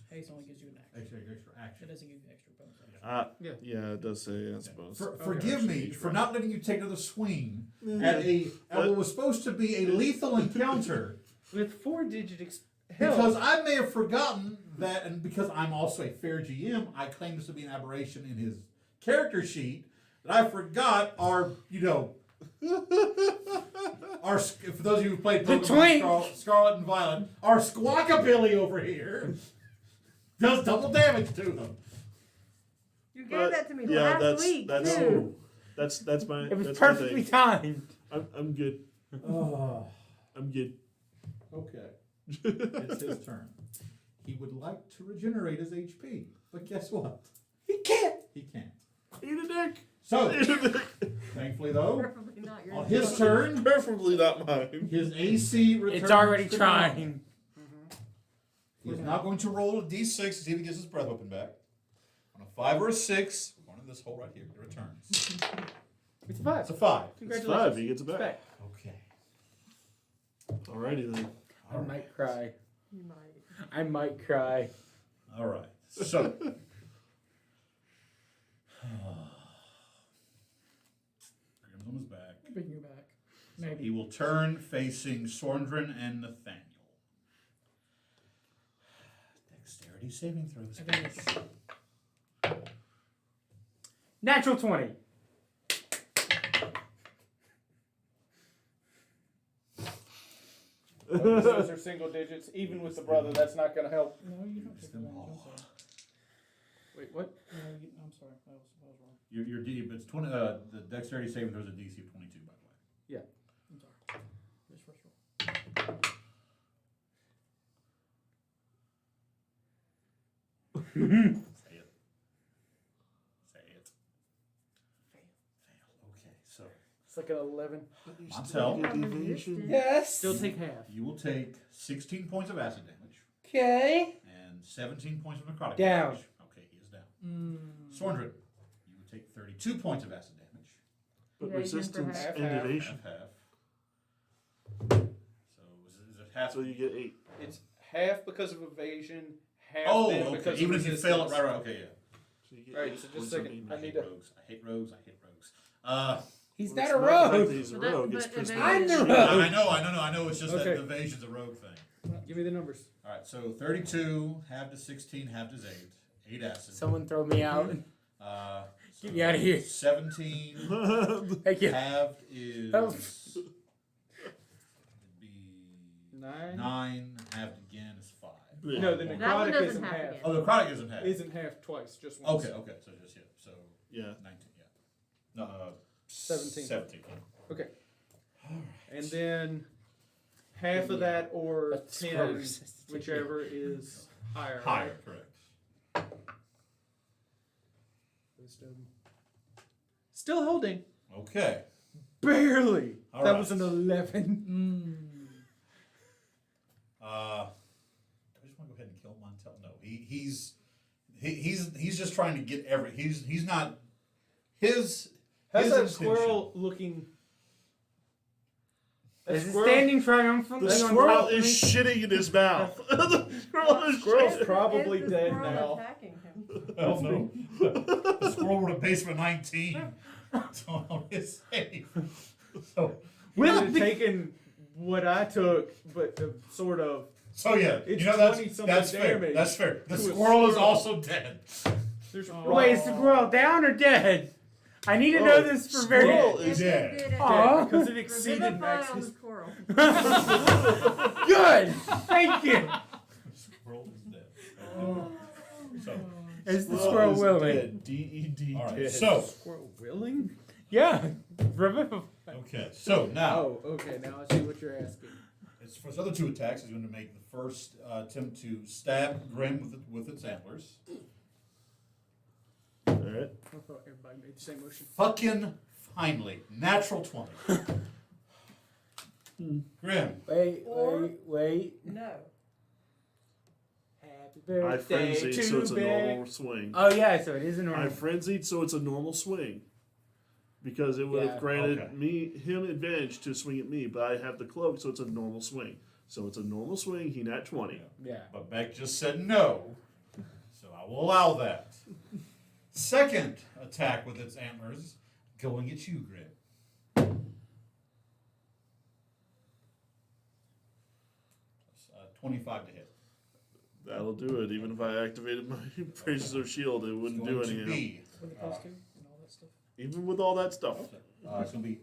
Haste only gives you an action. extra It action. doesn't give you extra bonus action. yeah, it does say it's bonus. Forgive me for not letting you take another swing at what was supposed to be a lethal encounter. With 4-digit Because I may have forgotten that, and because I'm also a fair GM, I claim this to be an aberration in his character sheet, that I forgot our, for those of you who played The Pokemon Scarlet and Violet, our Squawkabilly over here does double damage to them. You gave that to me yeah, last week that's too. that's my It was that's my perfectly thing. timed. I'm good. Oh, I'm good. okay. It's his turn. He would like to regenerate his HP, but guess what? He can't. He can't. Eat a dick. So, Eat a dick. thankfully though, Preferably not yours. on his turn, Preferably not mine. his AC returns It's already to trying. He is now going to roll a d6 to see if he gets his breath weapon back. On a 5 or a 6, one of this hole right here, it returns. It's a 5. It's a 5. It's Congratulations. 5. He gets it It's back. Okay. Alrighty then. I might cry. You might. I might cry. All right. So. Grim's on his back. Bring you back. So Maybe. he will turn facing Sorndrin and Nathaniel. Dexterity saving throws. I think it's Natural 20. Those are single digits. Even with the brother, that's not going to help. no, you don't Use take them advantage. all. I'm sorry. Wait, what? No, I'm sorry. I was wrong. Your D, but it's 20. The dexterity saving throws a DC of 22, by the way. I'm sorry. Just first roll. Say it. Say it. Fail. Okay, so It's like an 11. Montel, Um, Evasion. Yes. Still take half. you will take 16 points of acid damage Okay. and 17 points of necrotic Down. damage. Okay, he is down. Sorndrin, you will take 32 points of acid damage. But Evasion for resistance half. and Half. evasion. Half. So is it half? So you get 8. It's half because of evasion, half Oh, then okay. because Even of if you resistance. fail it, right, okay, yeah. So you get Alright, 8 so just points a of second. damage. I I need hate to- rogues. I hate rogues. I hate rogues. He's Well, not a it's the fact rogue. that he's a But that- rogue. It's but charisma. evasion- I'm the Rogue. I know. It's just Okay. that evasion's a rogue thing. Give me the numbers. All right, so 32, half to 16, half to 8. 8 acid. Someone throw me out. So Get me out of here. 17 Thank you. halved is Oh. it'd be 9. 9. Halved again is 5. No, the One. That one necrotic doesn't isn't have half. again. Oh, the necrotic isn't half. Isn't half twice, just once. Okay, so just yeah. So Yeah. 19, yeah. No, 17. 17. Yeah. Okay. And then half of that or That's 10, gross. whichever is higher. Higher, correct. Wisdom. Still holding. Okay. Barely. All that right. was an 11. I just want to go ahead and kill Montel. No, he's just trying to get he's not his. How's his that intention- squirrel looking? That Is it squirrel- standing triumphantly The on squirrel top of is me? shitting in his mouth. The squirrel is Squirrel's shitting. probably Is the dead squirrel now. attacking him? I don't know. The squirrel with a basement 19. On his safe. So He would have taken what I took, but sort of. So yeah, It's you know that's 20-something that's fair. damage That's fair. The to a squirrel is squirrel. also dead. There's Oh. Wait, is the squirrel down or dead? I need to know Oh, this for squirrel very. is dead. Did it. Aw. because it exceeded Revivify max. on the squirrel. Good. Thank you. The squirrel is dead. So Is the squirrel is willing? dead. D-E-D. all right. dead. So Squirrel willing? Yeah. Revivify. okay. So now Oh, okay. Now I see what you're asking. it's for his other 2 attacks. He's going to make the first attempt to stab Grim with its antlers. Alright. I thought everybody made the same motion. Fucking finally, natural 20. Grim. Wait. No. Happy I birthday frenzied, to so it's a Beck. normal swing. Oh yeah, so it is a I normal. frenzied, so it's a normal swing. Because it would Yeah. have granted Okay. him advantage to swing at me, but I have the cloak, so it's a normal swing. So it's a normal swing. He nat 20. Yeah. But Beck just said no, so I will allow that. Second attack with its antlers, going at you, Grim. 25 to hit. That'll do it. Even if I activated my Praises of Shield, it wouldn't do It's going to anything. be, With the plus 2 and all that stuff. Even with all that stuff. it's going to be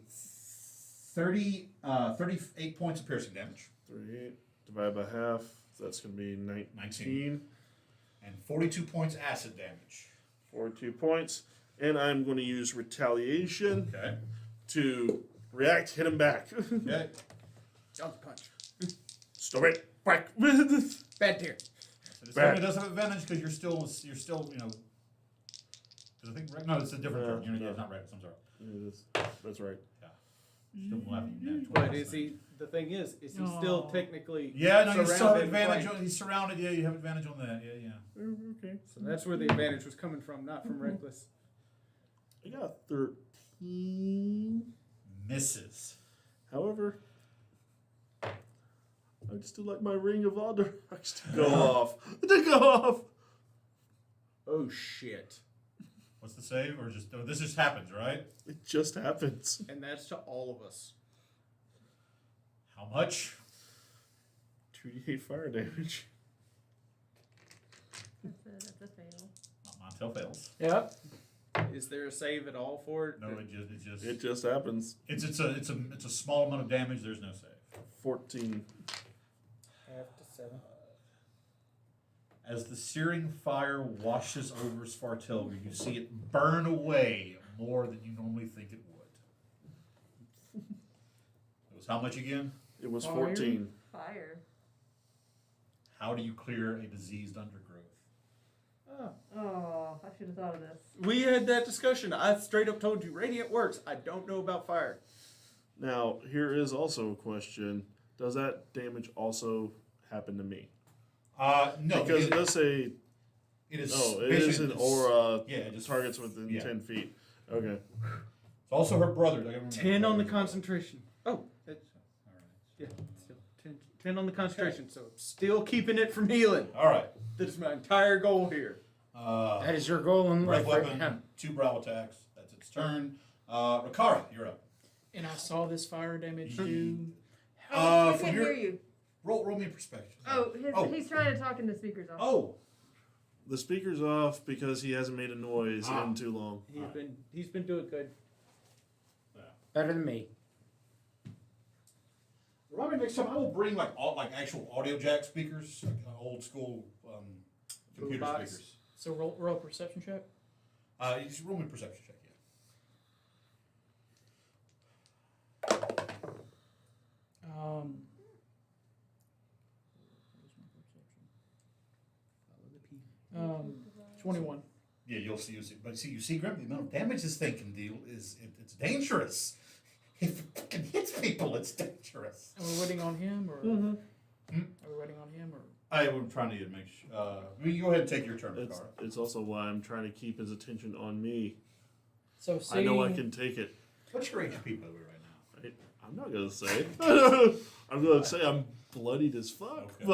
38 points of piercing damage 38 divided by half. That's going to be 19. and 42 points acid damage. 42 points. And I'm going to use Retaliation Okay. to react, hit him back. Okay. Jump punch. Stop it. Whack. Bad tier. So this time it does have advantage because you're still, you know. Because I think no, it's a different turn. No. It's not right. I'm sorry. That's right. Still laughing at you. But is he? The thing is he still Aw. technically? Yeah, no, you still have surrounded advantage by- on. He's surrounded. Yeah, you have advantage on that. Yeah, yeah. Okay. So that's where the advantage was coming from, not from reckless. I got 13. Misses. However, I just do like my ring of honor. I just go off. To go off. Oh shit! What's the save? Or just this just happens, right? It just happens. And that's to all of us. How much? 2d8 fire damage. That's a fail. Montel fails. Yep. Is there a save at all for it? No, It just happens. it's a small amount of damage. There's no save. 14. Half to 7. As the searing fire washes over Svartilga, you see it burn away more than you normally think it would. It was how much again? It was Fire. 14. Fire. How do you clear a diseased undergrowth? Oh, I should have thought of this. We had that discussion. I straight up told you radiant works. I don't know about fire. Now, here is also a question. Does that damage also happen to me? No, Because it does say, it is. oh, it basically is an it's- aura. Yeah, it just Targets within yeah. 10 feet. Okay. It's also her brother. I don't remember 10 on the brother. concentration. Oh, that's, All right. yeah. Still 10 on the concentration. So still keeping it from healing. All right. That is my entire goal here. That is your goal in Breath life right weapon, now. 2 brow attacks. That's its turn. Rakara, you're up. And I saw this fire damage do. Oh, I from can't your- hear you. Roll me a perspective. Oh, Oh. he's trying to talk in the speakers off. Oh, The speaker's off because he hasn't made a noise in too long. He's been doing good. Better than me. remind me next time I will bring like actual audio jack speakers, like old school computer Boombox. speakers. So roll a perception check. You should roll me a perception check. Yeah. Um, 21. Yeah, you'll see. But you see, Grim, the amount of damage this thing can deal it's dangerous. If it fucking hits people, it's dangerous. Are we waiting on him, or Hmm? are we waiting on him, or? I am trying to make sure. You go ahead and take your turn, It's, Rakara. it's also why I'm trying to keep his attention on me. So I know I seeing- can take it. What's your HP by the way right now? I'm not going to say. I'm going to say I'm bloodied as fuck. Okay.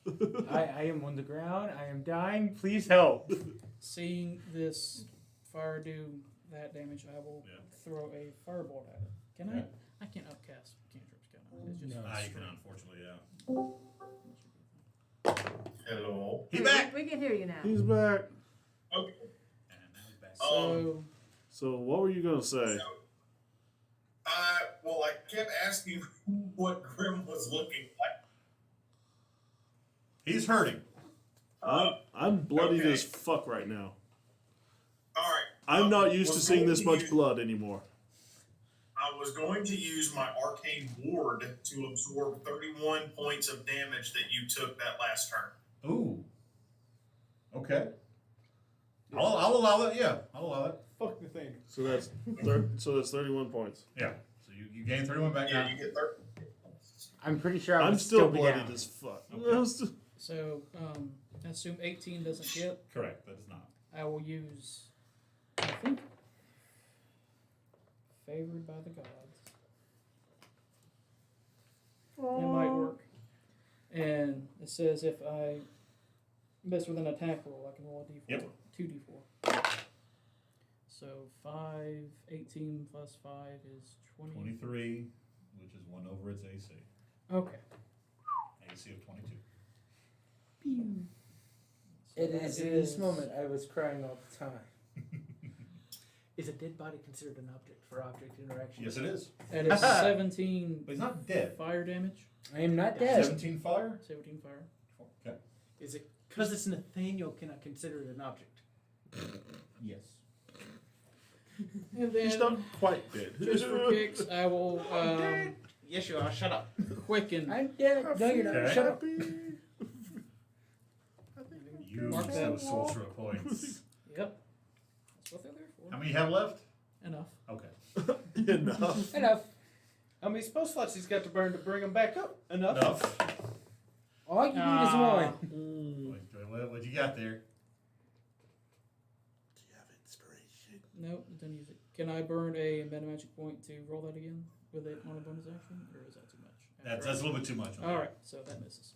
But I am on the ground. I am dying. Please help. Seeing this fire do that damage, I will Yeah. throw a firebolt at it. Can Yeah. I can't upcast cantrips, can I? It's just No. You can unfortunately, Hello. He back. We can hear you now. he's back. Okay. And now he's back. So So what were you going to say? Well, I kept asking what Grim was looking like. He's hurting. I'm bloodied okay. as fuck right now. All right. I'm not used to was seeing going this much use- blood anymore. I was going to use my arcane ward to absorb 31 points of damage that you took that last turn. Ooh. Okay. I'll allow that. Yeah, I'll allow that. Fuck the thing. So that's 31 points. Yeah. So you gain 31 back Yeah, now. you get 30. I'm pretty sure I I'm would still be bloodied down. as fuck. Okay. So, I assume 18 doesn't hit. Correct. That is not. I will use, I think, favored by the gods. It might work. And it says if I miss with an attack roll, I can roll a d4. Yep. 2d4. So 18 plus 5 is 20. 23, which is 1 over its AC. Okay. AC of 22. So It that is in this is- moment I was crying all the time. Is a dead body considered an object for object interaction? Yes, it is. That is 17 But he's not dead. fire damage. I am not dead. 17 fire? 17 fire. Okay. Is it because it's Nathaniel? Can I consider it an object? Yes. And He's then, not quite dead. just for kicks, I will Yes, you are. Shut up. quicken. I'm dead. No, you're not. Okay. Shut up. You Mark use that. those sorcerer points. Yep. That's what they're there for. How many you have left? Enough. Okay. Enough. Enough. How many spell slots he's got to burn to bring him back up? Enough. All you need is Ah. one. What you got there? Do you have inspiration? Nope, don't use it. Can I burn a meta magic point to roll that again with it on a bonus action, or is that too much? That's a little bit too much. All right, so that misses.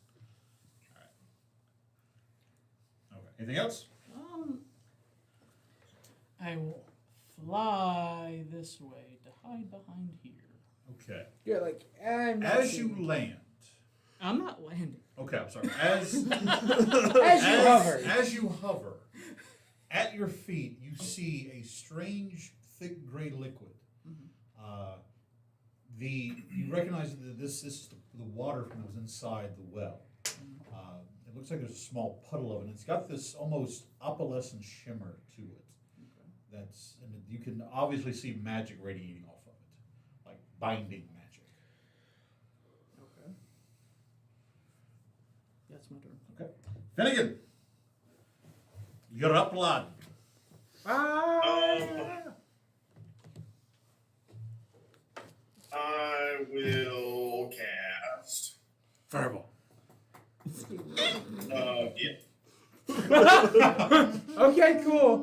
Okay. Anything else? I will fly this way to hide behind here. Okay. You're like, I'm not As you seeing- land. I'm not landing. Okay, I'm sorry. As As you hover, at your feet you see a strange, thick gray liquid. You recognize that this is the water from was inside the well. It looks like there's a small puddle of it. And it's got this almost opalescent shimmer to it. And you can obviously see magic radiating off of it, like binding magic. Okay. That's my turn. Okay, Finnegan, you're up, lad. I will cast. Fireball. Yeah. Okay, cool.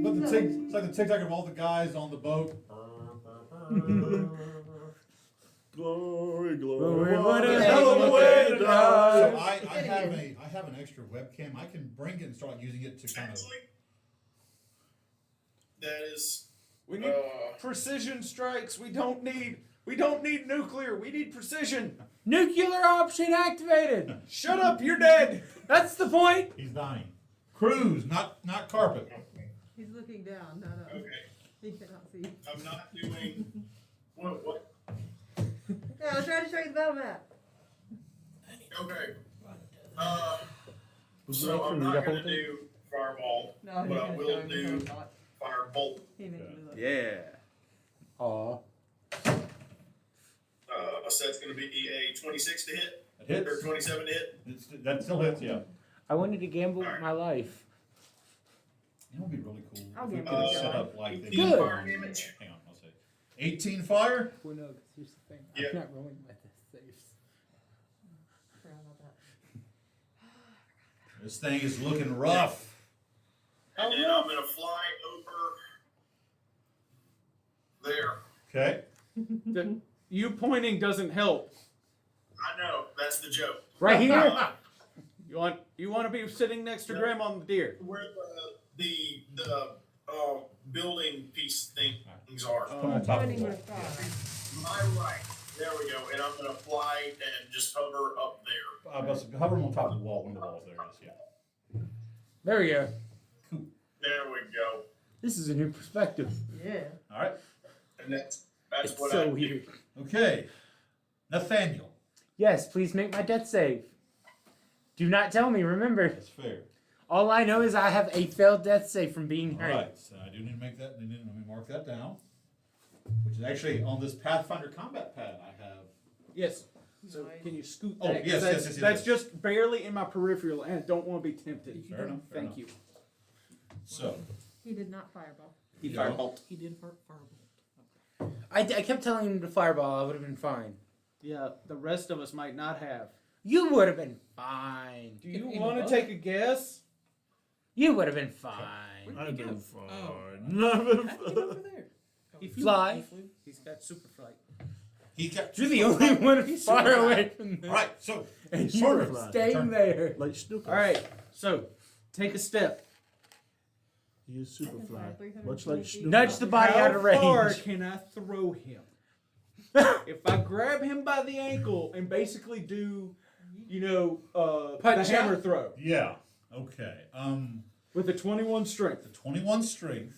But it's like the tic-tac of all the guys on the boat. Glory, Glory, glory. what a hell of a way to So die. I have an extra webcam. I can bring it and start using it to kind of. Actually, that is. We need precision strikes. We don't need nuclear. We need precision. Nuclear option activated. Shut up, you're dead. That's the point. He's dying. Cruise, not carpet. He's looking down. No. Okay. He cannot see. I'm not doing. What? Yeah, I was trying to show you the battle map. Okay. So I'm not going to do fireball, No, but I will do firebolt. He mentioned it. Yeah. Aw. So that's going to be a 26 to hit, It or hits. 27 to hit. That still hits, yeah. I wanted to gamble with my life. You know, it'd be really cool. I'll if we give could it a set shot. up like they 18 do fire on- damage. Hang on, I'll say. 18 fire. Well, no, because here's the thing. Yeah. I'm not rolling my death saves. Forgot about that. This thing is looking rough. And then I'm going to fly over there. Okay. You pointing doesn't help. I know, that's the joke. Right here? You want to be sitting next to Grandma on the deer. Where the building piece things are. Put 'em on top of the Pointing wall. with fire. My right. There we go. And I'm going to fly and just hover up there. Hover 'em on top of the wall, one of the walls there is, yeah. There we go. There we go. This is a new perspective. Yeah. All right. And that's It's what so I do. weird. Okay. Nathaniel. Yes, please make my death save. Do not tell me, remember. That's fair. All I know is I have a failed death save from being All hurt. right. So I do need to make that. Let me mark that down. Which is actually on this Pathfinder combat pad I have. Yes. So Nice. can you scoot Oh, that? 'Cause yes, that's, yes, that's yes. just barely in my peripheral, and I don't want to be tempted. Fair enough. Fair Thank enough. you. So. He did not fireball. He Yeah. firebolt. He did firebolt. I kept telling him to fireball, I would have been fine. Yeah, the rest of us might not have. You would have been fine. Do you In want to the take a guess? You would have been fine. I've been Oh. fine. How'd you get over there? He Fly. He flew? He's got super flight. He kept. You're the only one far away from All this. right. So. And you Sort were of. staying Turn. there. Like Snoopy. All right, so take a step. He is I can fly Superfly. 320 Much like feet. Snoopy. Nudge the body How out of range. far can I throw him? If I grab him by the ankle and basically do, the Punch hammer out? throw Yeah. Okay. with a 21 strength. The 21 strength.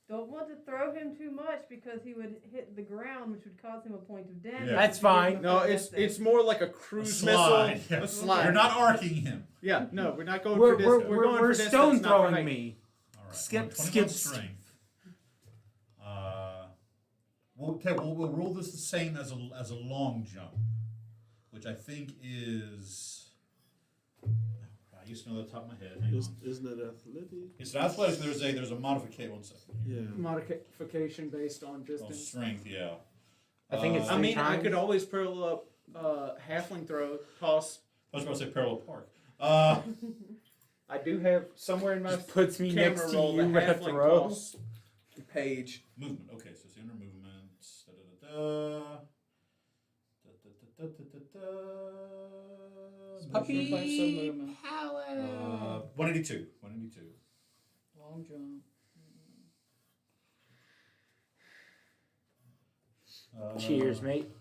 Don't want to throw him too much because he would hit the ground, which would cause him a point of damage. Yeah. That's If you give him fine. a No, full it's death save. it's more like a A cruise slide. missile. Yeah. A slide. You're not arcing him. Yeah, no, we're not going We're, for we're, distance. we're, going we're for distance, stone not for throwing height. me. All right. Skip, 21 skip. strength. We'll roll this the same as a long jump, which I think is. used to know that off the top of my head. Hang on. Isn't it athletic? It's an athletics. There's a modification. 1 second. Yeah. Modification based on Oh, distance. strength. Yeah. I think it's I three mean, I times. could always pull up halfling throw, toss. I was going to say parallel park. I do have somewhere in my Just puts me camera next to roll you the at halfling throw. toss page. Movement. Okay, so it's under movements. Da, da, da, da. Da, da, da, da, da. Puppy movement. 182. 182. Long jump. Cheers, mate.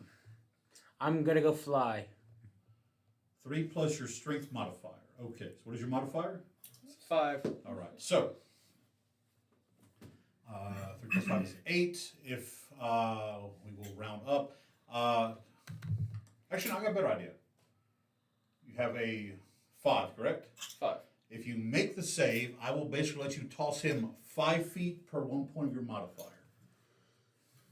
I'm gonna go fly. 3 plus your strength modifier. Okay, so what is your modifier? 5. All right, so 3 plus 5 is 8. If we will round up. Actually, no, I got a better idea. You have a 5, correct? 5. If you make the save, I will basically let you toss him 5 feet per 1 point of your modifier.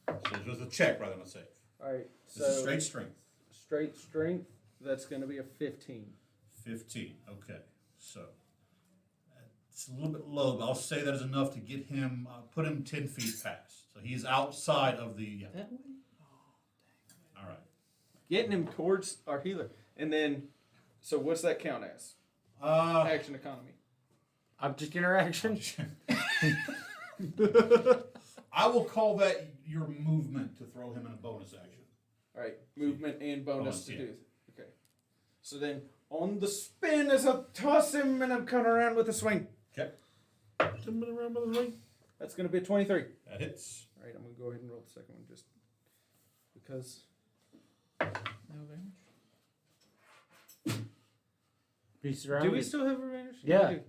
So it's just a check rather than a save. All right. This is straight strength. Straight strength. That's going to be a 15. 15. Okay, so it's a little bit low, but I'll say that is enough to get him, put him 10 feet past. So he's outside of the. Yeah. That way? All right. Getting him towards our healer, and then, so what's that count as? Action economy. Object interaction. I will call that your movement to throw him in a bonus action. All right, movement and bonus to yeah. do. Okay. So then on the spin as I toss him and I'm coming around with a swing. Okay, Jumping around by the ring. That's going to be a 23. that hits. All right, I'm going to go ahead and roll the second one just because. No advantage. Be Do we surrounded. still have advantage? Yeah. We do.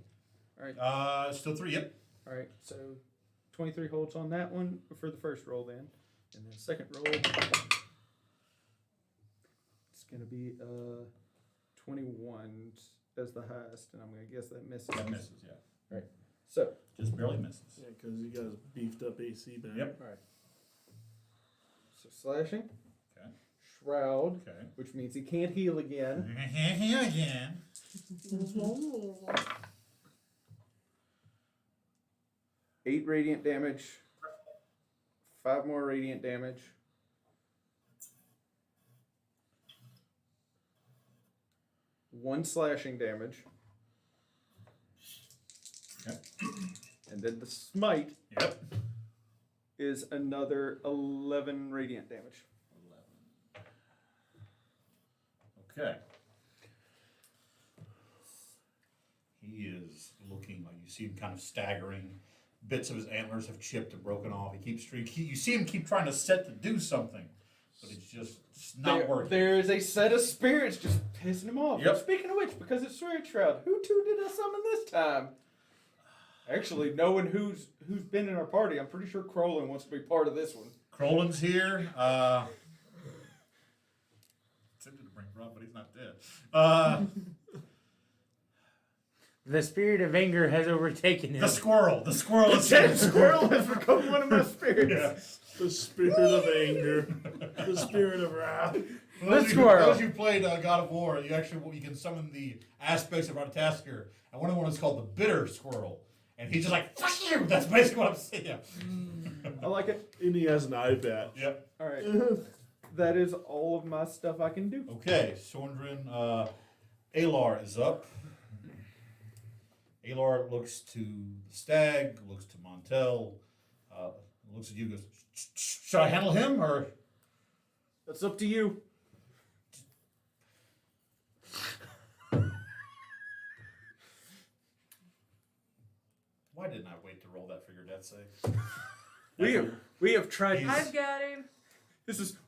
All right. Still 3. Yep. All right. So 23 holds on that one for the first roll then. And then second roll. It's going to be 21 as the highest. And I'm going to guess that misses. That misses. Yeah. So. Just barely misses. Yeah, because you guys beefed up AC back. Yep. All right. So slashing. Okay. Shroud. Okay. Which means he can't heal again. Here again. 8 radiant damage. 5 more radiant damage. One slashing damage. Okay. And then the smite Yep. is another 11 radiant damage. 11. Okay. He is looking like you see him kind of staggering. Bits of his antlers have chipped and broken off. He keeps you see him keep trying to set to do something, but it's not working. There is a set of spirits just pissing him off. Yep. Speaking of which, because it's Spirit Shroud, who two did I summon this time? Actually, knowing who's been in our party, I'm pretty sure Crowlin wants to be part of this one. Crolin's here. Tempted to bring Rob, but he's not dead. The spirit of anger has overtaken him. The squirrel is here. Squirrel has become one of my spirits. Yes. The spirit of anger. The spirit of wrath. Those squirrel. you played God of War, you can summon the aspects of Artasker, and one of them is called the bitter squirrel, and he's just like, fuck you. That's basically what I'm saying. I like it. And he has an eye patch. Yep. All right. That is all of my stuff I can do. Okay, Sondrin, Alar is up. Alar looks to the stag, looks to Montel, looks at you, goes, should I handle him, or? That's up to you. Why didn't I wait to roll that for your death save? We have tried. I've got him.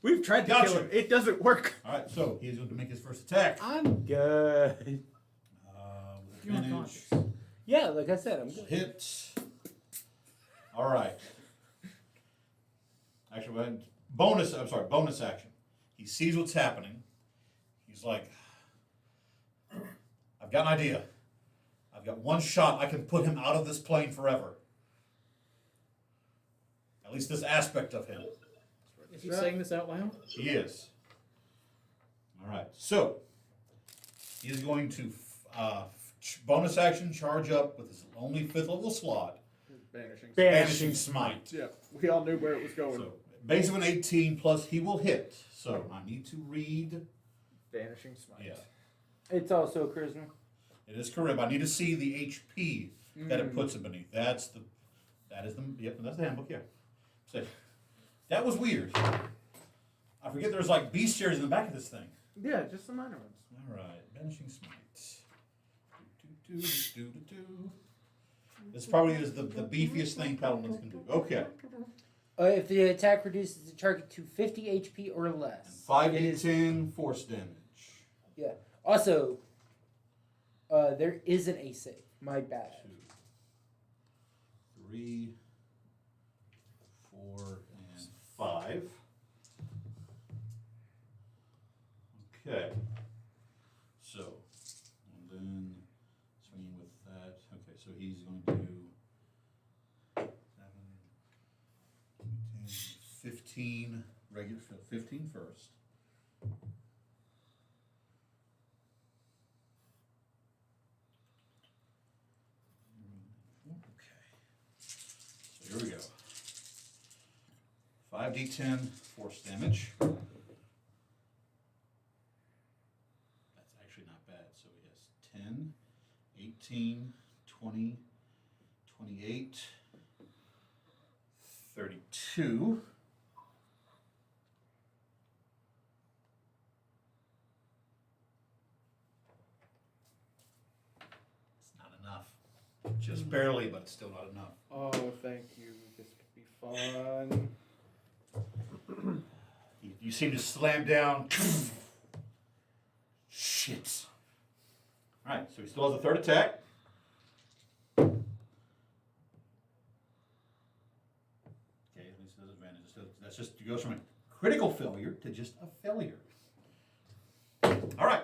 We've tried to Gotcha. kill him. It doesn't work. All right, so he's going to make his first attack. I'm good. With You're advantage. unconscious. Yeah, like I said, I'm good. Hit. All right. Actually, bonus action. He sees what's happening. He's like, I've got an idea. I've got one shot. I can put him out of this plane forever. At least this aspect of him. Is he saying this out loud? He is. All right. So, he's going to bonus action, charge up with his only 5th level slot. Banishing. Banishing Smite. Yeah, we all knew where it was going. So, base of an 18 plus he will hit. So I need to read. Banishing Smite. Yeah. It's also charisma. It is charisma. I need to see the HP that it puts it beneath. That's the handbook, yeah. So, that was weird. I forget there's like bestiaries in the back of this thing. Yeah, just some minor ones. All right, banishing smite. This probably is the beefiest thing paladins can do. Okay. If the attack reduces the target to 50 HP or less. 5d10 force damage. Yeah. Also, there isn't a save. My bad. 2, 3, 4, and 5. Okay. So, and then swinging with that. Okay, so he's going to do 7, 10, 15 regular, 15 first. Okay. So here we go. 5d10 force damage. That's actually not bad. So he has 10, 18, 20, 28, 32. It's not enough. Just barely, but it's still not enough. Oh, thank you. This could be fun. You seem to slam down. Shit. Alright, so he still has a 3rd attack. Okay, at least there's advantage. That's just, it goes from a critical failure to just a failure. Alright.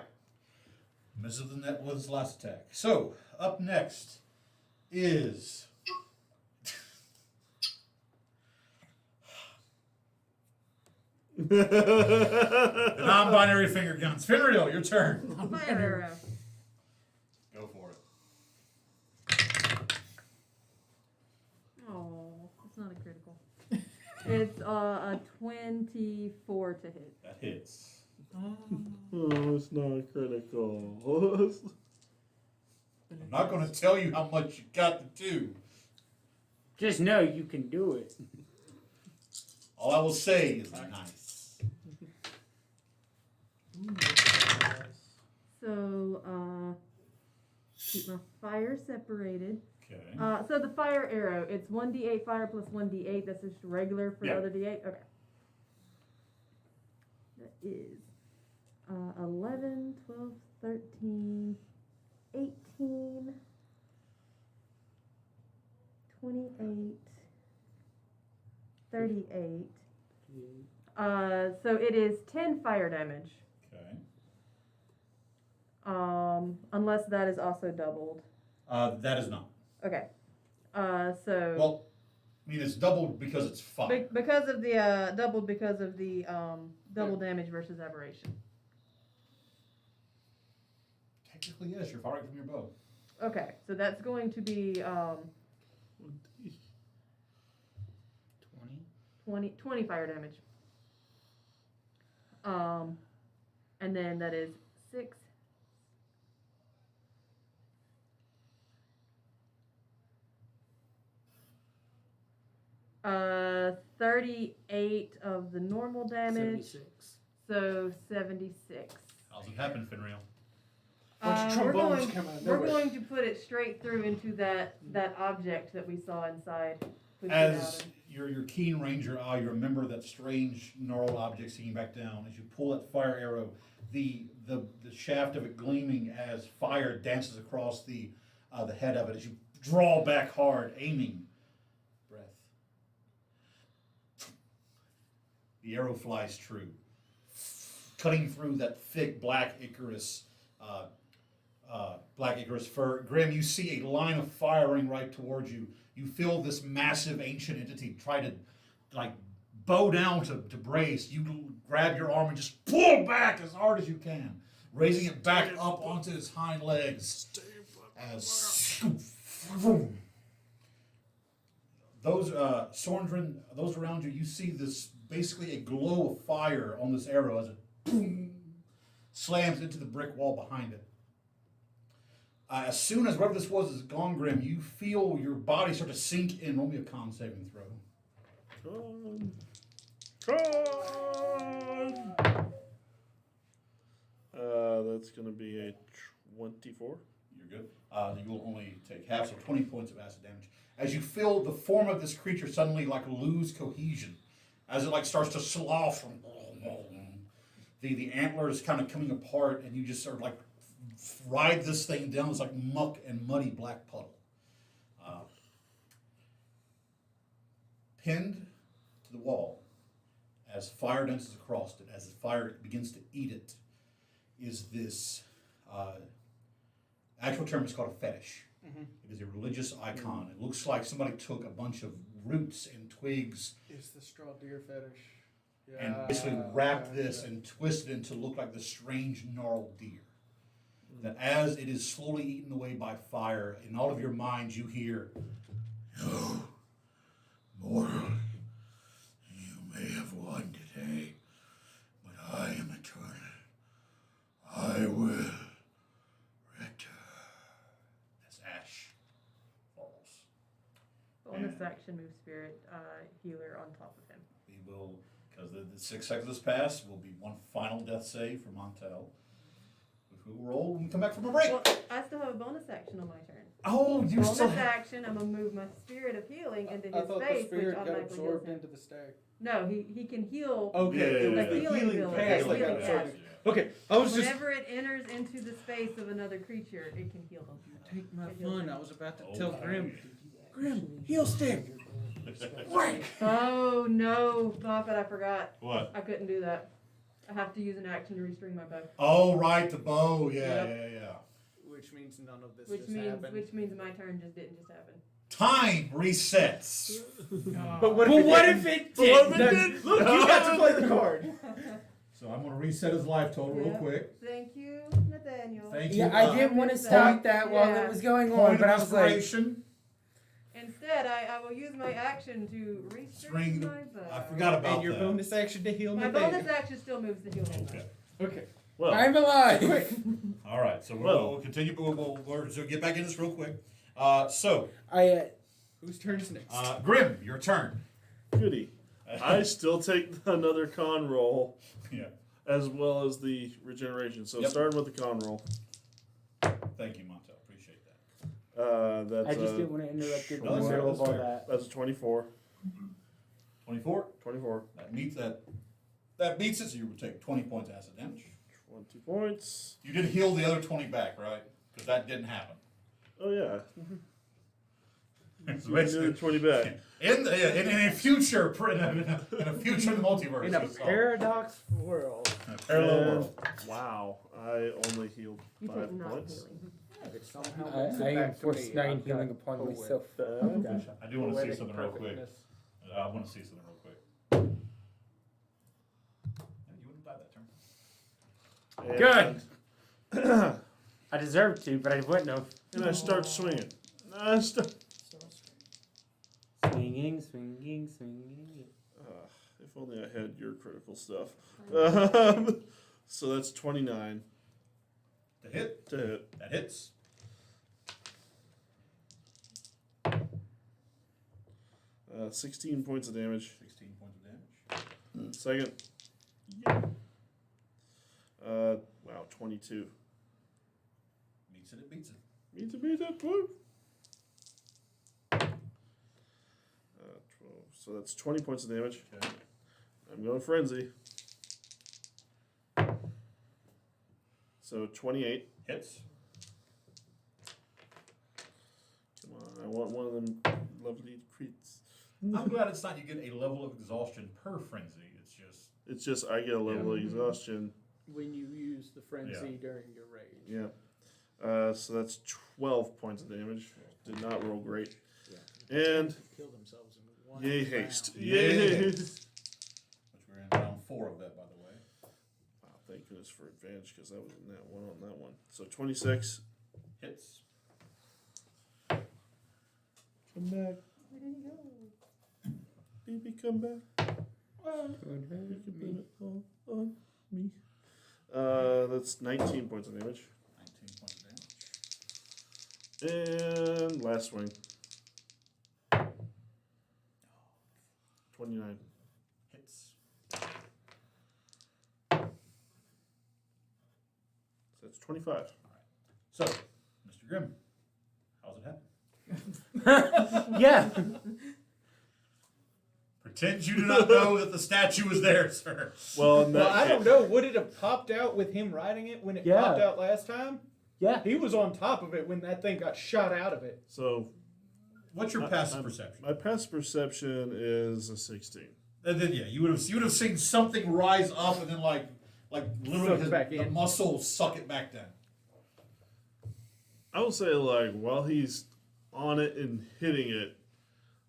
Misses the net with his last attack. So, up next is... the non-binary finger guns. Finreal, your turn. Fire arrow. Go for it. Oh, it's not a critical. It's a 24 to hit. That hits. Oh, it's not critical. I'm not going to tell you how much you got to do. Just know you can do it. All I will say is nice. So, keep my fire separated. Okay. So the fire arrow, it's 1d8 fire plus 1d8. That's just regular for Yeah. the other d8? Okay. That is 11, 12, 13, 18, 28, 38. So it is 10 fire damage. Okay. Unless that is also doubled. That is not. Okay. So. Well, I mean, it's doubled because it's 5. Because of the doubled because of the double damage versus aberration. Technically, yes, you're firing from your bow. Okay, so that's going to be 20 fire damage. And then that is 6. 38 of the normal damage. 76. So 76. How's it happen, Finreal? Bunch of We're trombones going, coming out of we're nowhere. going to put it straight through into that object that we saw inside. Push it As out your keen ranger eye, you remember that strange gnarled object sticking back down. As you pull that fire arrow, the shaft of it gleaming as fire dances across the head of it. As you draw back hard, aiming. Breath. The arrow flies true, cutting through that thick black Icarus fur. Grim, you see a line of firing right towards you. You feel this massive ancient entity try to, like, bow down to brace. You grab your arm and just pull back as hard as you can, raising it back up onto its hind legs. as those Sorndrin, those around you, you see this basically a glow of fire on this arrow as it boom, slams into the brick wall behind it. As soon as whatever this was is gone, Grim, you feel your body start to sink in. Roll me a con saving throw. That's going to be a 24. You're good. You will only take half, so 20 points of acid damage. As you feel the form of this creature suddenly like lose cohesion, as it like starts to slough from the antlers kind of coming apart, and you just sort of like ride this thing down this like muck and muddy black puddle. Pinned to the wall, as fire dances across it, as the fire begins to eat it, is this actual term is called a fetish. Mm-hmm. It is a religious icon. It looks like somebody took a bunch of roots and twigs It's the straw deer fetish. Yeah. and basically wrapped this and twisted it to look like this strange gnarled deer. That as it is slowly eaten away by fire, in all of your minds you hear, "Oh, mortal, you may have won today, but I am eternal. I will return." As ash falls. Bonus action, move spirit healer on top of him. We will, because the 6 seconds has passed, will be one final death save for Montel, which we will roll when we come back from a break. Well, I still have a bonus action on my turn. Oh, you Bonus still have... action, I'm gonna move my spirit of healing into I his thought the face, which spirit got automatically heals absorbed him. into the stag. No, he can heal. Okay, Yeah, it was yeah, the yeah. healing Healing pass ability. that got Healing absorbed. pass. Okay, I was just... Whenever it enters into the space of another creature, it can heal them. Take my It heals fun. them. I was about to Oh, tell my. Grim, heal stick. Whack. Oh no, not that I forgot. What? I couldn't do that. I have to use an action to restring my bow. Oh, right, the bow. Yeah, Yep. yeah. Which means none of this Which just means happened. my turn just didn't just happen. Time resets. But what if it did? What if it did? Look, you got to play the card. So I'm going to reset his life total real Yeah. quick. Thank you, Nathaniel. Thank you. Yeah, I didn't want to stop that while Yeah. it was going on, Point but I of was like, inspiration. Instead, I will use my action to restring String the- my bow. I forgot about And your that. bonus action to heal My Nathaniel. bonus action still moves the heal hand. Okay. Okay. Well, I'm alive. All right. So we'll continue. So get back in this real quick. So, Whose turn is next? Grim, your turn. goody. I still take another con roll Yeah. as well as the regeneration. So Yep. starting with the con roll. Thank you, Montel. Appreciate that. That's I just a, didn't want to interrupt you in No, the that's middle fair, of all that's fair. that. that's a 24. 24. 24. That meets that. That beats it. So you would take 20 points acid damage. 20 points. You did heal the other 20 back, right? Because that didn't happen. Oh, yeah. So You can do basically, the 20 back. in a future, in a future in the multiverse, In a it's all- paradox world. in a parallel And- world. Wow. I only healed You 5 take not points. healing. I enforced 9 healing upon myself. I do want to see something real quick. I want to see something real quick. You wouldn't die that turn. And- I deserved to, but I wouldn't have. And I start swinging. I start. Swinging, swinging, swinging. If only I had your critical stuff. So that's 29 To hit. to hit. That hits. Uh, 16 points of damage. 16 points of damage. Second. Wow, 22. Meets it, it beats it. Beat it, woo. 12. So that's 20 points of damage. Okay. I'm going frenzy. So 28. Hits. Come on, I want one of them lovely creats. I'm glad it's not you get a level of exhaustion per frenzy. It's just It's just I get a level of exhaustion. When you use the frenzy during your rage. Yeah. So that's 12 points of damage. Did not roll great. And Kill themselves in one yay round. haste. Yay Yay haste. haste. which we're in round 4 of that, by the way. Wow, thank goodness for advantage because that was in that one on that one. So 26. Hits. come back. Where did he go? Baby, come back. Don't You hurt can me. put it all on me. That's 19 points of damage. 19 points of damage. And last swing. 29. Hits. So that's 25. So, Mr. Grimm, how's it happen? Yeah. Pretend you do not know that the statue is there, sir. Well, in Well, that I don't case- know. Would it have popped out with him riding it when it Yeah. popped out last time? Yeah. He was on top of it when that thing got shot out of it. So What's your passive perception? my passive perception is a 16. And then you would have seen something rise up and then like literally Suck back the in. muscle suck it back down. I would say, like, while he's on it and hitting it,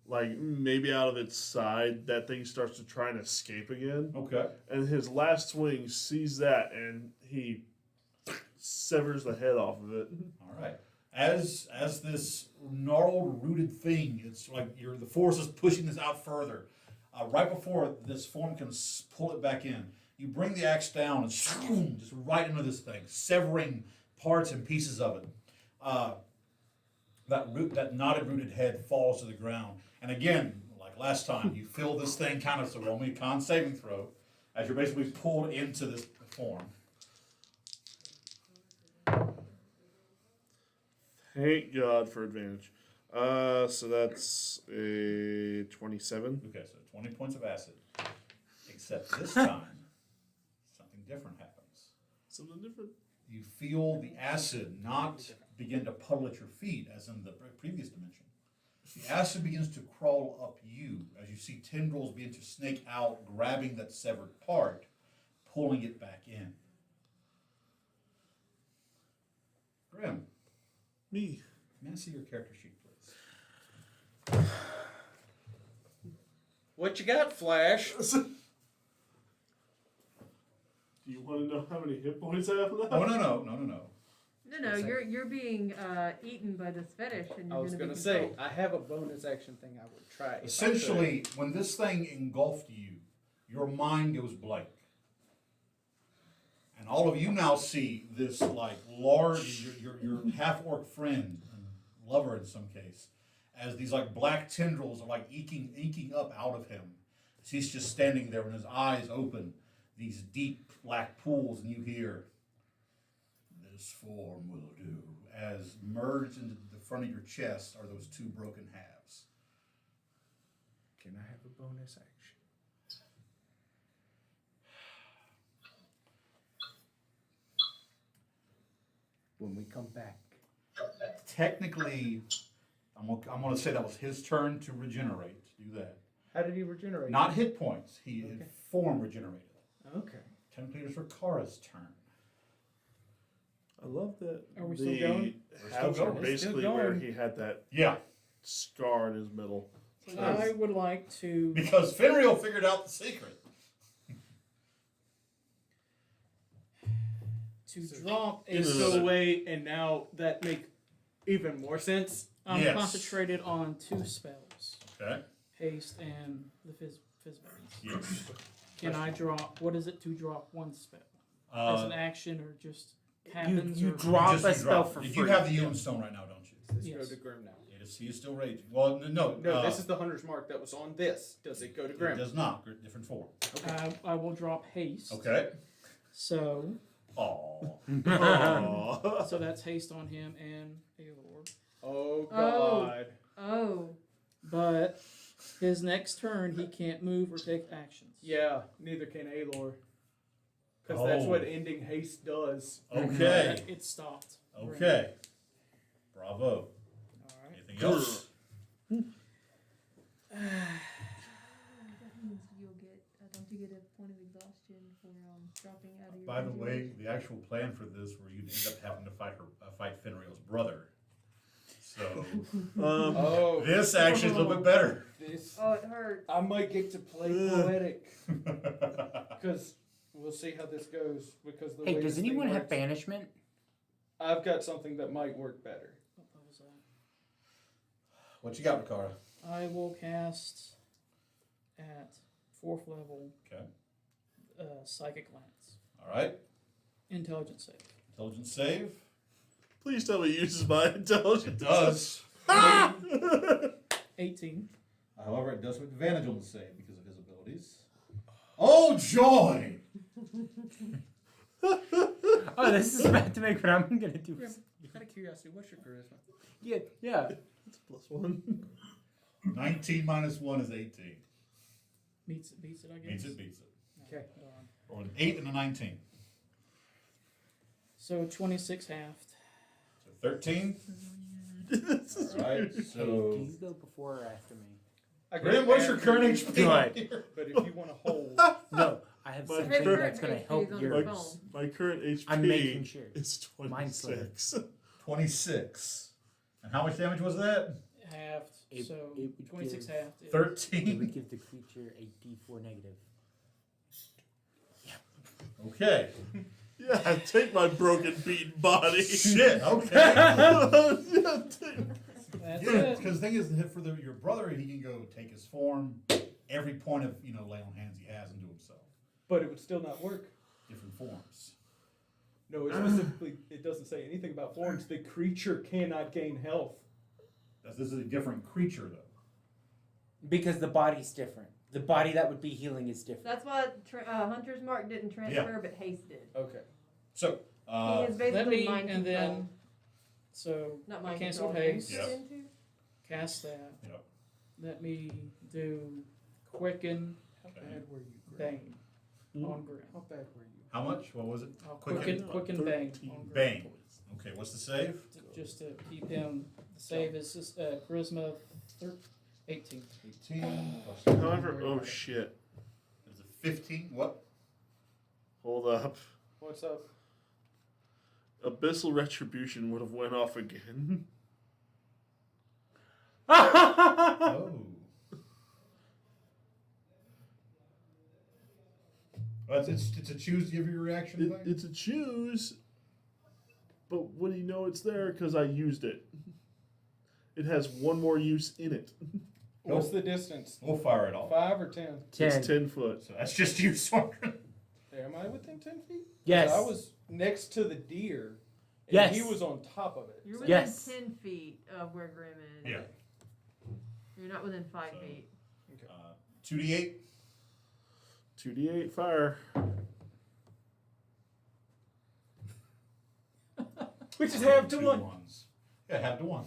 like, maybe out of its side, that thing starts to try and escape again. Okay. And his last swing sees that, and he severs the head off of it. All right. As this gnarled, rooted thing, it's like the force is pushing this out further. Right before this form can pull it back in, you bring the axe down and just right into this thing, severing parts and pieces of it. That knotted, rooted head falls to the ground, and again, like last time, you feel this thing kind of roll me a con saving throw as you're basically pulled into this form. Thank God for advantage. So that's a 27. Okay, so 20 points of acid. Except this time, something different happens. Something different. You feel the acid not begin to puddle at your feet, as in the previous dimension. The acid begins to crawl up you as you see tendrils begin to snake out, grabbing that severed part, pulling it back in. Grim, Me. may I see your character sheet, please? What you got, Flash? Do you want to know how many hit points I have left? Oh, no. No, you're being eaten by this fetish, and I you're was gonna gonna be say controlled. I have a bonus action thing I would try. if I Essentially, when this thing engulfed you, your mind goes blank. And all of you now see this like large, your half-orc friend, and lover in some case, as these like black tendrils are like inking up out of him. So he's just standing there with his eyes open, these deep black pools, and you hear, "This form will do," as merged into the front of your chest are those two broken halves. Can I have a bonus action? When we come back. Technically, I'm gonna say that was his turn to regenerate. Do that. How did he regenerate? Not hit points. His Okay. form regenerated. Okay. Technically, it's Ricara's turn. I love that. Are we still going? We're still Halves are going. basically Still where going. he had that Yeah, scar in his middle. I would like to. because Fenrir figured out the secret. Drop a. Give it Go away, and now that make even more sense. I'm Yes. concentrated on 2 spells: Okay. haste and the fizz berries. Yes. Can I drop? What is it to drop 1 spell as an action, or just happens? you or drop Just a you spell drop. for You free. have the Ewan Stone right now, don't you? Does this Yes. go to Grim now? He is still raging. Well, no. No, this is the Hunter's Mark that was on this. Does it go to It Grim? does not. Different form. I will drop haste. Okay. So Oh. so that's haste on him and Aelord. Oh Oh. God. Oh, But his next turn, he can't move or take actions. Yeah, neither can Aelor. Because that's Oh. what ending haste does. Okay. It stopped. Okay. Bravo. All right. Anything else? that means you'll get. Don't you get a point of exhaustion for dropping out of your? By the way, regeneration? the actual plan for this, where you'd end up having to fight Fenrir's brother. So Oh, this actually is a little bit better. this Oh, it hurts. I might get to play poetic because we'll see how this goes. Because the Hey, way does this thing anyone have works, banishment? I've got something that might work better. What was that? What you got, Ricardo? I will cast at 4th level. Okay. Psychic Lance. All right. Intelligence save. Intelligence save. Please tell me it uses my intelligence. It does. 18. However, it does with advantage on the save because of his abilities. Oh, joy! Oh, this is about to make what I'm gonna do. Out of curiosity, what's your charisma? Yeah. It's +1. 19 minus 1 is 18. Beats it, I guess. Beats it. Okay. Darn. Or an 8 and a 19. So 26 halved. So 13. All right, Hey, so... do you go before or after me? Grim, what's your current HP? Good. But if you want to hold, No, I have My something current that's gonna HP help is on your. the My, phone. my current HP I'm making sure. is Mine's 26. 26. And how much damage was that? Halved. It- So it would 26 give- halved. is- It 13. would give the creature a D4 negative. Okay. Yeah, take my broken, beaten body. Shit, okay. That's Yeah, it. because the thing is, for your brother, he can go take his form, every point of, lay on hands he has into himself. but it would still not work. Different forms. No, it specifically, it doesn't say anything about forms. The creature cannot gain health. This is a different creature, though. Because the body's different. The body that would be healing is different. That's what Hunter's Mark didn't transfer, but Haste did. Okay. So, He is basically Let me, mind and control. then, so Not I mind cancel control. haste, Yep. Into? cast that. Yep. Let me do quicken, Okay. How bad were you, Greg? bang on Grim. How bad were you? How much? What was it? I'll Quicken? quicken bang on Grim. Bang. Okay, what's the save? Just to keep him. The save is just, charisma 18. 18 plus However, oh shit. is it 15? What? Hold up. What's up? Abyssal Retribution would have went off again. Oh. Well, it's a choose to give your reaction thing? It's a choose, but what do you know it's there? Because I used it. It has one more use in it. What's the distance? We'll fire it off. 5 or 10? 10. It's 10 foot. So that's just you, Sorkin. Am I within 10 feet? Yes. I was next to the deer. And Yes. he was on top of it. You're So- within Yes. 10 feet of where Grim is. Yeah. You're not within 5 So- feet. 2d8. 2d8 fire. Which is half to Two one. ones. Yeah, half to one.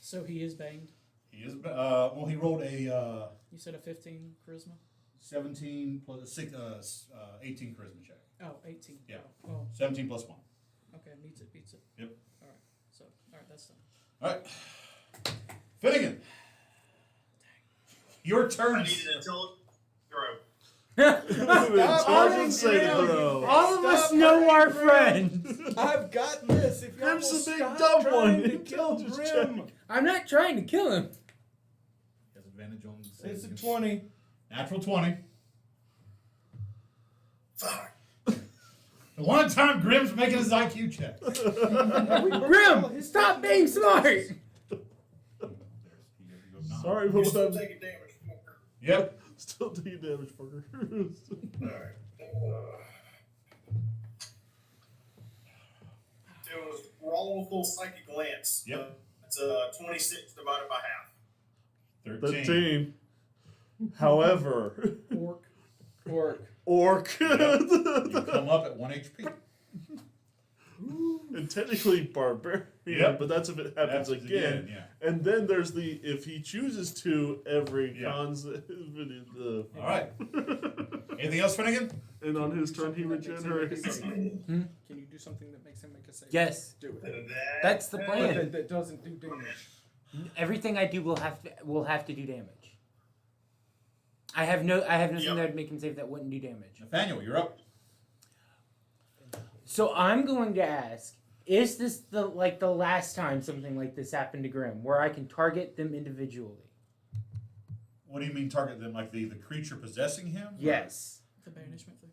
So he is banged. He is. Well, he rolled a You said a 15 charisma? 17 plus 18 charisma check. Oh, 18. Yeah. Oh, 17 plus 1. okay, beats it. Yep. Alright, so, alright, that's done. All right. Finnegan. Your I turn. need an intelligence throw. Intelligence saving throw. All of us Stop know hurting our Grim. friends. I've got this. If y'all Grim's will the big stop dumb trying one. to kill Intelligence Grim. I'm not trying to kill him. He has advantage on It's saves a against- 20. Natural 20. Fuck. The one time Grim's making his IQ check. Grim, stop being smart. Sorry, You're but still I'm taking damage. Yep. still taking damage, fucker. Alright. It was roll full psychic glance. Yep. It's 26 divided by half. 13. 13. However, Orc. orc. You come up at 1 HP. And technically barbarian, Yep. but that's if it happens That's again. yeah. And then there's the if he chooses to every Yeah. cons All right. Anything else, Finnegan? and on his turn he regenerates. Can you do something that makes him make a save? Yes, Do it. that's the But plan. that doesn't do damage. Everything I do will have to do damage. I have nothing Yep. that would make him save that wouldn't do damage. Nathaniel, you're up. So I'm going to ask: is this the last time something like this happened to Grim, where I can target them individually? What do you mean target them? Like the creature possessing him? Yes, The banishment thing.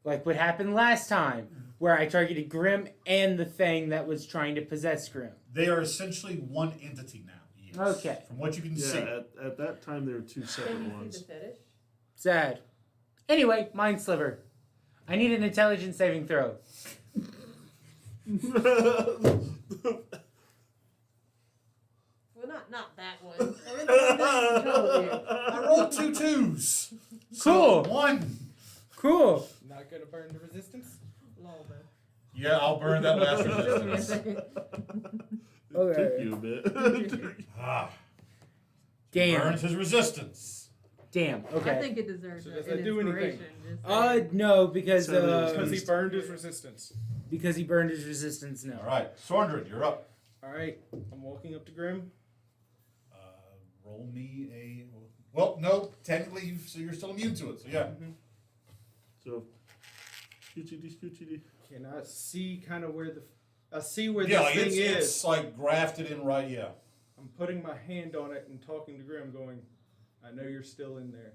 like what happened last time, where I targeted Grim and the thing that was trying to possess Grim. They are essentially one entity now. Yes. Okay. From what you can see. Yeah, at that time there were two separate Can you ones. see the fetish? Sad. Anyway, Mind Sliver. I need an intelligence saving throw. Well, not that one. I mean, the one that controls you. I rolled 2 2s. Cool. So 1. Cool. Not gonna burn the resistance. Lol, though. Yeah, I'll burn that last Took me a resistance. second. It Okay. took you a bit. Ah, Damn. burns his resistance. Damn. Okay. I think it deserves So an does that do anything? inspiration, just No, because Because he burned his resistance. because he burned his resistance. No. All right, Sorndred, you're up. All right, I'm walking up to Grim. Roll me a. Well, no, technically, you're still immune to it. So yeah. So, scoochity. Can I see kind of where I see where Yeah, this thing is? it's like grafted in right. Yeah. I'm putting my hand on it and talking to Grim, going, I know you're still in there.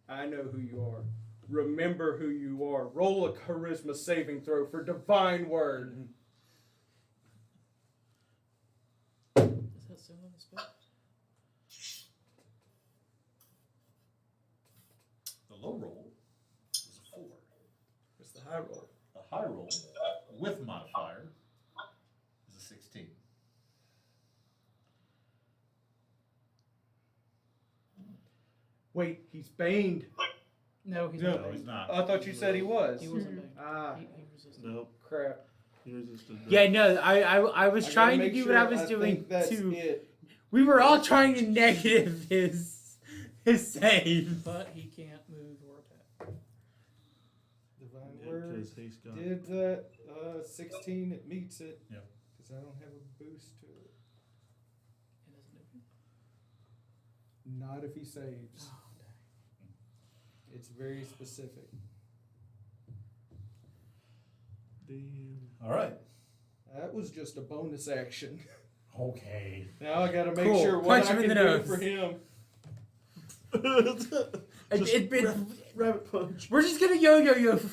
I know who you are. Remember who you are. Roll a charisma saving throw for divine word. Is that similar to spell? The low roll is a 4. What's the high roll? The high roll with modifier is a 16. Wait, he's baned. No, he's No. not. No, he's not. I thought you said he was. He wasn't big. Ah, He resisted. Nope. crap. He resisted. Yeah, no. I was I gotta trying to make do sure what I was think doing that's to. it. We were all trying to negative his save. But he can't move or attack. Divine Yeah, word. because he's got. Did that 16? It meets it. Yeah. Because I don't have a boost to it. It doesn't do Not if he saves. Oh, dang. It's very specific. Damn. All right. That was just a bonus action. Okay. Now I gotta make Cool. sure what Punch I him in can the do nose. for him. Rabbit punch. We're just gonna yo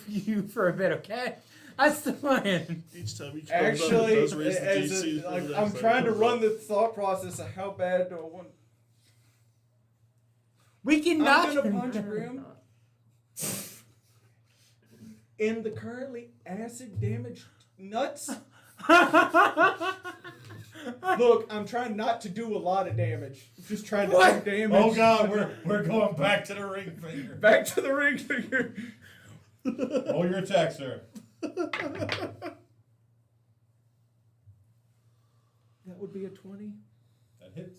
you for a bit, okay? That's the plan. Each time he comes Actually, up, it does raise the as DC. a, like, I'm trying to run the thought process of how bad do I want. We can knock I'm gonna him punch down. Grim in the currently acid damaged nuts. Look, I'm trying not to do a lot of damage. I'm just trying to What? do damage. Oh God, we're going back to the ring finger. Back to the ring finger. Roll your attack, sir. That would be a 20. That hits.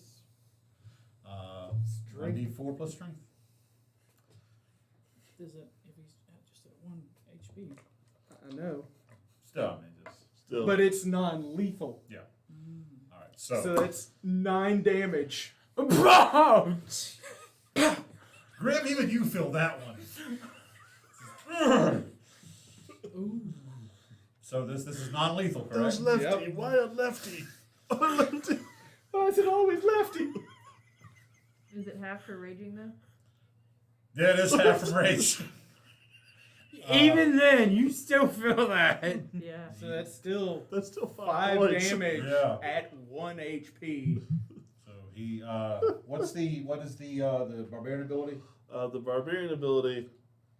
Strength. 1d4 plus strength. Does it, if he's just at 1 HP? I know. Still, I mean, just. Still. But it's non-lethal. Yeah. All right. So, So that's 9 damage. Bro! Grim, even you feel that one. Ooh. So this is non-lethal, correct? There's lefty. Yep. Why a lefty? A lefty. Why is it always lefty? Is it half for raging though? Yeah, it is half from rage. Even then, you still feel that. Yeah. So that's still That's still 5 points. damage Yeah. at 1 HP. So he, what is the barbarian ability? The barbarian ability,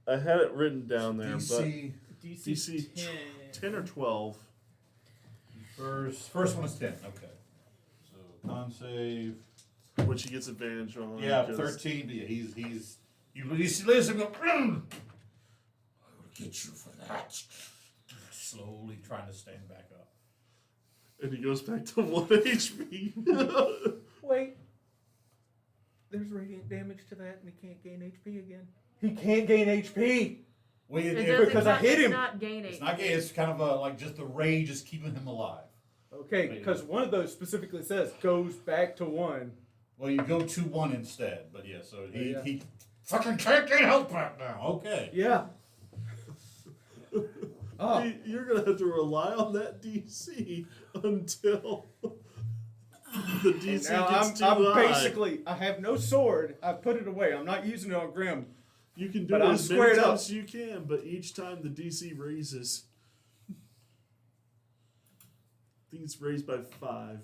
I had it written down there, DC. DC DC 10. but 10 or 12. First one is 10. Okay. So con save. Which he gets advantage on. Yeah, because- 13. But yeah, he's you listen and go. I will get you for that. Slowly trying to stand back up. And he goes back to 1 HP. Wait. There's radiant damage to that and he can't gain HP again. He can't gain HP! Well, It does, because I hit him. It's not gain it's 8. not gay. It's kind of like just the rage is keeping him alive. Okay, because one of those specifically says goes back to 1. Well, you go to 1 instead. But yeah, so Yeah. he fucking can't get help right now. Okay. Yeah. Oh, You're going to have to rely on that DC until the DC now gets too I'm high. basically, I have no sword. I put it away. I'm not using it on Grim. You can do but it I'm as many squared up. times as you can, but each time the DC raises. think it's raised by 5.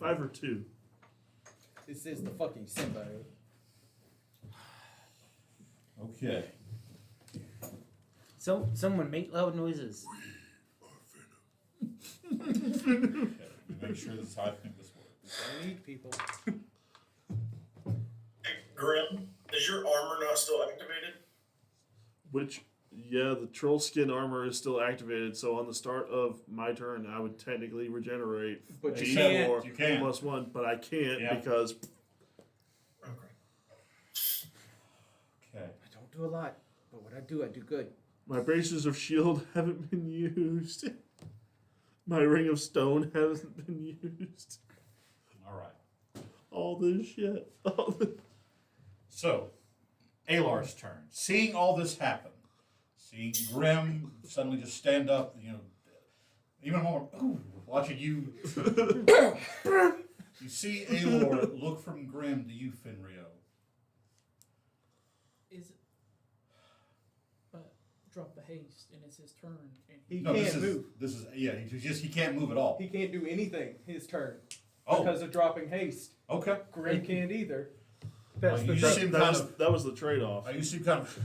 5 or 2. This is the fucking symbiote. Okay. So someone make loud noises. Okay. Make sure this is how I think this works. I need people. Hey, Grim, is your armor not still activated? Which, yeah, the troll skin armor is still activated, so on the start of my turn, I would technically regenerate But you 8 can't. more You can. plus 1, but I can't Yeah. because Okay. Okay. I don't do a lot, but what I do good. my bracers of shield haven't been used. My ring of stone hasn't been used. All right. All this shit. All this. So, Alar's turn. Seeing all this happen, seeing Grim suddenly just stand up, even more, watching you. You see Alar look from Grim to you, Finrio. Is but drop the haste and it's his turn. And He No, can't move. This is he can't move at all. He can't do anything his turn Oh, because of dropping haste. okay. Grim can't either. Well, you seem That kind was, of. that was the trade-off. You seem kind of.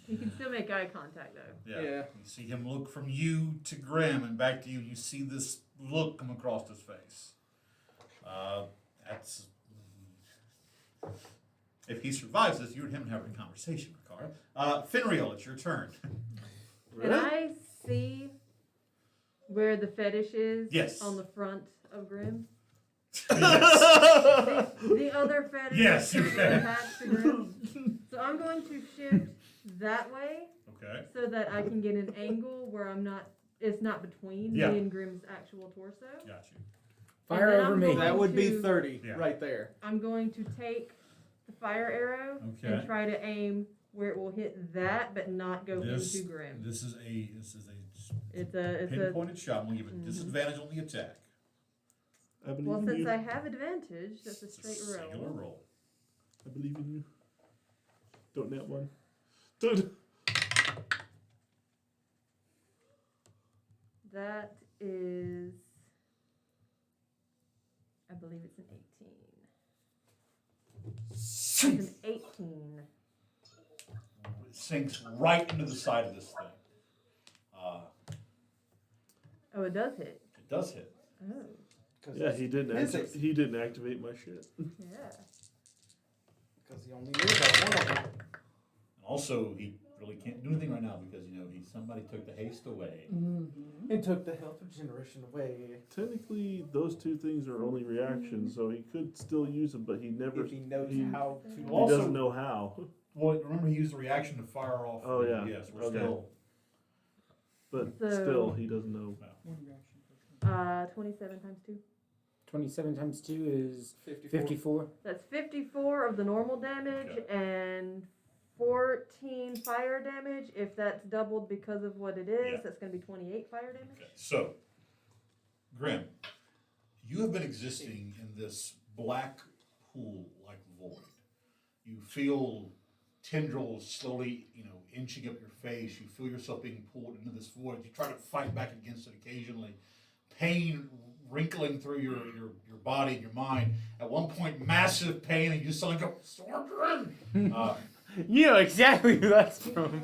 You can still make eye contact though. Yeah. Yeah. You see him look from you to Grim and back to you. You see this look come across his face. That's. If he survives this, you and him having a conversation, Ricard. Finreal, it's your turn. Can I see where the fetish is? Yes. On the front of Grim? Yes. The other fetish Yes, you is can. attached to Grim. So I'm going to shift that way Okay. so that I can get an angle where it's not between Yeah. me and Grim's actual torso. Got you. Fire then over I'm me. going That would be to- 30 Yeah. right there. I'm going to take the fire arrow Okay. and try to aim where it will hit that but not go This- into Grim. This is a It's a pinpointed shot. We'll give it disadvantage on the attack. I believe well, in since you. I have advantage, that's a It's straight singular roll. roll. I believe in you. Don't net one. Don't. That is, I believe it's an 18. It's an 18. It sinks right into the side of this thing. Oh, it does hit. It does hit. Oh, Yeah, he didn't. Physics. He didn't activate my shit. yeah. Because he only knew about one of them. And also, he really can't do anything right now because somebody took the haste away. And took the health regeneration away. Technically, those two things are only reactions, so he could still use them, but he never. If he knows he- how to. He Also- doesn't know how. Well, remember he used the reaction to fire off. Oh, yeah. Yes, we're Okay. still. But So- still, he doesn't know. one reaction per turn. 27 times 2. 27 times 2 is 54. 54. That's 54 of the normal damage and 14 fire damage. If that's doubled because of what it is, Yeah. that's going to be 28 fire damage. Okay. So, Grim, you have been existing in this black pool-like void. You feel tendrils slowly, inching up your face. You feel yourself being pulled into this void. You try to fight back against it occasionally. Pain wrinkling through your body and your mind. At one point, massive pain, and you just suddenly go, Sorgrim! You know exactly who that's from.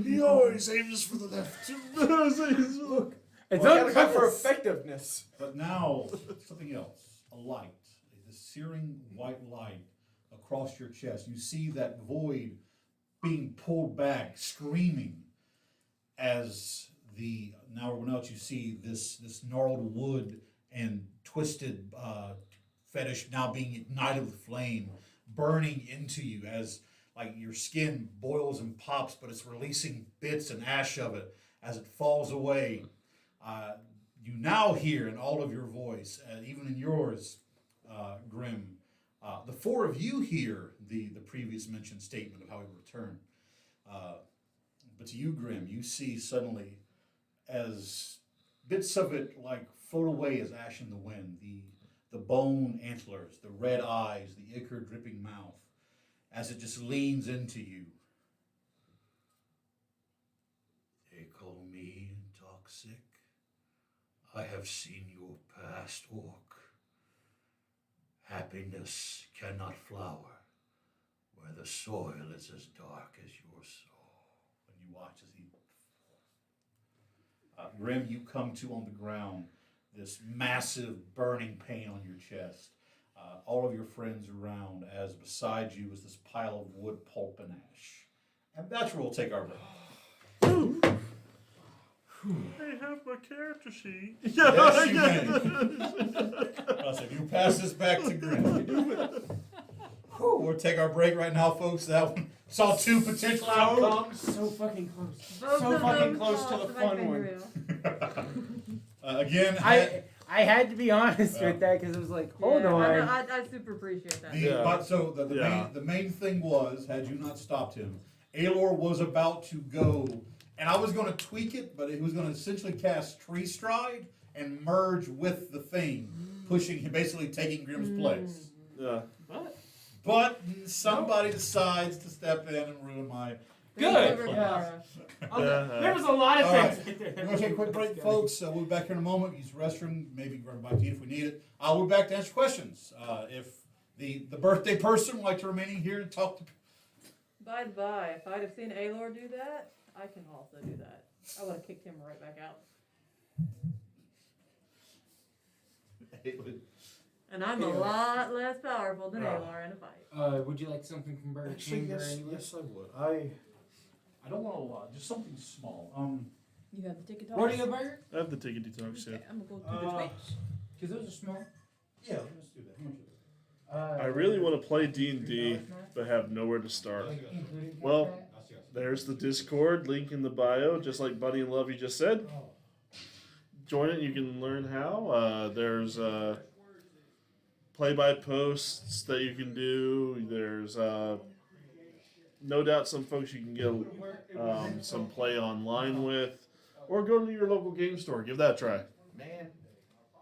He always aims for the left. Look, It's well, gotta go for unconscious. effectiveness. But now, something else. A light. A searing white light across your chest. You see that void being pulled back, screaming, as now everyone else, you see this gnarled wood and twisted fetish now being ignited with flame, burning into you as like your skin boils and pops, but it's releasing bits and ash of it as it falls away. You now hear in all of your voice, even in yours, Grim, the four of you hear the previous mentioned statement of how he returned. But to you, Grim, you see suddenly as bits of it like float away as ash in the wind, the bone antlers, the red eyes, the ichor dripping mouth, as it just leans into you. They call me toxic. I have seen your past, Orc. Happiness cannot flower where the soil is as dark as your soul. When you watch as he... Grim, you come to on the ground, this massive burning pain on your chest. All of your friends around, as beside you is this pile of wood, pulp, and ash. And that's where we'll take our break. I have my character sheet. Yes, you may. If you pass this back to Grim. We'll take our break right now, folks. That one saw two potential outcomes. So fucking close. Both So of fucking them close to fall the my fun one. fingernail. Again, I had to be honest with that because it was like, hold Yeah, on. I super appreciate that. the main thing was, had you not stopped him, Aelor was about to go, and I was going to tweak it, but it was going to essentially cast Tree Stride and merge with the thing, pushing him, basically taking Grim's place. Yeah. But somebody decides to step in and ruin my... Good. Yeah. There was a lot of All things. right. We're going to take a quick break, folks. We'll be back here in a moment. Use the restroom. Maybe grab a bite to eat if we need it. We'll be back to answer questions. If the birthday person would like to remain here and talk to... By the by, if I'd have seen Aelor do that, I can also do that. I would have kicked him right back out. And I'm a lot less powerful than Aelor in a fight. Would you like something from Burger Actually, King? yes, yes, I would. I don't want a lot. Just something small. You have the ticket to Rodeo burger? I have the ticket detox, yeah. Okay, I'm gonna go to the Twitch. Because those are small. Yeah, let's do that. How much is it? I really want to play D&D, but have nowhere to start. Well, there's the Discord, link in the bio, just like Buddy and Lovey just said. Join it, you can learn how. There's play-by posts that you can do. There's no doubt some folks you can get some play online with, or go to your local game store. Give that a try. Man,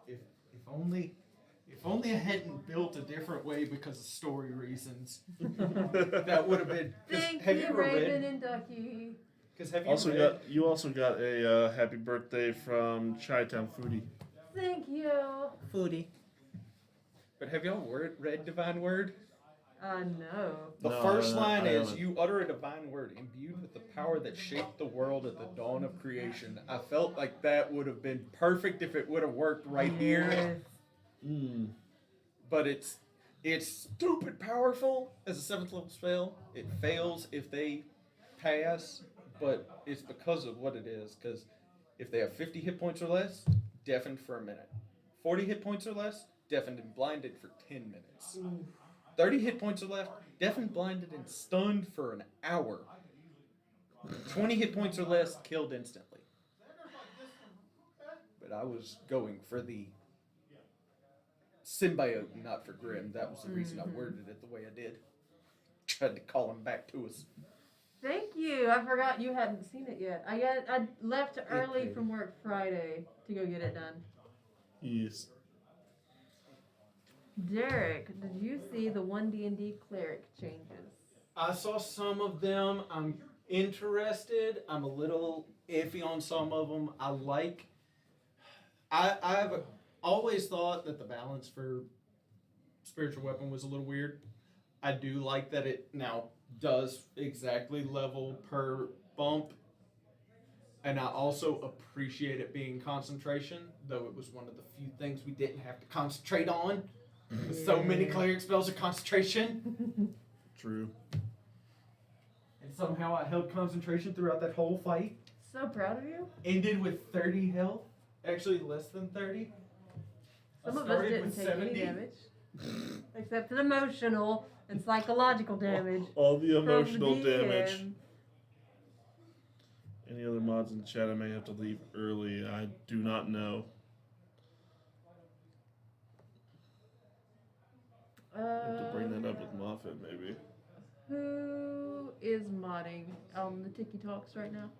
if only I hadn't built a different way because of story reasons, that would have been. Thank have you, ever Raven read? and Ducky. Because have you Also read? you also got a happy birthday from Chi-Town Foodie. Thank you. Foodie. But have y'all read Divine Word? No. The No, first I line is, haven't. "You utter a divine word, imbued with the power that shaped the world at the dawn of creation." I felt like that would have been perfect if it would have worked right here. Yes. But it's stupid powerful as a 7th level spell. It fails if they pass, but it's because of what it is. Because if they have 50 hit points or less, deafened for a minute. 40 hit points or less, deafened and blinded for 10 minutes. 30 hit points or less, deafened, blinded, and stunned for an hour. 20 hit points or less, killed instantly. But I was going for the symbiote, not for Grim. That was the reason I worded it the way I did. Tried to call him back to us. Thank you. I forgot you hadn't seen it yet. I left early from work Friday to go get it done. Yes. Derek, did you see the 1D&D cleric changes? I saw some of them. I'm interested. I'm a little iffy on some of them. I've always thought that the balance for spiritual weapon was a little weird. I do like that it now does exactly level per bump. And I also appreciate it being concentration, though it was one of the few things we didn't have to concentrate on. So many cleric spells are concentration. True. And somehow I held concentration throughout that whole fight. So proud of you. Ended with 30 health. Actually, less than 30. Some I of us started didn't with take 70. any damage. Except for emotional and psychological damage. All the from emotional the damage. DM. Any other mods in the chat? I may have to leave early. I do not know. I have to bring that up with Moffat, maybe. Who is modding on the Tiki Talks right now?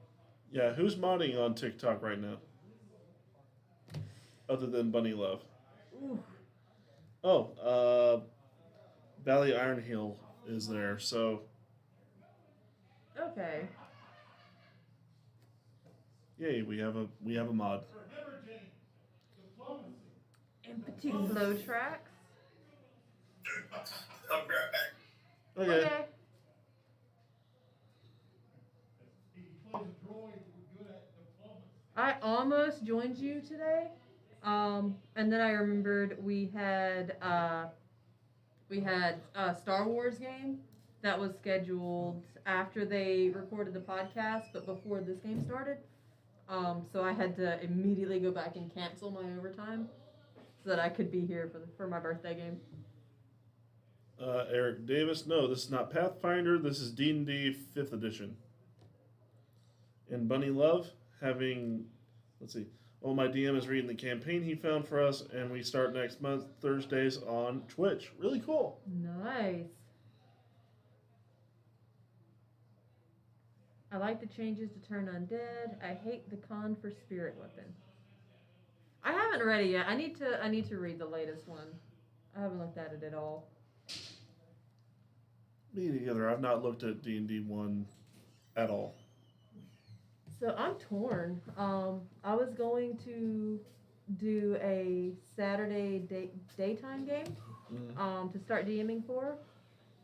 Yeah, who's modding on TikTok right now? Other than Bunny Love. Ooh. Oh, Valley Ironhill is there, so Okay. yay, we have a mod. to slow tracks. I'll be right back. Okay. I almost joined you today, and then I remembered we had a Star Wars game that was scheduled after they recorded the podcast, but before this game started. So I had to immediately go back and cancel my overtime so that I could be here for my birthday game. Eric Davis, no, this is not Pathfinder. This is D&D 5th edition. And Bunny Love, let's see. Oh, my DM is reading the campaign he found for us, and we start next month, Thursdays on Twitch. Really cool. Nice. I like the changes to turn undead. I hate the con for spirit weapon. I haven't read it yet. I need to read the latest one. I haven't looked at it at all. Me together. I've not looked at D&D 1 at all. So I'm torn. I was going to do a Saturday daytime game to start DMing for,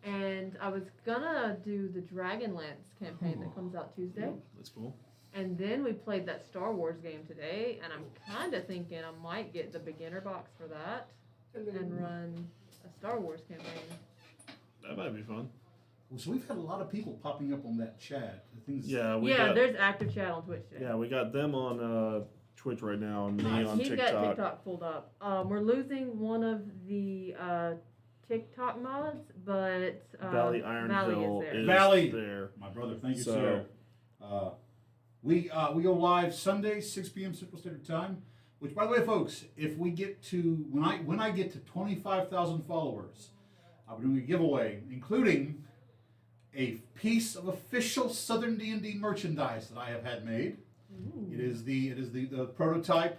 and I was gonna do the Dragonlance campaign that comes out Tuesday. That's cool. And then we played that Star Wars game today, and I'm kind of thinking I might get the beginner box for that and run a Star Wars campaign. That might be fun. So we've had a lot of people popping up on that chat. Yeah, there's active chat on Twitch today. Yeah, we got them on Twitch right now, and me on He's TikTok. got TikTok pulled up. We're losing one of the TikTok mods, but Valley Ironhill is there. is Valley. there. My brother, thank you, So- sir. We go live Sunday, 6 p.m. Central Standard Time. Which, by the way, folks, if we get to when I get to 25,000 followers, I'll be doing a giveaway, including a piece of official Southern D&D merchandise that I have had made. Ooh. It is the prototype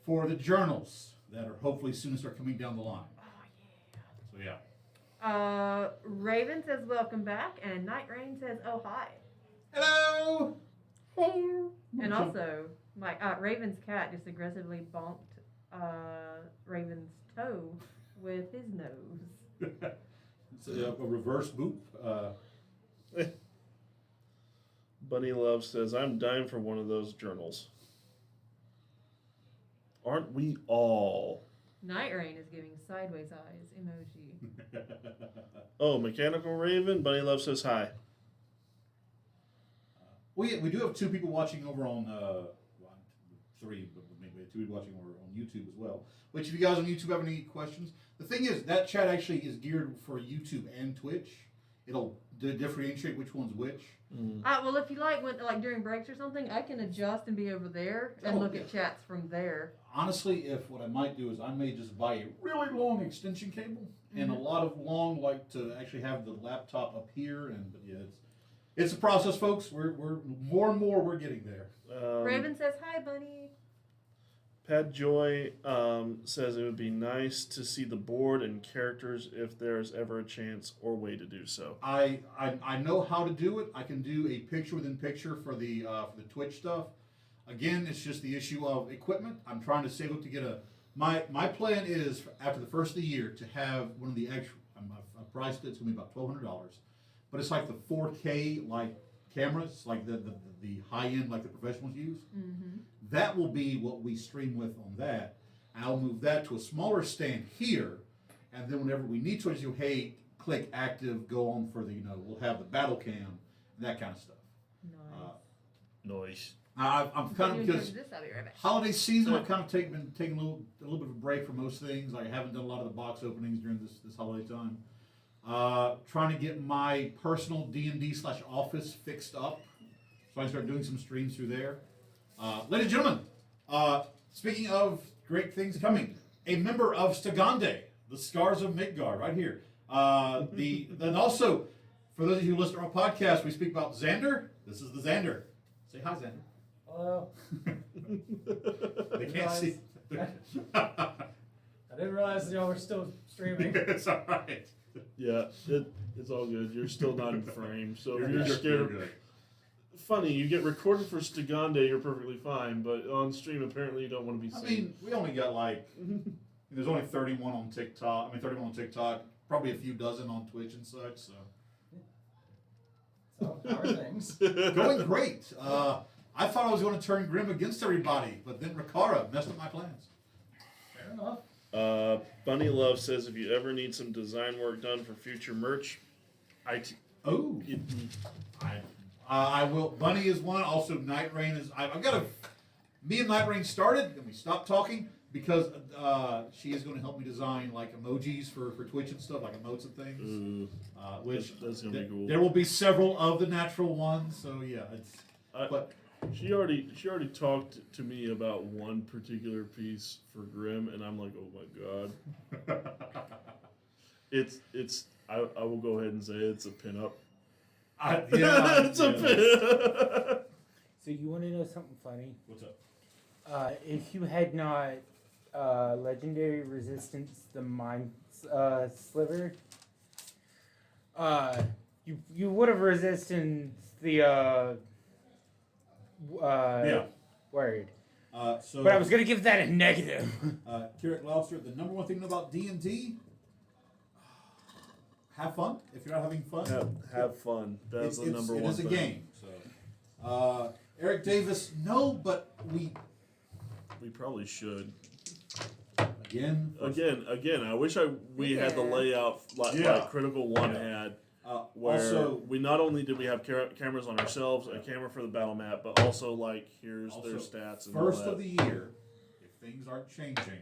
for the journals that are hopefully soon to start coming down the line. Oh, So yeah. Raven says welcome back, and Night Rain says oh hi. Hello. Hello. And also, my Raven's cat just aggressively bonked Raven's toe with his nose. It's a reverse boop. Bunny Love says, I'm dying for one of those journals. Aren't we all? Night Rain is giving sideways eyes emoji. Oh, Mechanical Raven, Bunny Love says hi. We do have 2 people watching over on, 3, but maybe 2 people watching over on YouTube as well. Which, if you guys on YouTube have any questions, the thing is, that chat actually is geared for YouTube and Twitch. It'll differentiate which one's which. Well, if you like during breaks or something, I can adjust and be over there and look at chats from there. Honestly, what I might do is I may just buy a really long extension cable and a lot of long, to actually have the laptop up here. But yeah, it's a process, folks. We're more and more we're getting there. Raven says hi, Bunny. Pat Joy says it would be nice to see the board and characters if there's ever a chance or way to do so. I know how to do it. I can do a picture within picture for the Twitch stuff. Again, it's just the issue of equipment. I'm trying to save up to get my plan is after the first of the year to have one of the extra. I priced it. It's gonna be about $1,200, but it's like the 4K cameras, like the high end, like the professionals use. Mm-hmm. That will be what we stream with on that. And I'll move that to a smaller stand here, and then whenever we need to, do hey, click active, go on for the we'll have the battle cam and that kind of stuff. Nice. I'm kind of because I'll be right back. holiday season. I've kind of been taking a little bit of a break from most things. I haven't done a lot of the box openings during this holiday time. Trying to get my personal D&D/office fixed up, so I can start doing some streams through there. Ladies and gentlemen, speaking of great things coming, a member of Stigande, the Scars of Midgard, right here. Then also, for those of you who listen to our podcast, we speak about Xander. This is the Xander. Say hi, Xander. Hello. They can't see. I didn't realize that y'all were still streaming. It's all right. Yeah, it's all good. You're still not in frame, so if you're You're scared. good. Funny, you get recorded for Stigande, you're perfectly fine, but on stream apparently you don't want to be I seen. mean, we only got There's only 31 on TikTok. 31 on TikTok. Probably a few dozen on Twitch and such. So How are things? going great. I thought I was going to turn Grim against everybody, but then Rikara messed up my plans. Fair enough. Bunny Love says if you ever need some design work done for future merch, Oh, I will. Bunny is one. Also, Night Rain is. I've got a. Me and Night Rain started, and we stopped talking because she is going to help me design like emojis for Twitch and stuff, like emotes and things. Which that's gonna be cool. There will be several of the natural ones. So yeah, it's. But she already talked to me about one particular piece for Grim, and I'm like, oh my god. it's. I will go ahead and say it's a pinup. Yeah, it's a pin. So you want to know something funny? What's up? If you had not legendary resistance the mind sliver, you would have resisted the Yeah. word. So, But I was gonna give that a negative. Keurig Lobster, the number one thing to know about D&D, have fun. If you're not having fun, have fun. That's the number one It is a thing. game. So, Eric Davis, no, but we probably should. again. I wish we had the layout like Critical One had. Where also, we not only did we have cameras on ourselves, a camera for the battle map, but also like here's their stats and first all that. of the year, if things aren't changing,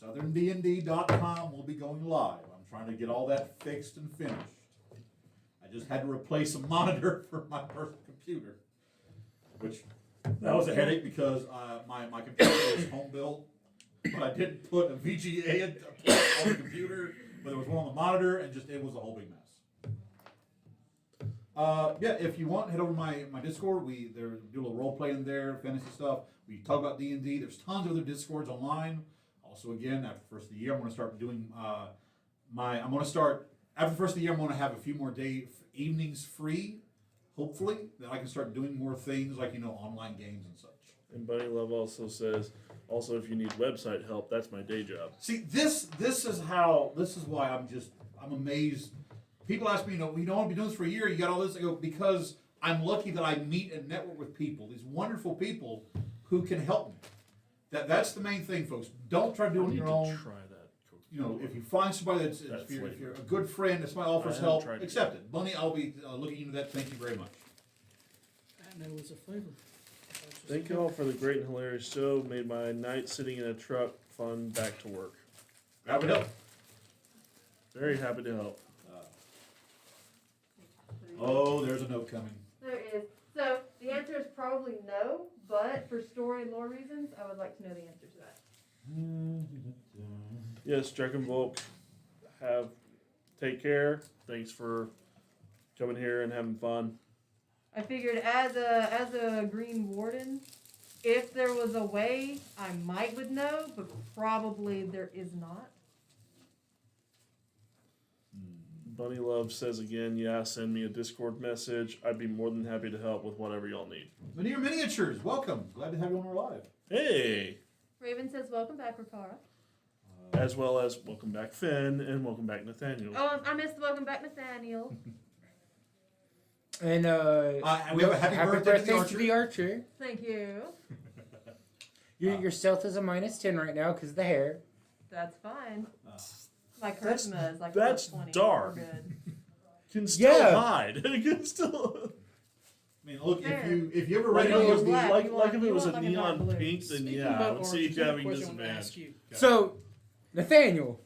SouthernDND.com will be going live. I'm trying to get all that fixed and finished. I just had to replace a monitor for my personal computer, which that was a headache because my computer was home built, but I didn't put a VGA on the computer, but there was one on the monitor, and it was a whole big mess. Yeah, if you want, head over to my Discord. We do a little role play in there, fantasy stuff. We talk about D&D. There's tons of other Discords online. Also, again, after the first of the year, I'm going to start doing after the first of the year, I'm going to have a few more evenings free, hopefully, that I can start doing more things like, online games and such. And Bunny Love also says, if you need website help, that's my day job. See, this is why I'm amazed. People ask me, we don't want to be doing this for a year. You got all this. I go, because I'm lucky that I meet and network with people, these wonderful people who can help me. That's the main thing, folks. Don't try to do it on your own. Try that. If you find somebody if you're a good friend, if somebody offers help, accept it. Bunny, I'll be looking into that. Thank you very much. I know it's a flavor. Thank you all for the great and hilarious show. Made my night sitting in a truck fun back to work. Happy to help. Very happy to help. There's a note coming. There is. So the answer is probably no, but for story and lore reasons, I would like to know the answer to that. Yes, Drakenvolk, take care. Thanks for coming here and having fun. I figured as a Green Warden, if there was a way, I would know, but probably there is not. Bunny Love says again, send me a Discord message. I'd be more than happy to help with whatever y'all need. Veneer Miniatures, welcome. Glad to have you on our live. Hey! Raven says, welcome back, Rikara. As well as welcome back, Finn, and welcome back, Nathaniel. Oh, I missed welcome back, Nathaniel. And we have a happy birthday to the Archer. Thank you. Your stealth is a -10 right now because of the hair. That's fine. My charisma is like that's 20. dark. We're good. Can still hide. Can still. I mean, look, Fair. if you ever Like read if it was, black, like if it you was want a like a dark neon blue. pink, then Speaking I about would see orange, you I have a having question I want to ask disadvantage. you. So, Nathaniel,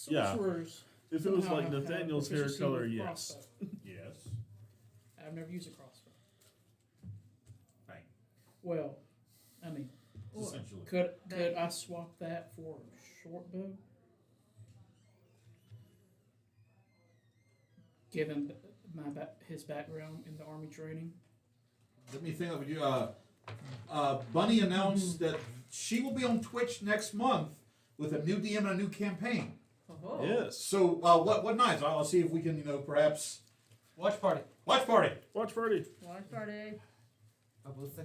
Yeah. Sorcerers If it was somehow like have Nathaniel's hair proficiency color, with yes. crossbow. Yes. I've never used a crossbow. Right. Well, I mean, Essentially. could I swap that for a short bow? Given his background in the army training. Let me think of you. Bunny announced that she will be on Twitch next month with a new DM and a new campaign. Oh. Yes. So what nights? I'll see if we can, perhaps Watch party. watch party. Watch party. Watch party. I will say,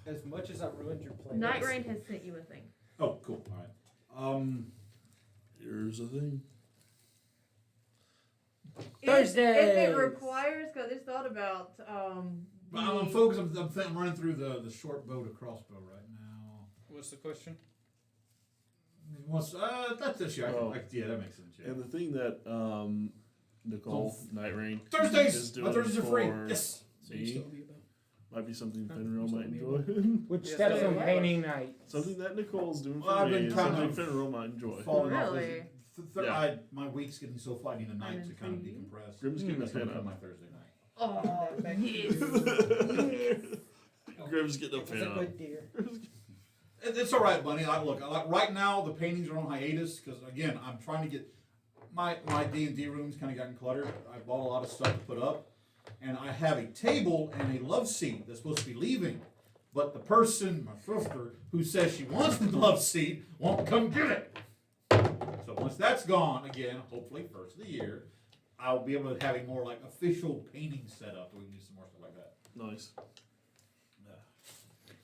as much as I ruined your plan. Night Rain has sent you a thing. Oh, cool. All Here's the thing. If it requires, because I just thought about I'm focused. I'm running through the short bow to crossbow right now. What's the question? That's this year. Yeah, that makes sense. Yeah. And the thing that Nicole Night Rain is Thursdays. doing My Thursdays are free. for Yes. So you still be about. might be something Fenrir might enjoy. Which Yes, steps that on is. painting night? Something that Nicole's doing for Well, I've me. been and kind something of Fenrir might enjoy. Falling off Really? this- Yeah. my week's getting so flat. I need a night to kind of decompress. Grim's getting That's a gonna pin come up. my Thursday night. Oh, yes. Grim's getting a It's pin a up. good deer. It's all right, Bunny. Look, right now the paintings are on hiatus because again I'm trying to get my D&D rooms kind of gotten cluttered. I bought a lot of stuff to put up, and I have a table and a love seat that's supposed to be leaving, but the person, my sister, who says she wants the love seat won't come get it. So once that's gone, again, hopefully first of the year, I'll be able to have a more like official painting set up. We can do some more stuff like that. Nice.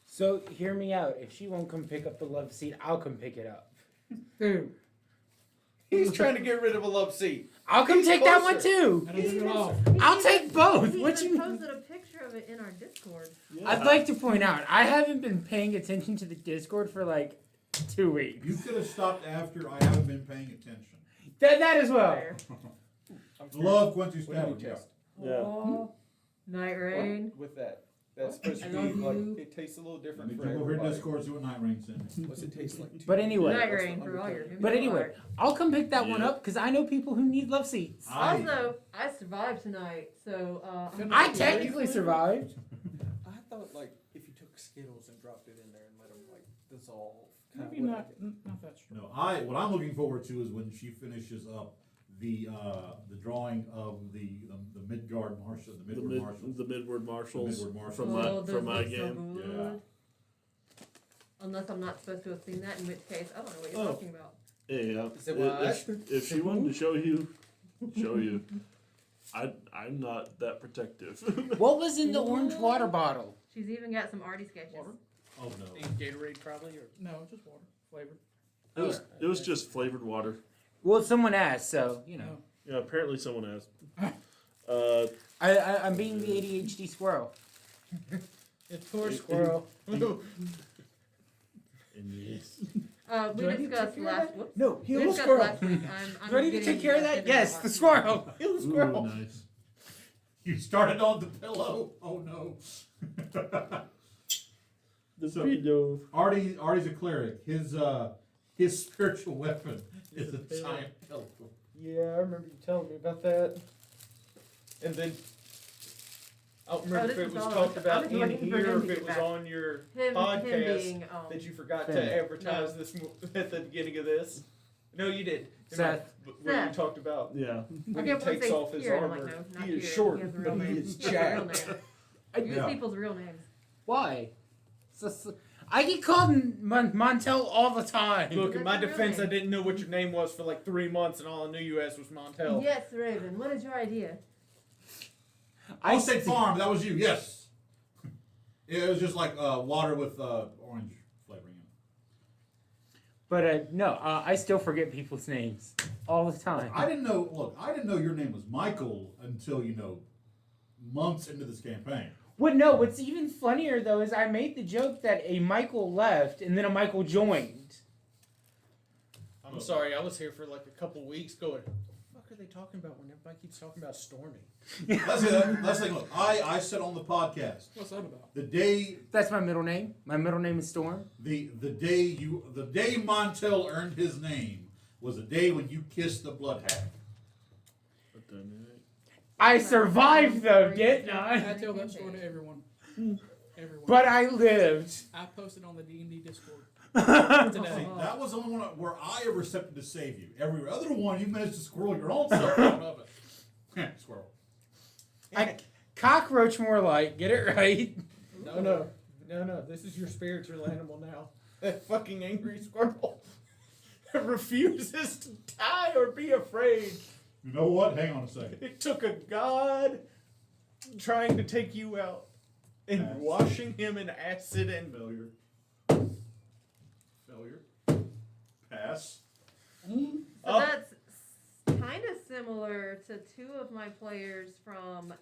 So hear me out. If she won't come pick up the love seat, I'll come pick it up. He's trying to get rid of a love seat. I'll come He's take that one closer. too. I don't get it off. I'll take both. He What even you? posted a picture of it in our Discord. I'd like to point out, I haven't been paying attention to the Discord for like 2 weeks. You could have stopped after I haven't been paying attention. That as well. Fair. Love Quincy What did you Stabber, yeah. test? Yeah. Aw, Night Rain. With that. That's supposed to I be love like, you. it tastes a little Let different me for jump over here to everybody. Discord, see what Night Rain sent me. What's it taste like? But anyway. Night Rain for all your. But anyway, I'll come pick that one Yeah. up because I know people who need love seats. Also, I survived tonight, so I technically survived. I thought like if you took Skittles and dropped it in there and let them like dissolve. kinda Maybe what not. I did. Not that strong. No, what I'm looking forward to is when she finishes up the drawing of the Midgard Marshal, the Midward Marshal. The Midward Marshals Midward Marshals. from those my look game. So good. Unless I'm not supposed to have seen that, in which case I don't know what you're Oh. talking about. Yeah. Is it what? If she wanted to show you. I'm not that protective. What was in the orange water bottle? She's even got some arty sketches. Water? Oh no. Gatorade probably, or no, just water flavored. It was just flavored water. Well, someone asked, so you know. Yeah, apparently someone asked. I'm being the ADHD squirrel. It's poor squirrel. And yes. We Do I need to discussed take care of last. that? Whoops. No, We heal the discussed squirrel. last week. I'm Do I need to getting take care of that? invested in Yes, the watching. squirrel. Heal the Ooh, squirrel. nice. You started on the pillow. Oh no. The So- pillow. Artie's a cleric. His spiritual weapon is a giant pillow. Yeah, I remember you telling me about that. And then I don't remember this if it is was all- talked about I'm in looking for here him or to if get it was back. on your Him podcast being that you forgot Finn. to advertise this at the beginning of this. No, you did. Seth. Where you Seth. talked about Yeah. when Okay, he takes off his here, and I'm armor. like, no, not He is here. short, He has a but real he name. is He has a real jacked. name. Use Yeah. people's real names. Why? I get called Montel all the time. Look, in my That's your defense, I name. didn't know what your name was for like 3 months, and all I knew you as was Montel. Yes, Raven. What is your idea? I State Farm. That was you. Yes. It was just like water with orange flavoring in it. But no, I still forget people's names all the time. I didn't know. Look, I didn't know your name was Michael until months into this campaign. What? No, what's even funnier though is I made the joke that a Michael left and then a Michael joined. I'm sorry, I was here for like a couple weeks going, what the fuck are they talking about when everybody keeps talking about Stormy? Let's say, look, I said on the podcast What's that about? the day That's my middle name. My middle name is Storm. the day Montel earned his name was the day when you kissed the blood hag. But then, I survived though, didn't I I? tell that story to everyone. Everyone. But I lived. I posted on the D&D Discord See, today. that was the only one where I ever accepted to save you. Every other one, you managed to squirrel your own self out of it. Squirrel. Cockroach more like. Get it right. No. This is your spiritual animal now. That fucking angry squirrel refuses to die or be afraid. You know what? Hang on a second. It took a god trying to take you out and Pass. washing him in acid and Failure. pass. So Oh. that's kind of similar to two of my players from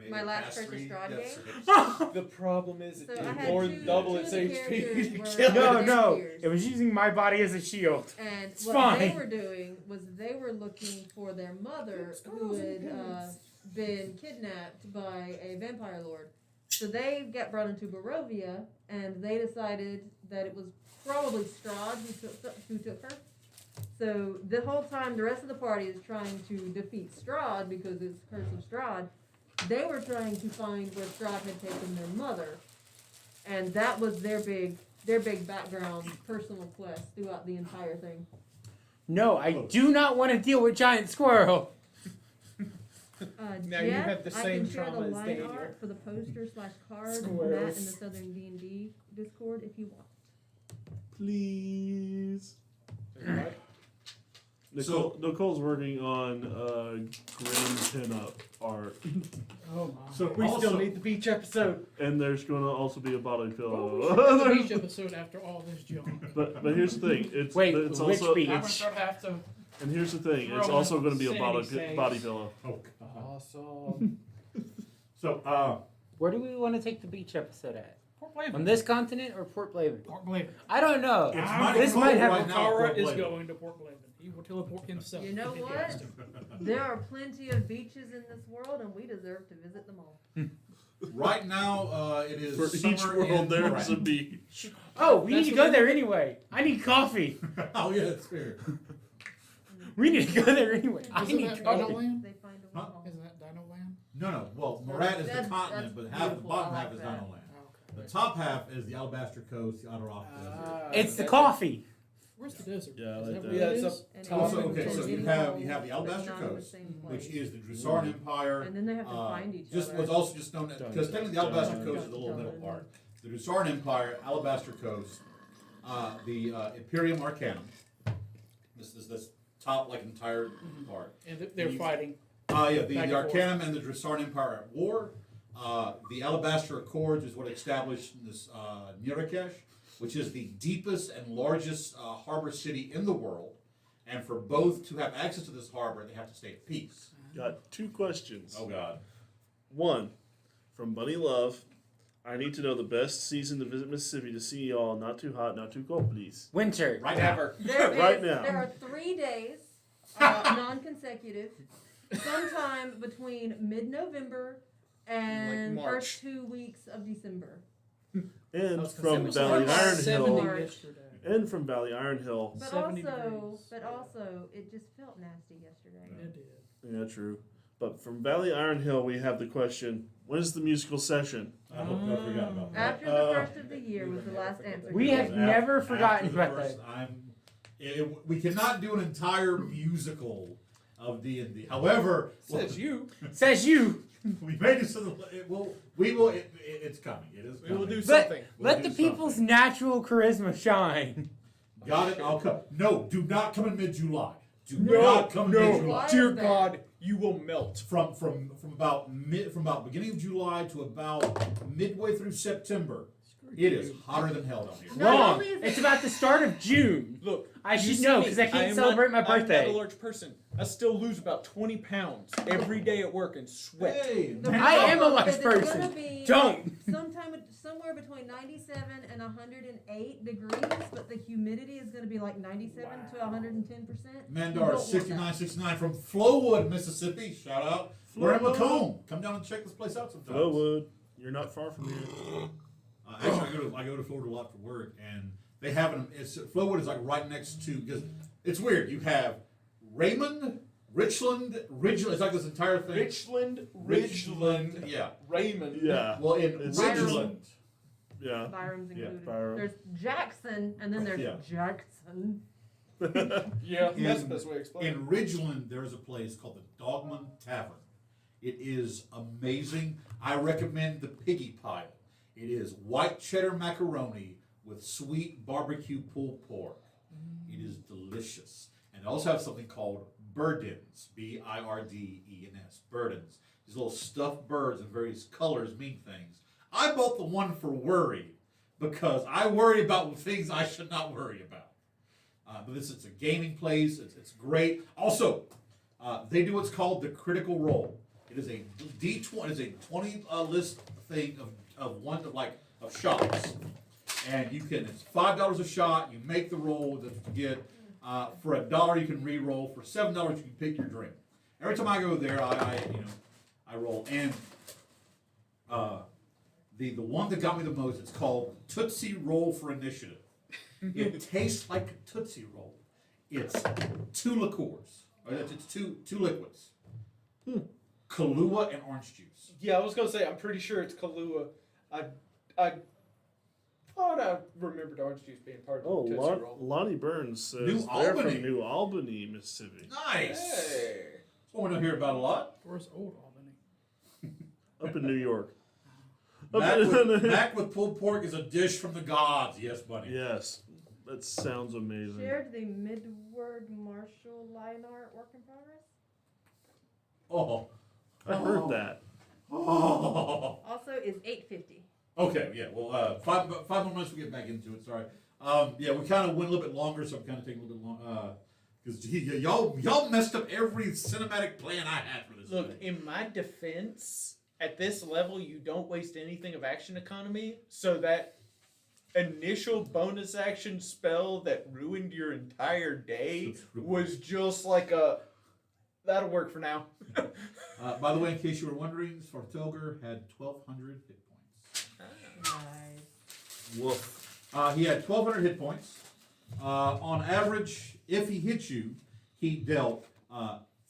my last Curse Strahd game. The problem is it So I did had more two- than double two its of the HP characters to were- kill No, it. no. Years. It was using my body as a shield. And It's what fine. they were doing was they were looking for their mother who had been kidnapped by a vampire lord. So they got brought into Barovia, and they decided that it was probably Strahd who took her. So the whole time, the rest of the party is trying to defeat Strahd because it's Curse of Strahd. They were trying to find where Strahd had taken their mother, and that was their big background personal quest throughout the entire thing. No, I do not want to deal with giant squirrel. Now you Jeff, have the I same can share trauma the as line Daniel. art for the poster / card Squirrels. that in the Southern D&D Discord if you want. Please. So- Nicole's working on grim pinup art, Oh my. So We also, still need the beach episode. and there's going to also be a body Oh, we pillow. should do a beach episode after all this junk. but here's the thing. It's Wait, it's which also beach? I'm gonna start have to. and here's the thing. It's Throw also in going to be a sanity saves. body pillow. oh god. Awesome. So Where do we want to take the beach episode at? Port On Blaven. this continent or Port Blaven? Port Blaven. I don't know. It's Ah, mighty this cold might have right now, Tara Port is Blaven. going to Port Blaven. He will teleport himself. You know if he what? has to. There are plenty of beaches in this world, and we deserve to visit them all. Right now, it is For each summer world, in there's Moran. a beach. Oh, we That's need to what go they- there anyway. I need coffee. Oh yeah, that's fair. We need to go there anyway. I Isn't need that coffee. Dino Land? They find a way Huh? home. Isn't that Dino Land? No. Well, Morat is the That's- continent, that's but half the beautiful. bottom I half like is that. Dino Land. Oh, okay. The top half is the Alabaster Coast, the Outer Rock Desert. It's the coffee. Where's the desert? Yeah, I Is like that that. where Yeah, it it's is? up And top. Also, even okay, so to you getting have home, the but Alabaster not in the Coast, same which place. is the Drusaran Empire. And then they have to find each Just other. was also just known as, because technically the Alabaster Dun, Coast is the little middle part. The Drusaran Empire, Alabaster Coast, the Imperium Arcanum. This is this top like entire part. And they're fighting. Yeah, Back the and forth. Arcanum and the Drusaran Empire are at war. The Alabaster Accords is what established this Nirakesh, which is the deepest and largest harbor city in the world. And for both to have access to this harbor, they have to stay at peace. Got two questions. Oh God. One, from Bunny Love. I need to know the best season to visit Mississippi to see y'all. Not too hot, not too cold, please. Winter. Right now. Never. There Right is- now. There are 3 days, non-consecutive, sometime between mid-November and Like March. first 2 weeks of December. And was from considered Valley so Iron 70 Hill. March. yesterday. And from Valley Iron Hill. But 70 also, degrees. it just felt nasty yesterday. It did. Yeah, true. But from Valley Iron Hill, we have the question: when is the musical session? I hope I forgot about that. After the first of the year was the last answer. We given. have never forgotten After the about first, that. we cannot do an entire musical of D&D. However, Says you. Says you. we made it so that it's coming. It is We will coming. do Let, something. We'll let do the people's something. natural charisma shine. Got it. I'll come. No, do not come in mid-July. Do No, not come in no. mid-July. Dear God, you will melt. From about beginning of July to about midway through September, it is hotter than hell down here. No, Wrong. only is It's it- about the start of June. Look, I you should see know me. because I can't am celebrate not, my I'm birthday. not a large person. I still lose about 20 pounds every day at work and sweat. Hey, The man. I am a problem large is it's gonna person. be Don't. somewhere between 97 and 108 degrees, but the humidity is going to be like 97 to 110%. Mandar 69 from Flowwood, Mississippi. Shout out. We're in Flowwood. Macomb. Come down and check this place out sometime. Flowwood, you're not far from here. Actually, I go to Florida a lot for work, and they have them. Flowwood is like right next to, because it's weird. You have Raymond, Richland. It's like this entire thing. Ridgeland, Yeah. Raymond. Yeah, Well, in It's Ridgeland, yeah. Byram's Yeah, included. Byram. There's Jackson, and then there's Yeah. Jackson. Yeah, In- that's the best way to explain it. in Ridgeland, there is a place called the Dogman Tavern. It is amazing. I recommend the Piggy Pile. It is white cheddar macaroni with sweet barbecue pulled pork. It is delicious. And they also have something called Birdens, Birdens, Birdens. These little stuffed birds in various colors mean things. I bought the one for worry because I worry about things I should not worry about. But it's a gaming place. It's great. Also, they do what's called the critical roll. It is a D20. It is a 20 list thing of shots, and it's $5 a shot. You make the roll that you get. For $1 you can re-roll. For $7 you can pick your drink. Every time I go there, I roll. And the one that got me the most, it's called Tootsie Roll for Initiative. It tastes like a Tootsie Roll. It's 2 liqueurs. It's two liquids. Kahlua and orange juice. Yeah, I was gonna say I'm pretty sure it's Kahlua. I thought I remembered orange juice being part of the Tootsie Roll. Lonnie Burns says New they're Albany. from New Albany, Mississippi. Nice. Hey. That's what we don't hear about a lot. Where's Old Albany? Up in New York. Mac with pulled pork is a dish from the gods. Yes, buddy. Yes, that sounds amazing. Shared the Midward Marshall line art work in progress. Oh. I heard that. Oh. Also is $8.50. Okay, yeah. Well, five more minutes. We get back into it. Sorry. Yeah, we kind of went a little bit longer, so I'm kind of taking a little bit long. Because y'all messed up every cinematic plan I had for this. Look, thing. in my defense, at this level, you don't waste anything of action economy, so that initial bonus action spell that ruined your entire day was just like that'll work for now. By the way, in case you were wondering, Svartoger had 1,200 hit points. Nice. Woof. He had 1,200 hit points. On average, if he hit you, he dealt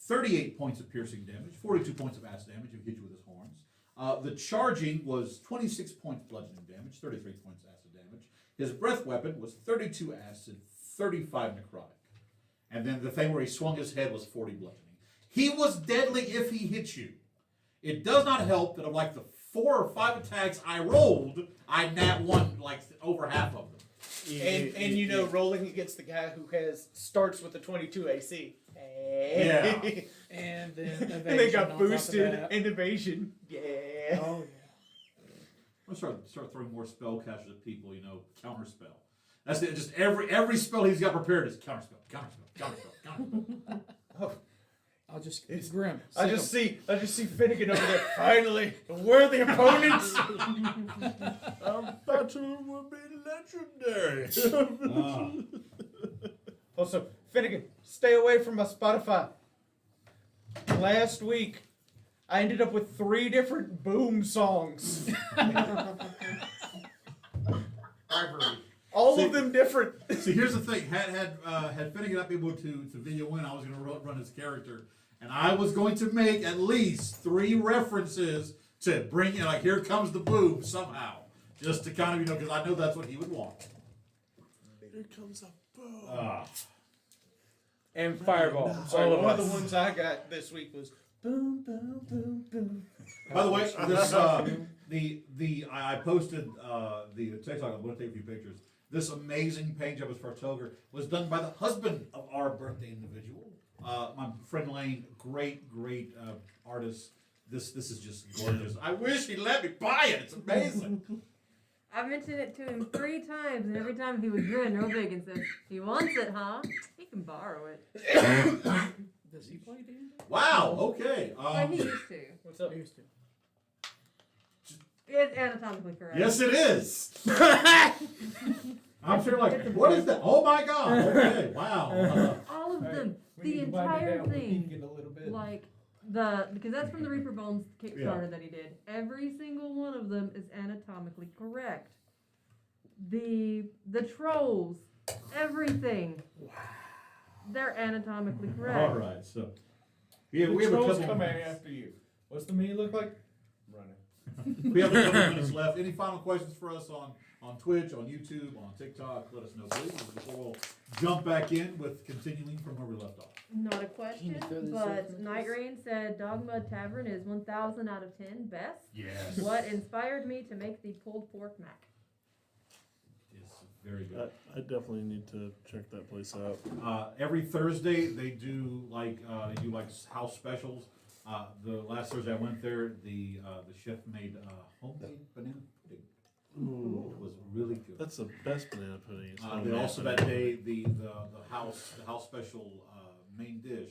38 points of piercing damage, 42 points of acid damage if he hit you with his horns. The charging was 26 points bludgeoning damage, 33 points acid damage. His breath weapon was 32 acid, 35 necrotic. And then the thing where he swung his head was 40 bludgeoning. He was deadly if he hit you. It does not help that of like the 4 or 5 attacks I rolled, I nat one like over half of them. And rolling against the guy who starts with a 22 AC. Yeah. And then evasion And they got on top of boosted that. and evasion. Yeah. Oh I'm gonna start throwing more spell casters at people, counter spell. That's it. Just every spell he's got prepared is counter spell, counter spell, counter spell, counter spell. Oh. I'll just it's grim. I just see Finnegan over there. Finally, the worthy opponents. Our battle will be legendary. Also, Finnegan, stay away from my Spotify. Last week, I ended up with 3 different Boom songs. All of them different. See, here's the thing. Had Finnegan not been able to video in, I was going to run his character, and I was going to make at least 3 references to bring in, like, here comes the boom somehow, just to kind of, because I know that's what he would want. Here comes a boom. And Fireball. Sorry, All one of of us. the ones I got this week was boom, boom, boom, boom. By the way, this I posted the TikTok. I'm going to take a few pictures. This amazing paint job of Fartoger was done by the husband of our birthday individual, my friend Lane. Great artist. This is just gorgeous. I wish he let me buy it. It's amazing. I mentioned it to him 3 times, and every time he would grin real big and said, "He wants it, huh? He can borrow it." Does he play D&D? Wow. Okay. But he used to. What's up? He used to. It's anatomically correct. Yes, it is. I'm sure. Like, what is that? Oh my God. Okay. Wow. All of them. We The need to wind it entire down. We thing. peek it a little bit. Like, because that's from the Reaper Bones Kickstarter that he did. Every single one of them is anatomically correct. The trolls, everything. They're anatomically correct. All right. So we have a Trolls couple. come after you. What's the menu look like? Running. We have a couple minutes left. Any final questions for us on Twitch, on YouTube, on TikTok? Let us know, please, before we'll jump back in with continuing from where we left off. Not a question, but Night Rain said Dogma Tavern is 1,000 out of 10 best. Yes. What inspired me to make the pulled pork mac? It's very good. I definitely need to check that place out. Every Thursday they do like house specials. The last Thursday I went there, the chef made homemade banana pudding. Ooh, It was really good. that's the best banana pudding. It's Then also that day, the house special main dish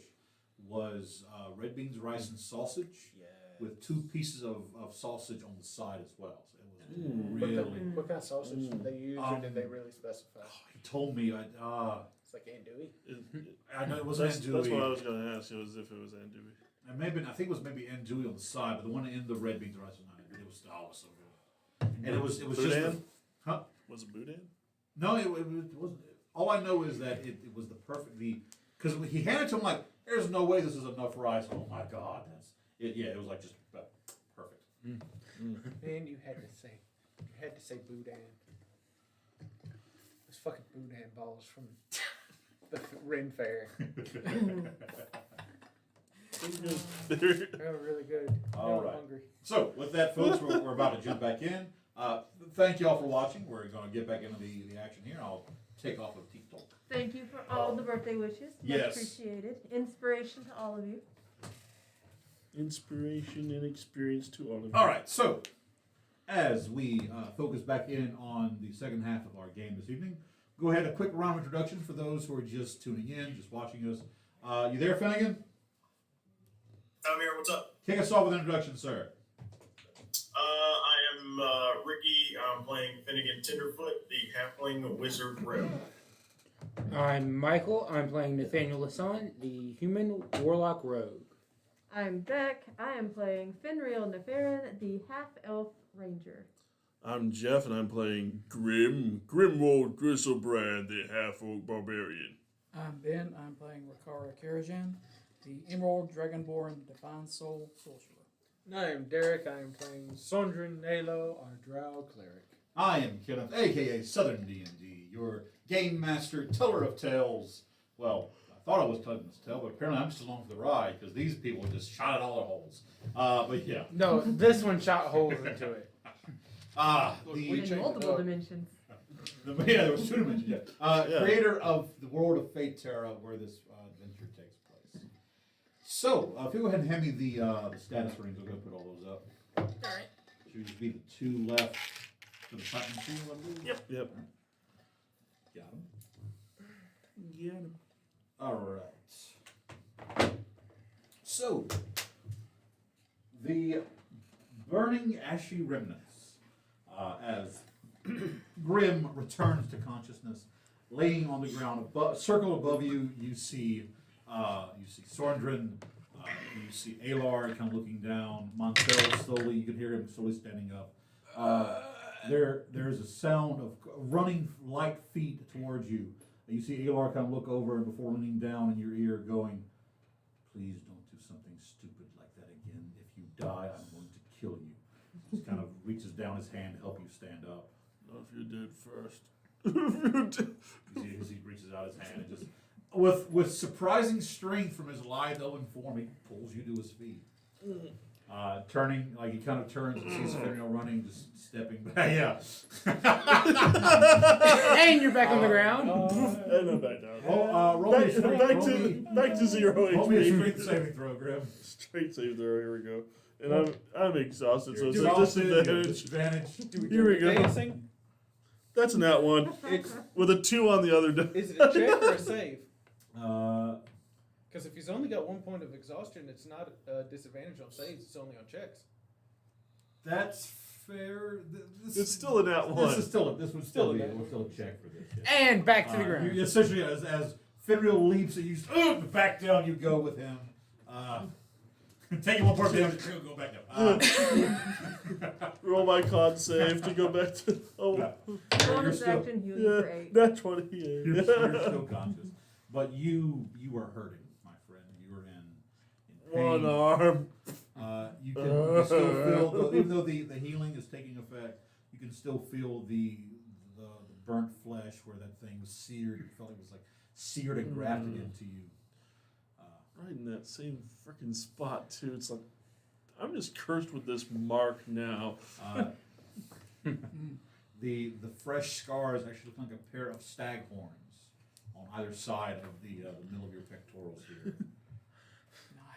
was red beans, rice, and sausage with 2 pieces of sausage on the side as well. So it was really. What kind of sausage did they use, or did they really specify? He told me. It's like andouille. I know it wasn't That's andouille. what I was going to ask you, was if it was andouille. And maybe I think it was maybe andouille on the side, but the one in the red beans and rice was not andouille. It was so good. And it was just Boudin? huh? Was it boudin? No, it wasn't. All I know is that it was the perfect because he handed it to him like, there's no way this is enough rice. Oh my God, that's it. Yeah, it was like just perfect. Man, you had to say boudin. Those fucking boudin balls from the Ren Fair. They're really good. All I'm right. hungry. So with that, folks, we're about to jump back in. Thank you all for watching. We're going to get back into the action here. I'll take off with TikTok. Thank you for all the birthday wishes. Much Yes. appreciated. Inspiration to all of you. Inspiration and experience to all of you. All right, so as we focus back in on the second half of our game this evening, go ahead, a quick round of introduction for those who are just tuning in, just watching us. You there, Finnegan? I'm here. What's up? Kick us off with an introduction, sir. I am Ricky. I'm playing Finnegan Tenderfoot, the halfling wizard rogue. I'm Michael. I'm playing Nathaniel Lasson, the human warlock rogue. I'm Beck. I am playing Finreal Neferin, the half-elf ranger. I'm Jeff, and I'm playing Grimwald Gristlebrand, the half-orc barbarian. I'm Ben. I'm playing Rakara Karajan, the Emerald Dragonborn Divine Soul Sorcerer. And I am Derek. I am playing Sondrin Nalo, our drow cleric. I am Kenneth, a.k.a. Southern D&D, your game master, teller of tales. Well, I thought I was telling this tale, but apparently I'm just along for the ride, because these people just shot at all their holes. But yeah. No, this one shot holes into it. In multiple dimensions. There was 2 dimensions, yeah. Creator of the world of Fate Terra, where this adventure takes place. So, if you go ahead and hand me the status rings, I'm going to put all those up. Alright. Should just be the 2 left for the platinum 2, I believe? Yep. Got them. Yeah. All right. So, the burning ashy remnants, as Grim returns to consciousness, laying on the ground, circle above you. You see Sorndrin. You see Alar kind of looking down. Montel slowly. You can hear him slowly standing up. There's a sound of running light feet towards you. You see Alar kind of look over, and before leaning down in your ear, going, "Please don't do something stupid like that again. If you die, I'm going to kill you." Just kind of reaches down his hand to help you stand up. Not if you did first. As he reaches out his hand and just, with surprising strength from his lithe elven form, he pulls you to his feet. Turning, like he kind of turns and sees Finnegan running, just stepping back. Yeah. And you're back on the ground. And I'm back down. Roll me a strength. Back to 0 Roll me a HP. strength saving throw, Grim. Straight save throw. Here we go. And I'm exhausted, so it's a Exhausted, disadvantage. Here we go. Dancing? That's an at one It's, with a 2 on the other die. is it a check or a save? Uh, Because if he's only got 1 point of exhaustion, it's not a disadvantage on saves. It's only on checks. that's fair. It's still an at one. This would still be a check for this. Yeah. And back to the ground. You essentially, as Finreal leaps, you just back down. You go with him. Take 1 point damage. Go back down. Roll my con save to go back to. Oh, Bonus still- action heal you for 8. that's 28. You're still conscious, but you are hurting, my friend. You are in pain. One arm. You can still feel, even though the healing is taking effect, you can still feel the burnt flesh where that thing was seared. You felt it was like seared and grafted into you. Right in that same freaking spot too. It's like I'm just cursed with this mark now. The fresh scars actually look like a pair of stag horns on either side of the middle of your pectorals here.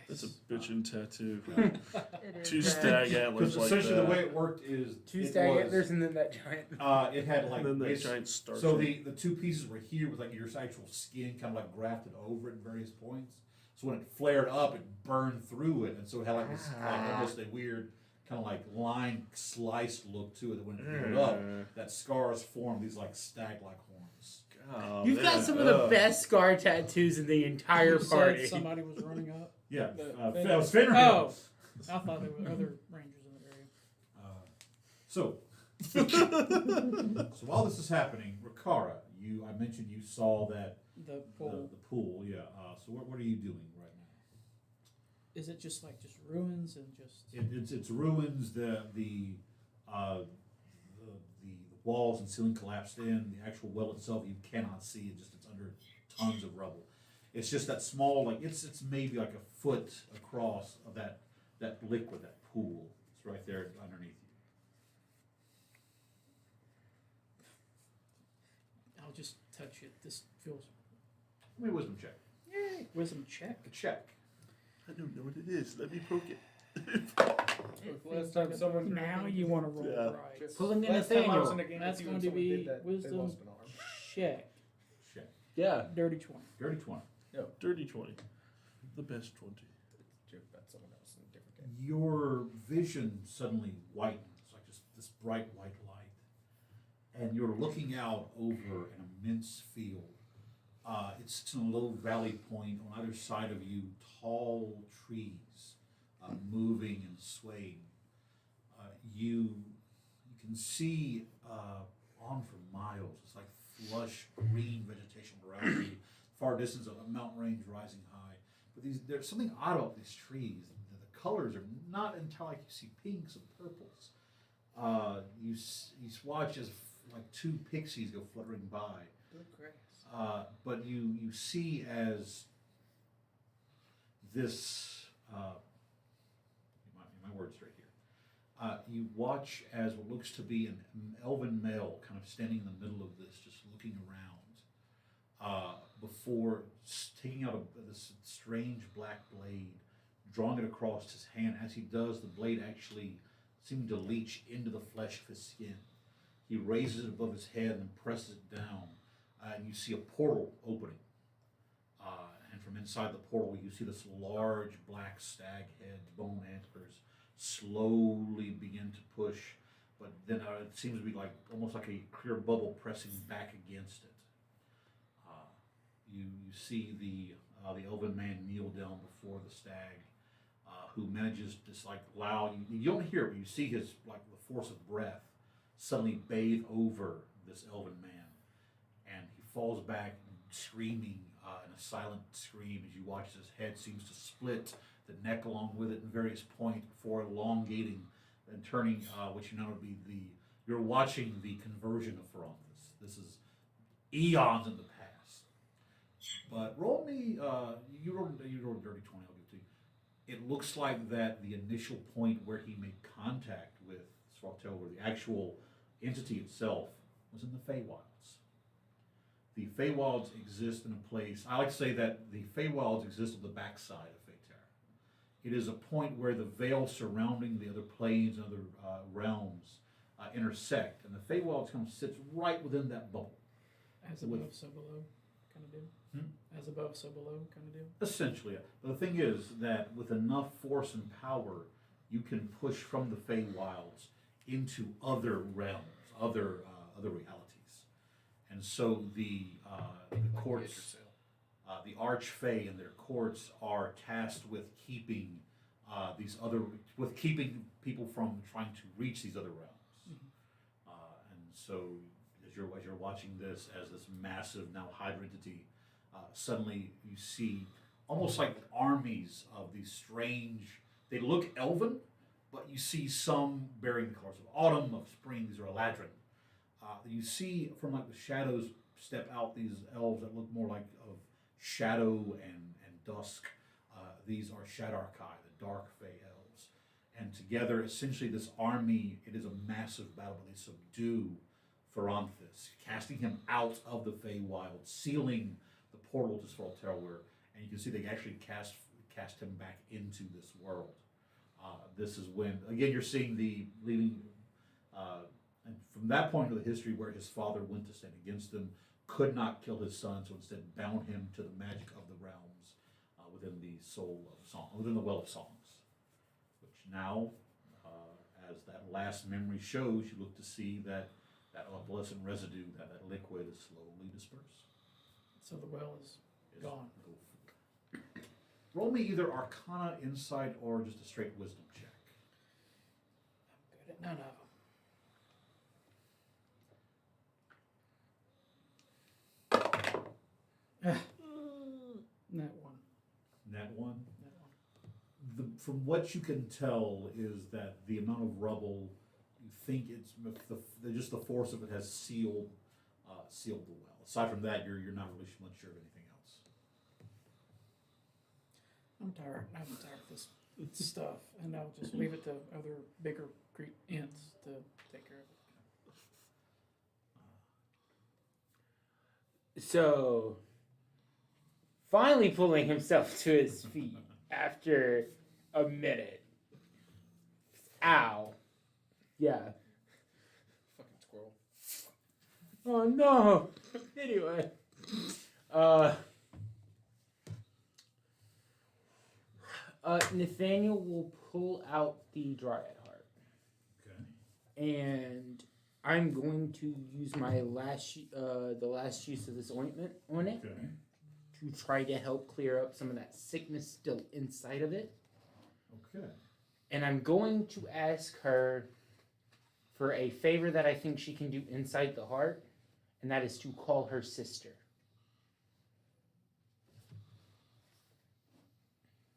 That's a Witching tattoo. It is Two bad. stag antlers Because like essentially that. the way it worked is Two it stag was, antlers and then that giant. it had like and then that base- giant star. so shape. the two pieces were here with like your actual skin kind of like grafted over it in various points. So when it flared up, it burned through it, and so it had like this like almost a weird kind of like line sliced look to it. That when it flared up, that scars formed these like stag-like horns. Oh, You've got man. some of the best scar tattoos in the entire You said party. somebody was running up. Yeah, The- that was Fenrir. Oh, I thought there were other rangers in the area. So, so while this is happening, Rikara, I mentioned you saw that The pool. the pool, yeah. So what are you doing right now? Is it just ruins and just? It's ruins. The walls and ceiling collapsed in. The actual well itself you cannot see. It's under tons of rubble. It's just that small, like it's maybe like a foot across of that liquid, that pool. It's right there underneath you. I'll just touch it. This feels. Give me a wisdom check. Yay! Wisdom check. A check. I don't know what it is. Let me poke it. Last time someone Now you want to roll Yeah. right. Pulling in Last time I was Nathaniel. in a game That's with you going and to someone be did that, they wisdom lost an arm. check. Check. Yeah. Dirty 20. Dirty 20. Dirty 20. The best 20. Joke about someone else in a different game. Your vision suddenly whitens, like just this bright white light, and you're looking out over an immense field. It's in a low valley point on either side of you, tall trees moving and swaying. You can see on for miles. It's like lush green vegetation around you. Far distance of a mountain range rising high. But there's something odd about these trees. The colors are not entirely like you see pinks and purples. You watch as like two pixies go fluttering by. Good grace. But you see as this, my words right here. You watch as what looks to be an elven male kind of standing in the middle of this, just looking around, before taking out this strange black blade, drawing it across his hand. As he does, the blade actually seemed to leach into the flesh of his skin. He raises it above his head and presses it down. And you see a portal opening. And from inside the portal, you see this large black stag head, bone antlers, slowly begin to push. But then it seems to be like almost like a clear bubble pressing back against it. You see the elven man kneel down before the stag, who manages this like loud. You don't hear it, but you see his like the force of breath suddenly bathe over this elven man. And he falls back screaming in a silent scream as you watch as his head seems to split, the neck along with it in various points before elongating and turning, which you know would be you're watching the conversion of Ferranthus. This is eons in the past. But roll me, you rolled a dirty 20, I'll give it to you. It looks like that the initial point where he made contact with Svartel, where the actual entity itself, was in the Feywilds. The Feywilds exist in a place, I like to say that the Feywilds exist on the backside of Feyterra. It is a point where the veil surrounding the other planes and other realms intersect, and the Feywilds kind of sits right within that bubble. As above, so below, kind of deal. As above, so below, kind of deal. Essentially, but the thing is that with enough force and power, you can push from the Feywilds into other realms, other realities. And so the courts, the Archfey and their courts are tasked with keeping keeping people from trying to reach these other realms. And so as you're watching this, as this massive now Hydra entity, suddenly you see almost like armies of these strange. They look elven, but you see some bearing the colors of autumn, of spring. These are Eladrin. You see from like the shadows step out these elves that look more like of shadow and dusk. These are Shadarkai, the dark Fey elves. And together, essentially this army, it is a massive battle, but they subdue Ferranthus, casting him out of the Feywild, sealing the portal to Svartalware. And you can see they actually cast him back into this world. This is when, again, you're seeing the leading, and from that point of the history where his father went to stand against him, could not kill his son, so instead bound him to the magic of the realms within the soul of song, within the well of songs, which now, as that last memory shows, you look to see that opalescent residue, that liquid is slowly dispersed. So the well is gone. Roll me either Arcana, Insight, or just a straight Wisdom check. I'm good at none of them. That one. Nat 1? That one. From what you can tell is that the amount of rubble, you think it's just the force of it has sealed the well. Aside from that, you're not really much sure of anything else. I'm tired. I'm tired of this stuff, and I'll just leave it to other bigger ants to take care of it. So, finally pulling himself to his feet after a minute. Ow. Yeah. Fucking squirrel. Oh no. Anyway. Nathaniel will pull out the Dryad Heart. Okay. And I'm going to use my the last use of this ointment on it Okay. to try to help clear up some of that sickness still inside of it. Okay. And I'm going to ask her for a favor that I think she can do inside the heart, and that is to call her sister.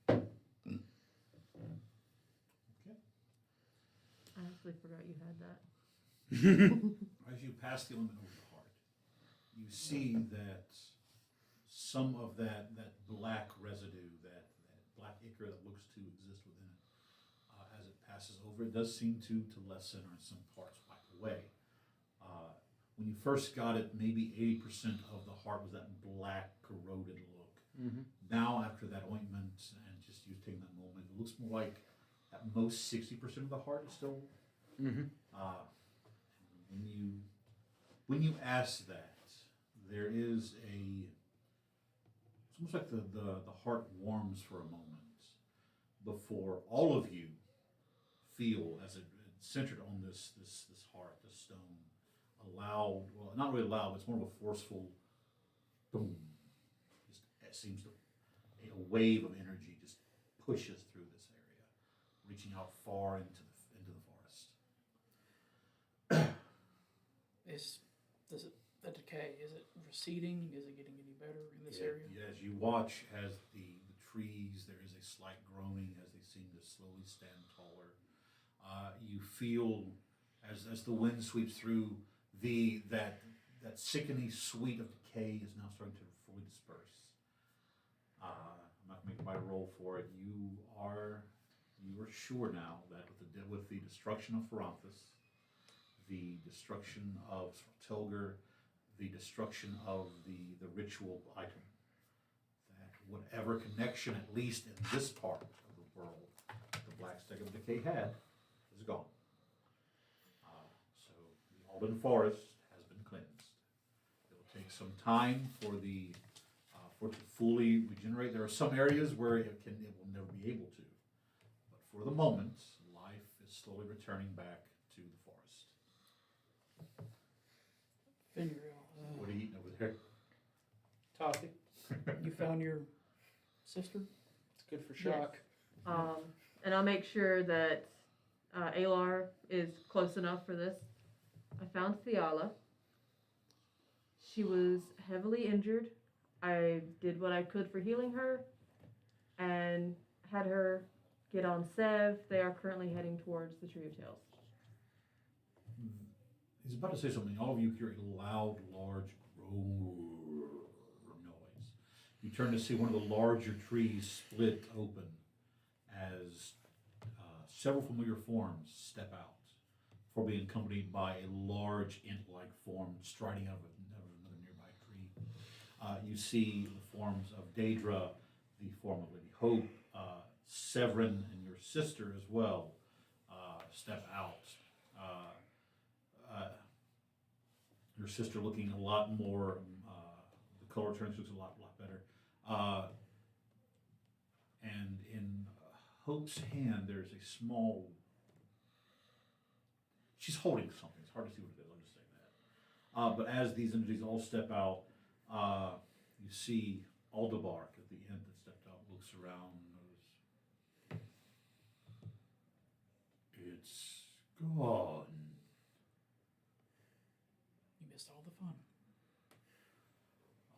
I actually forgot you had that. As you pass the element over the heart, you see that some of that black residue, that black ichor that looks to exist within it, as it passes over, it does seem to lessen or in some parts wipe away. When you first got it, maybe 80% of the heart was that black, corroded look. Mm-hmm. Now, after that ointment and just you taking that moment, it looks more like at most 60% of the heart is still. Mm-hmm. When you ask that, there is it's almost like the heart warms for a moment before all of you feel as it centered on this heart, this stone, a loud, well, not really loud, but it's more of a forceful boom. Just it seems to a wave of energy just pushes through this area, reaching out far into the forest. The decay, is it receding? Is it getting any better in this area? As you watch, as the trees, there is a slight groaning as they seem to slowly stand taller. You feel as the wind sweeps through, that sickening sweet of decay is now starting to fully disperse. I'm not going to make my roll for it. You are sure now that with the destruction of Feronthus, the destruction of Tilger, the destruction of the ritual item, that whatever connection, at least in this part of the world, the Black Stag of Decay had, is gone. So the Alden Forest has been cleansed. It will take some time for it to fully regenerate. There are some areas where it will never be able to, but for the moment, life is slowly returning back to the forest. Figure What are you eating over there? Toffee. you found your sister? It's good for Yes. shock. And I'll make sure that Alar is close enough for this. I found Theala. She was heavily injured. I did what I could for healing her and had her get on Sev. They are currently heading towards the Tree of Tales. He's about to say something. All of you hear a loud, large noise. You turn to see one of the larger trees split open as several familiar forms step out, before being accompanied by a large ant-like form striding out of another nearby tree. You see the forms of Daedra, the form of Lady Hope, Severin and your sister as well step out. Your sister looking a lot more, the color turns looks a lot better. And in Hope's hand, there's a small. She's holding something. It's hard to see what it is. I'll just say that. But as these entities all step out, you see Aldebark at the end that stepped out, looks around, and goes, "It's gone." You missed all the fun.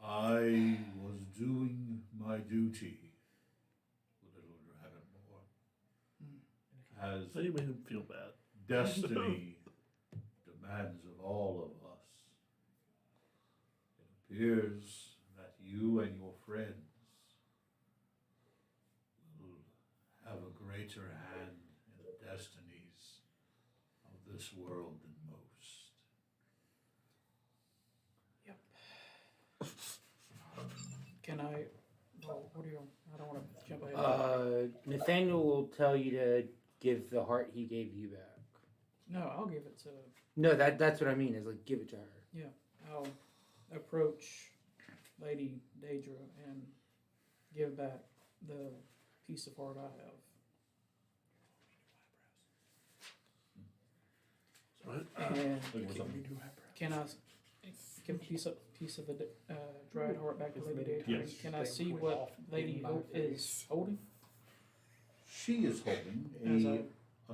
I was doing my duty, little dragon boy. As So you made him feel bad. destiny demands of all of us. It appears that you and your friends will have a greater hand in the destinies of this world than most. Can I? Well, what do you? I don't want to jump ahead. Nathaniel will tell you to give the heart he gave you back. No, I'll give it to. No, that's what I mean. Is like give it to her. Yeah, I'll approach Lady Daedra and give back the piece of heart I have. What? And Can can I give a piece of the dried heart back to Lady Daedra? Yes. Can I see what Lady Hope is holding? She is holding As a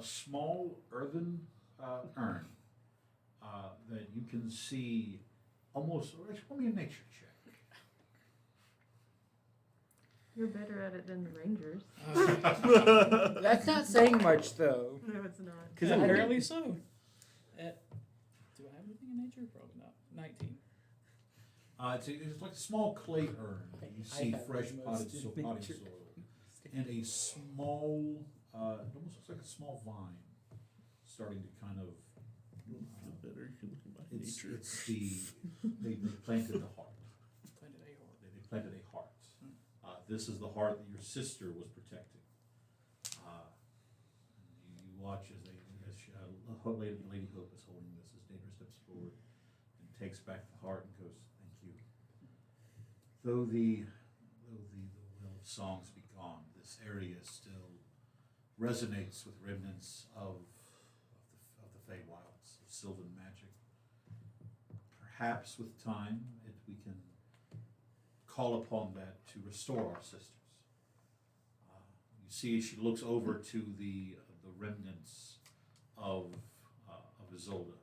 small earthen urn that you can see almost. Roll me a nature check. You're better at it than the Rangers. That's not saying much though. No, it's not. Because Apparently so. Do I have anything in nature? Probably not. 19. It's like a small clay urn. You see have fresh the potted most potting nature. soil and a small, it almost looks like a small vine starting to kind of. Feel better. You can look at my It's nature. they planted the heart. Planted a heart. They planted a heart. This is the heart that your sister was protecting. You watch as Lady Hope is holding this as Daedra steps forward and takes back the heart and goes, "Thank you." Though the will of songs be gone, this area still resonates with remnants of the Feywilds, of Sylvan magic. Perhaps with time, we can call upon that to restore our sisters. You see, she looks over to the remnants of Isolde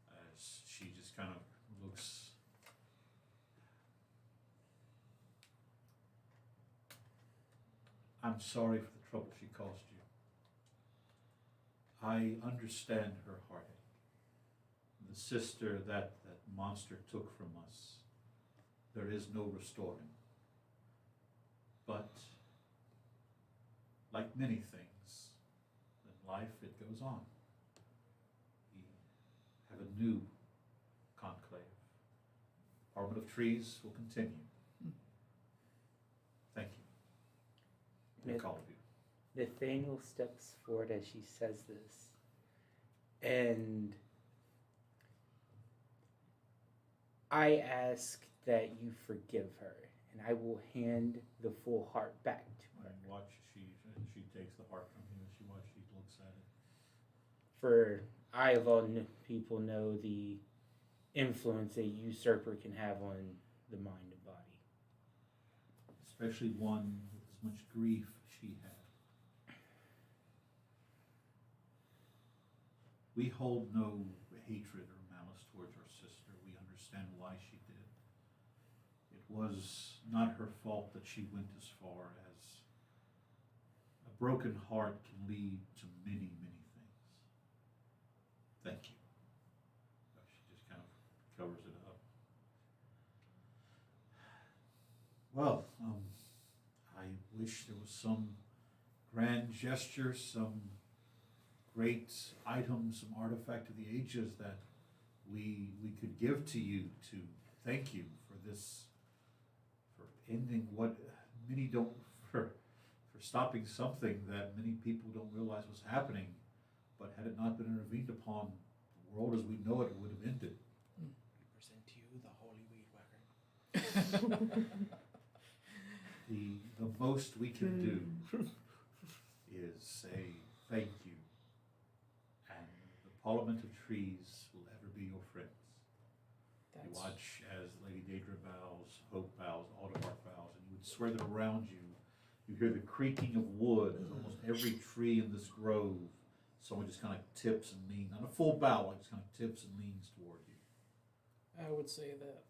as she just kind of looks. I'm sorry for the trouble she caused you. I understand her heartache. The sister that monster took from us, there is no restoring. But, like many things in life, it goes on. We have a new conclave. Parliament of Trees will continue. Thank you. Thank all of you. Nathaniel steps forward as she says this, and I ask that you forgive her, and I will hand the full heart back to her. And watch, she takes the heart from him, and she looks at it. For I, of all people, know the influence a usurper can have on the mind and body. Especially one with as much grief she had. We hold no hatred or malice towards our sister. We understand why she did. It was not her fault that she went as far as a broken heart can lead to many, many things. Thank you. She just kind of covers it up. Well, I wish there was some grand gesture, some great item, some artifact of the ages that we could give to you to thank you for this, for ending what many don't, for for stopping something that many people don't realize was happening, but had it not been intervened upon, the world as we know it would have ended. Present to you the holy weed whacker. The most we can do is say thank you, and the Parliament of Trees will ever be your friends. You watch as Lady Daedra bows, Hope bows, Aldebark bows, and you would swear that around you, you hear the creaking of wood as almost every tree in this grove, someone just kind of tips and leans, not a full bow, like just kind of tips and leans toward you. I would say that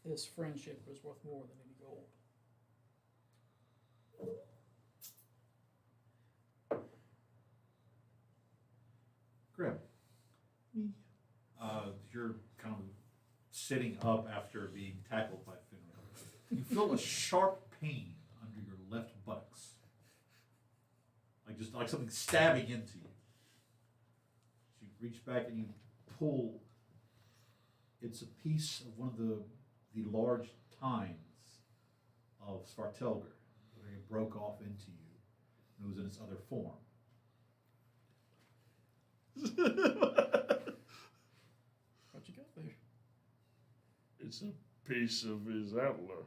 this friendship is worth more than any gold. Grim. You're kind of sitting up after being tackled by Finrod. You feel a sharp pain under your left buttocks. Like something stabbing into you. So you reach back and you pull. It's a piece of one of the large tines of Svartelgar. It broke off into you. And it was in its other form. What you got there? It's a piece of his antler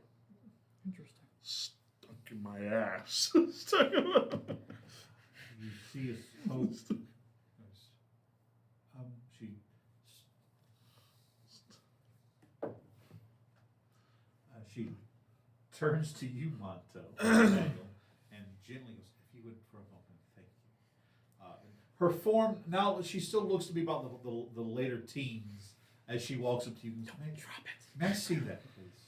Interesting. stuck in my ass. Stuck in my... You see his hope. She turns to you, Monto, Daniel, and gently goes, "If you would for a moment, thank you." Her form now, she still looks to be about the later teens as she walks up to you and goes, "Drop it. May I see that, please?"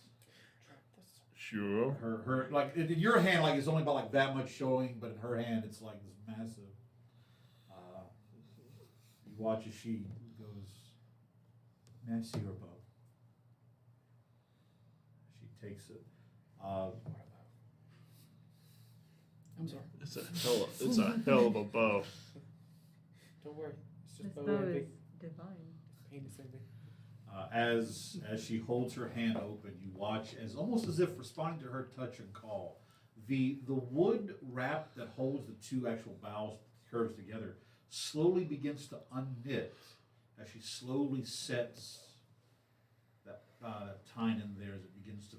Sure. Her like in your hand, like it's only about like that much showing, but in her hand, it's like this massive. You watch as she goes, "May I see your bow?" She takes it. I'm sorry. It's a hell of a bow. Don't worry. It's This just bow bow is envy. divine. Paint the same thing. As she holds her hand open, you watch as almost as if responding to her touch and call, the wood wrap that holds the two actual boughs curves together slowly begins to unknit as she slowly sets that tine in there as it begins to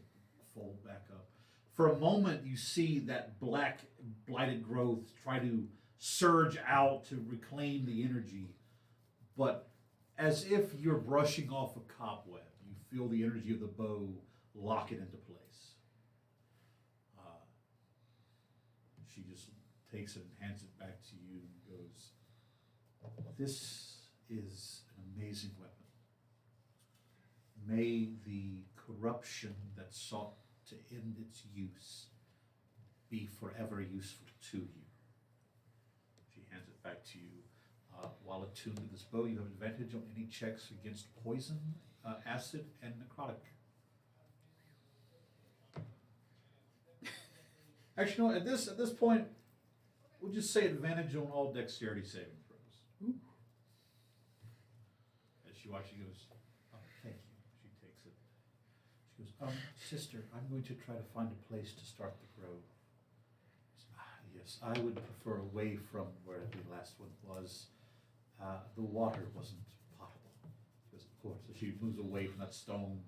fold back up. For a moment, you see that black blighted growth try to surge out to reclaim the energy, but as if you're brushing off a cobweb, you feel the energy of the bow lock it into place. She just takes it and hands it back to you and goes, "This is an amazing weapon. May the corruption that sought to end its use be forever useful to you." She hands it back to you. While attuned to this bow, you have advantage on any checks against poison, acid, and necrotic. Actually, no. At this point, we'll just say advantage on all dexterity saving throws. As she watches, she goes, "Oh, thank you." She takes it. She goes, "Sister, I'm going to try to find a place to start the grove." Yes, I would prefer away from where the last one was. The water wasn't potable. Because, of course, as she moves away from that stone,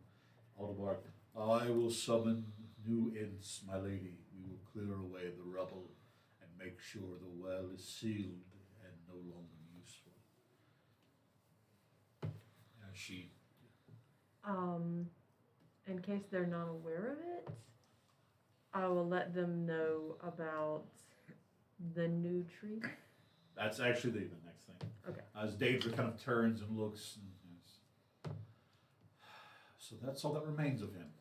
Aldebark, "I will summon new Ints, my lady. We will clear away the rubble and make sure the well is sealed and no longer useful." She... In case they're not aware of it, I will let them know about the new tree. That's actually the next thing. Okay. As Daedra kind of turns and looks. And yes. So that's all that remains of him.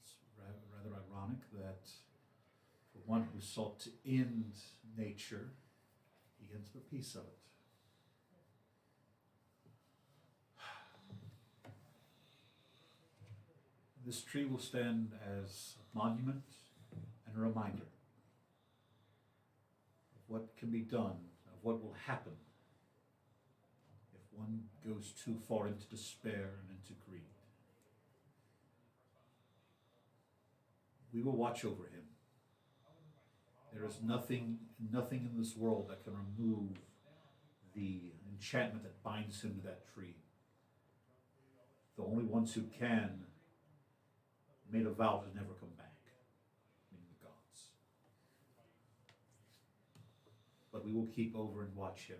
It's rather ironic that for one who sought to end nature, he ends with a piece of it. This tree will stand as a monument and a reminder of what can be done, of what will happen if one goes too far into despair and into greed. We will watch over him There is nothing in this world that can remove the enchantment that binds him to that tree. The only ones who can made a vow to never come back, meaning the gods. But we will keep over and watch him.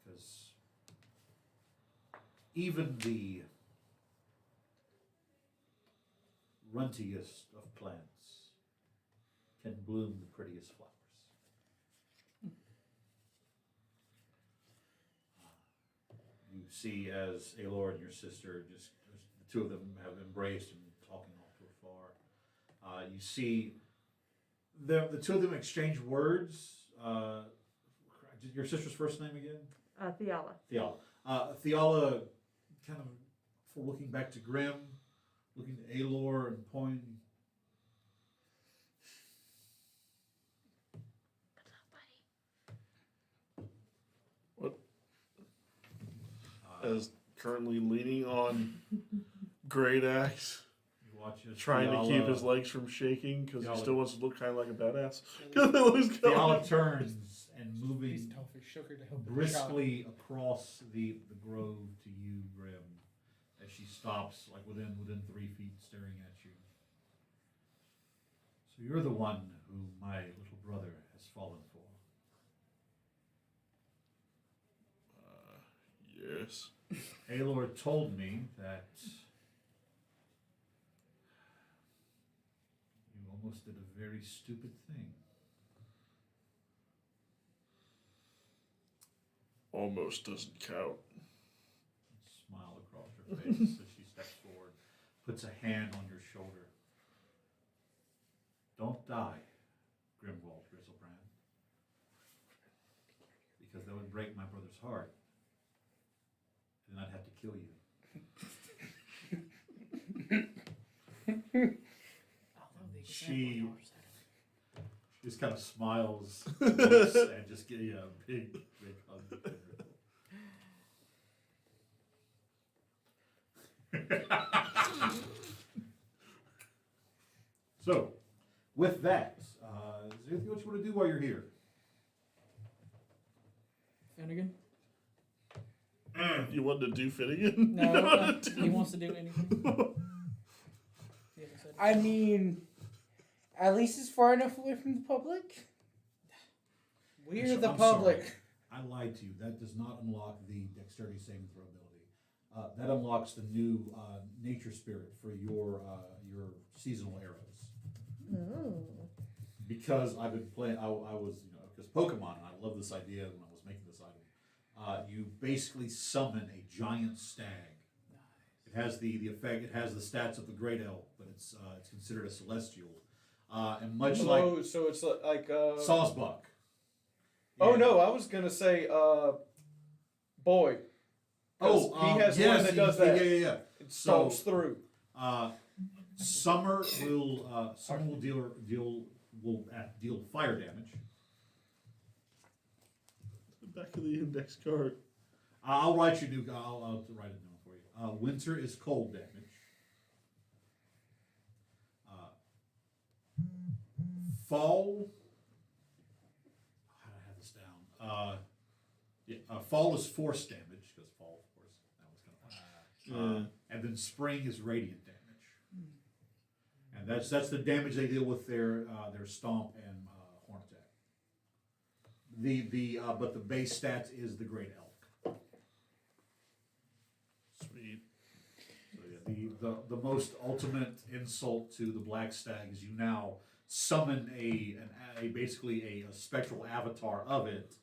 Because even the runtiest of plants can bloom the prettiest flowers. You see as Aelor and your sister, just the two of them have embraced and talking off to afar. You see the two of them exchange words. Your sister's first name again? Theala. Theala. Theala kind of looking back to Grim, looking to Aelor and pointing. As currently leaning on Great Axe, You watch as trying to keep his legs from shaking because he still wants to look kind of like a badass. Theala turns and These moving toffees sugar to help briskly across the grove to you, Grim, as she stops like within 3 feet staring at you. So you're the one who my little brother has fallen for. Yes. Aelor told me that you almost did a very stupid thing. Almost doesn't count. Smile across her face as she steps forward, puts a hand on your shoulder. Don't die, Grimwald Grizzlebrand, because that would break my brother's heart, and I'd have to kill you. She just kind of smiles and just give you a big hug. So, with that, is there anything else you want to do while you're here? Finnegan? You want to do Finnegan? No, he wants to do anything. He hasn't said I mean, at least it's far enough away from the public. We're I'm the sorry. public. I lied to you. That does not unlock the dexterity saving throw ability. That unlocks the new nature spirit for your seasonal arrows. Oh. Because I've been playing, I was, because Pokemon, and I love this idea when I was making this item. You basically summon a giant stag. It has the effect. It has the stats of the Great Elk, but it's considered a celestial, and much like So it's like Sawsbuck. Oh Yeah. no, I was gonna say boy. 'Cause he has one that does that. Yeah. It stomps through. Summer will deal fire damage. The back of the index card. I'll write you new. I'll write it down for you. Winter is cold damage. Fall. How did I have this down? Fall is force damage because fall, of course, that was kind of. And then spring is radiant damage, and that's the damage they deal with their stomp and horn attack. But the base stats is the Great Elk. Sweet. So yeah, the most ultimate insult to the Black Stag is you now summon basically a spectral avatar of it,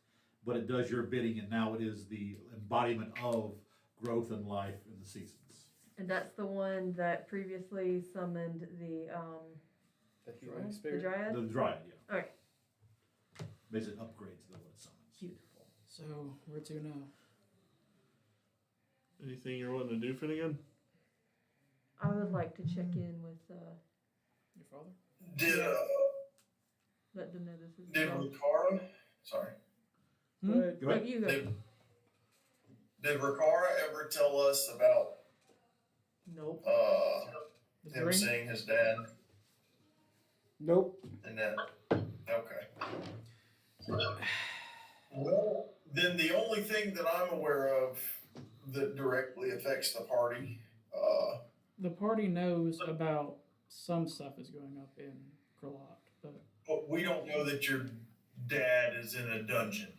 but it does your bidding, and now it is the embodiment of growth and life in the seasons. And that's the one that previously summoned the healing the spirit. dryad. The Dryad, yeah. Okay. Basically upgrades what it summons. Beautiful. So, where to now? Anything you're wanting to do, Finnegan? I would like to check in with Your father? Did let them know this is. did Riccara? Sorry. Go ahead. Go ahead. Oh, you go. Did Riccara ever tell us about Nope. The him ring? seeing his dad? Nope. And then, okay. Well, then the only thing that I'm aware of that directly affects the party, The party knows about some stuff is going up in Kralot, but we don't know that your dad is in a dungeon.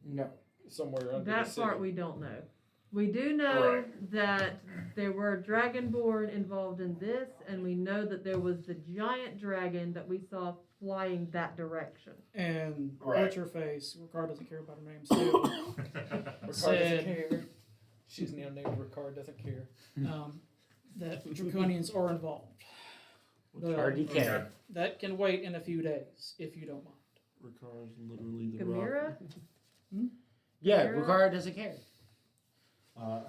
No. Somewhere under the That city. part we don't know. We do know that there were Dragonborn involved in this, and we know that there was the giant dragon that we saw flying that direction. and Right. what's her face? Ricard doesn't care about her name still. Ricard doesn't said care. She's now named Ricard doesn't care. That Draconians are involved. Already can. That can wait in a few days if you don't mind. Ricard's literally the rock. Gamira? Yeah, Gamera? Ricard doesn't care.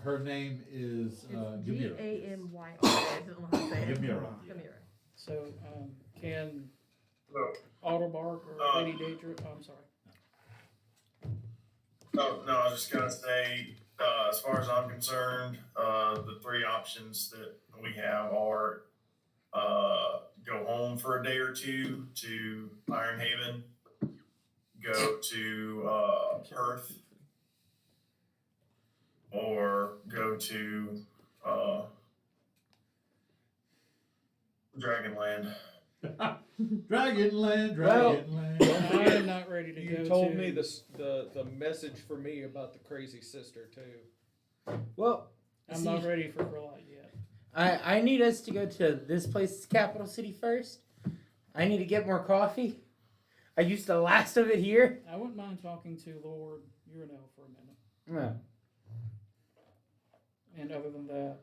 Her name is It's Gamira. Gamyr. I don't know how to say it. Gamira. Gamira. So can No, Otterbark or Lady Daedra? Oh, I'm sorry. no, I was just gonna say, as far as I'm concerned, the three options that we have are, go home for a day or two to Ironhaven, go to, Perth, or go to, Dragonland. Dragonland, Well- Dragonland. I am not ready to You go told to. me the message for me about the crazy sister too. Well, I'm not ready for Kralot yet. I need us to go to this place's capital city first. I need to get more coffee. I used the last of it here. I wouldn't mind talking to Lord Urnell for a minute. No. And other than that,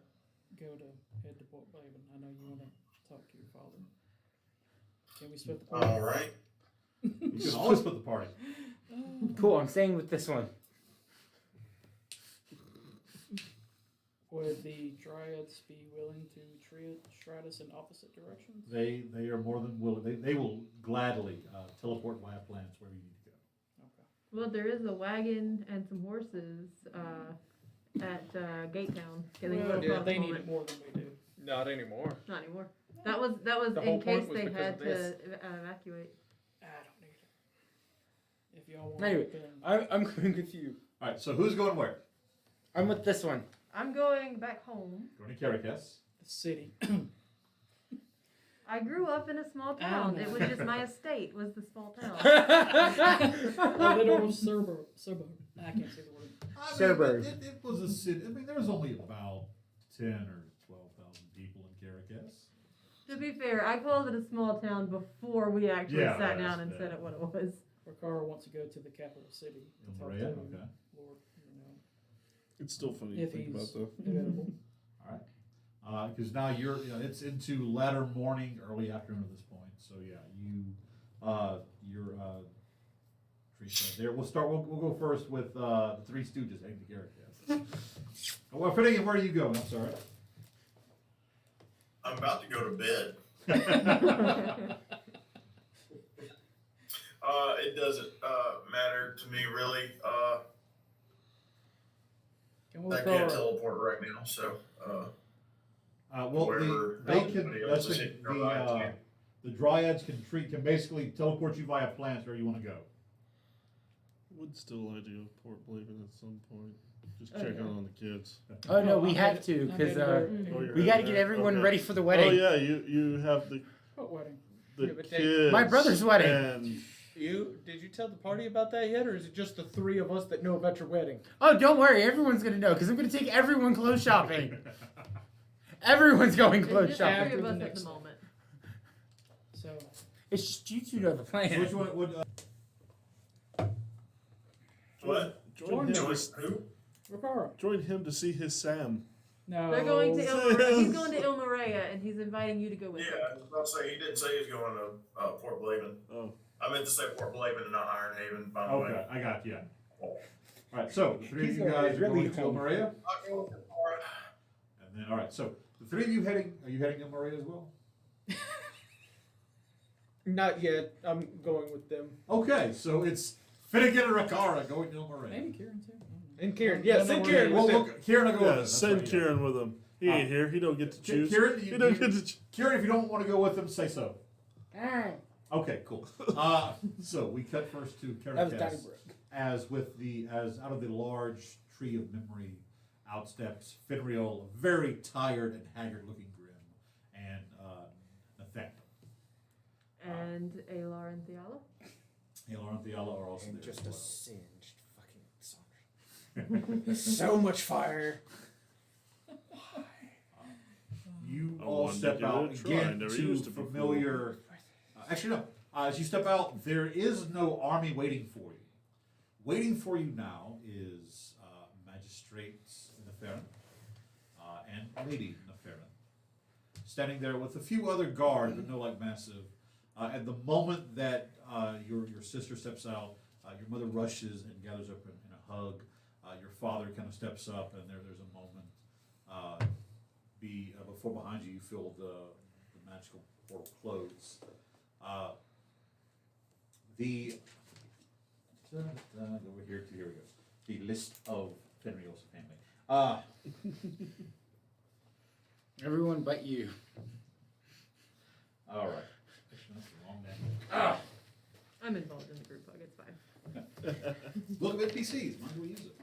go to head to Port Blaven. I know you want to talk to your father. Can we split the party? All right. You can always put the party. Cool, I'm staying with this one. Would the Dryads be willing to shred us in opposite directions? They are more than willing. They will gladly teleport via plans wherever you need to go. Okay. Well, there is a wagon and some horses at Gatetown. Getting Well, rid of they the need moment. it more than we do. Not anymore. Not anymore. That was The whole in point case was they because had of to this. evacuate. I don't need it. If y'all want Anyway, it, then I'm going with you. All right. So who's going where? I'm with this one. I'm going back home. Going to Caracas. the city. I grew up in a small town. It was just my estate was the small town. A little suburb. I can't say the word. Suburb. It was a city. I mean, there was only about 10 or 12,000 people in Caracas. To be fair, I called it a small town before we actually Yeah, sat that's down and fair. said it what it was. Ricard wants to go to the capital city. to talk Ilmaria, to okay. Lord, It's still funny to if think about he's though. available. Because now it's into latter morning, early afternoon at this point. So yeah, you're Teresa, there. We'll go first with the Three Stooges heading to Caracas. Well, Finnegan, where are you going? I'm sorry. I'm about to go to bed. It doesn't matter to me really. Can we I call can't her? teleport right now, so Well, Wherever they can. everybody That's else is hitting their rides, yeah. the Dryads can basically teleport you via plans where you want to go. Would still like to go to Port Blaven at some point. Just Oh, check yeah. on the kids. Oh no, Oh, we I'm have headed- to I'm because headed over- Oh, you're we got to heading get there? everyone Okay. ready for the wedding. Oh yeah, you have the What wedding? the Yeah, but they- kids. My brother's wedding. And Did you tell the party about that yet, or is it just the three of us that know about your wedding? Oh, don't worry, everyone's gonna know because I'm gonna take everyone clothes shopping. Everyone's going There's clothes just shopping. three of the us at next the day. moment. So It's just you two know the plan. So which one would? what? join him. Joyce, who? Ricard. Join him to see his Sam. No. They're going to Oh, Ilmaria. He's yes. going to Ilmaria, and he's inviting you to go with him. Yeah, I was about to say he didn't say he was going to Port Blaven. Oh, I meant to say Port Blaven and not Ironhaven, by the way. Okay, I got you. All right, so the three of He's you guys are really going to home. Maria, I'll go with the party. and then all right. So the three of you are you heading to Maria as well? Not yet. I'm going with them. Okay, so it's Finnegan and Rakara going to Maria. Maybe Kieran too. And Kieran. No, Yeah, no, send no, Kieran Well, with them. look, Kieran will go with yeah. them. That's Send right, Kieran with him. He ain't here. He don't get to choose. Kieran, he don't get to. Kieran, if you don't want to go with them, say so. Okay, cool. So we cut first to That was Donnie Caracat. Brook. As out of the large tree of memory outsteps Finreal, a very tired and haggard-looking Grim, and Nathaniel. And Alar and Theala. Alar and Theala are also And there just as a well. singed fucking Saunders. So much fire. You I all wanted to step give it out a try. again Never to used it before. familiar. Actually, no. As you step out, there is no army waiting for you. Waiting for you now is Magistrate Neferin and Lady Neferin, standing there with a few other guards, but no like massive. At the moment that your sister steps out, your mother rushes and gathers up in a hug. Your father kind of steps up, and there's a moment. Before behind you, you feel the magical portal close. Over here we go. The list of Fenriel's family. Everyone but you. All right. That's the wrong name. I'm involved in the group hug. It's fine. Look at NPCs. When do we use it?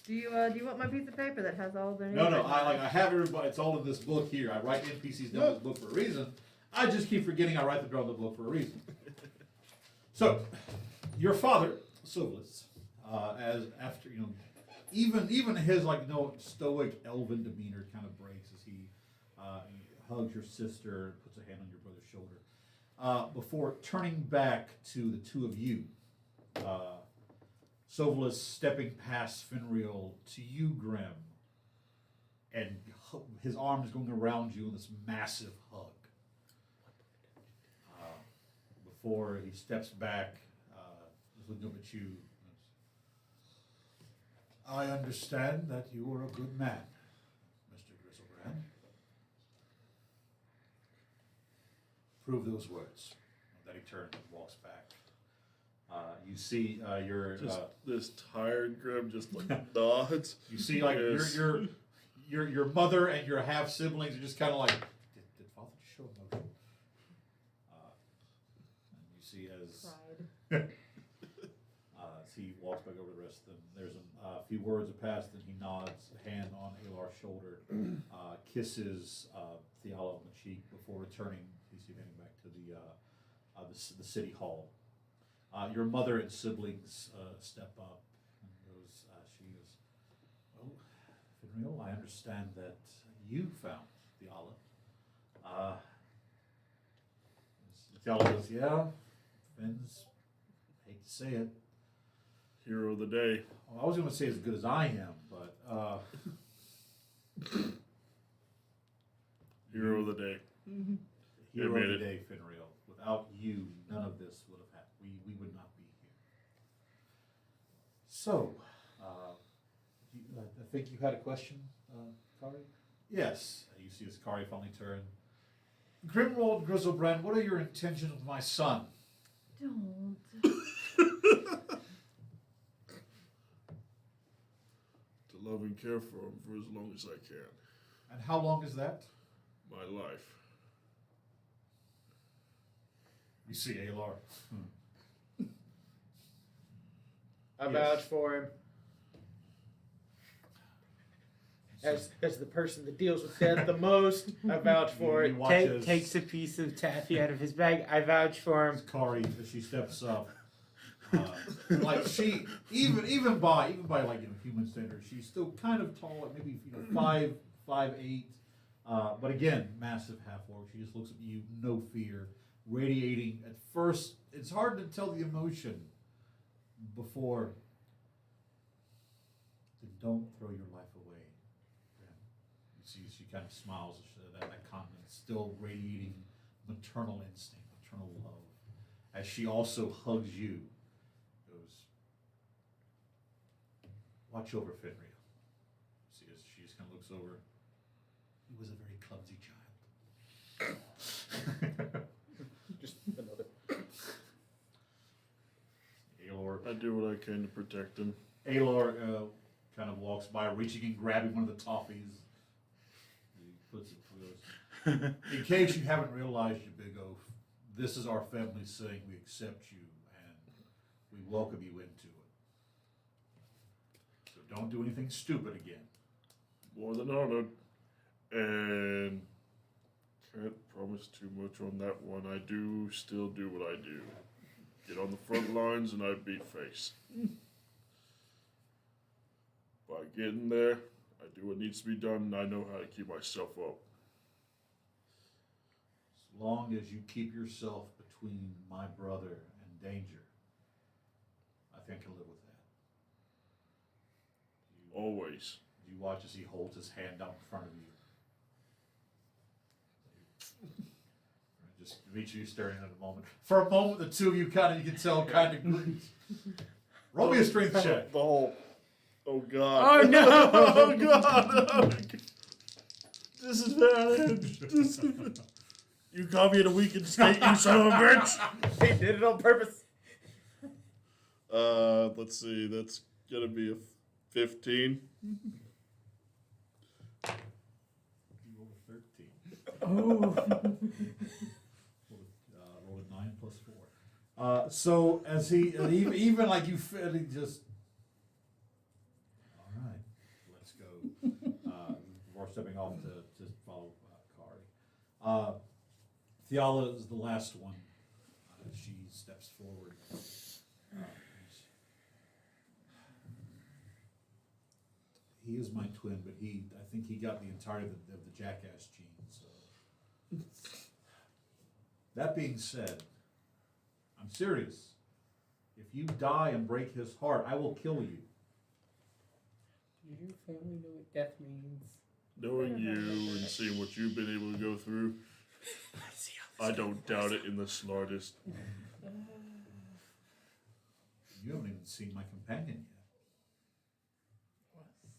Do you want my piece of paper that has all their names? No. written on it? I have everybody. It's all in this book here. I write NPCs down in this book for a reason. I just keep forgetting I write them down in the book for a reason. So, your father, Sovilis, as after even his stoic elven demeanor kind of breaks as he hugs your sister, puts a hand on your brother's shoulder, before turning back to the two of you. Sovilis stepping past Finreal to you, Grim, and his arms going around you in this massive hug. Before he steps back, just looking up at you. I understand that you are a good man, Mr. Grizzlebrand. Prove those words. And then he turns and walks back. You see your Just this tired Grim just like nods. you see like Yes. your mother and your half siblings are just kind of like, did father just show emotion? And you see Pride. as he walks back over the rest of them, there's a few words have passed, and he nods, a hand on Alar's shoulder, kisses Theala on the cheek before returning. He's heading back to the city hall. Your mother and siblings step up, and she goes, well, Finreal, I understand that you found Theala. Theala goes, yeah, Finn's, hate to say it. Hero of the day. Well, I was going to say as good as I am, but Hero of the day. hero Admit of it. the day, Finreal. Without you, none of this would have happened. We would not be here. So, I think you had a question, Kari? Yes. You see as Kari finally turn. Grimwald Grizzlebrand, what are your intentions with my son? Don't. To love and care for him for as long as I can. And how long is that? My life. You see Alar. I Yes. vouch for him. As the person that deals with death the most, I vouch for You it. watch as Takes a piece of taffy out of his bag. I vouch for him. Kari, as she steps up, like she even by like human standards, she's still kind of tall, like maybe 5'8", but again, massive half orc. She just looks at you, no fear, radiating. At first, it's hard to tell the emotion before. Then don't throw your life away. You see, she kind of smiles. That countenance still radiating maternal instinct, maternal love, as she also hugs you. Goes, watch over Finreal. See, as she just kind of looks over. He was a very clumsy child. Just another. Aelor, I do what I can to protect him. Aelor kind of walks by, reaching and grabbing one of the toffees. He puts it through. In case you haven't realized, you big oaf, this is our family saying we accept you and we welcome you into it. So don't do anything stupid again. More than honored. And can't promise too much on that one. I do still do what I do. Get on the front lines and I beat face. By getting there, I do what needs to be done and I know how to keep myself up. As long as you keep yourself between my brother and danger, I think I can live with that. Always. You watch as he holds his hand out in front of you. Just Dimitri staring at a moment. For a moment, the two of you kind of, you can tell, kind of agrees. Roll me a strength check. The whole. Oh God. Oh no! Oh God. Disadvantage. You caught me in a weakened state, you son of a bitch. He did it on purpose. Let's see. That's gonna be a 15. You rolled a 13. Oh. Roll a 9 plus 4. So as he, even like you feel, he just, all right, let's go. Before stepping off to follow Kari. Fiala is the last one. She steps forward. He is my twin, but I think he got the entirety of the jackass gene. So, that being said, I'm serious. If you die and break his heart, I will kill you. Do your family know what death means? Knowing you and seeing what you've been able to go through, I don't doubt it in the slightest. You haven't even seen my companion yet.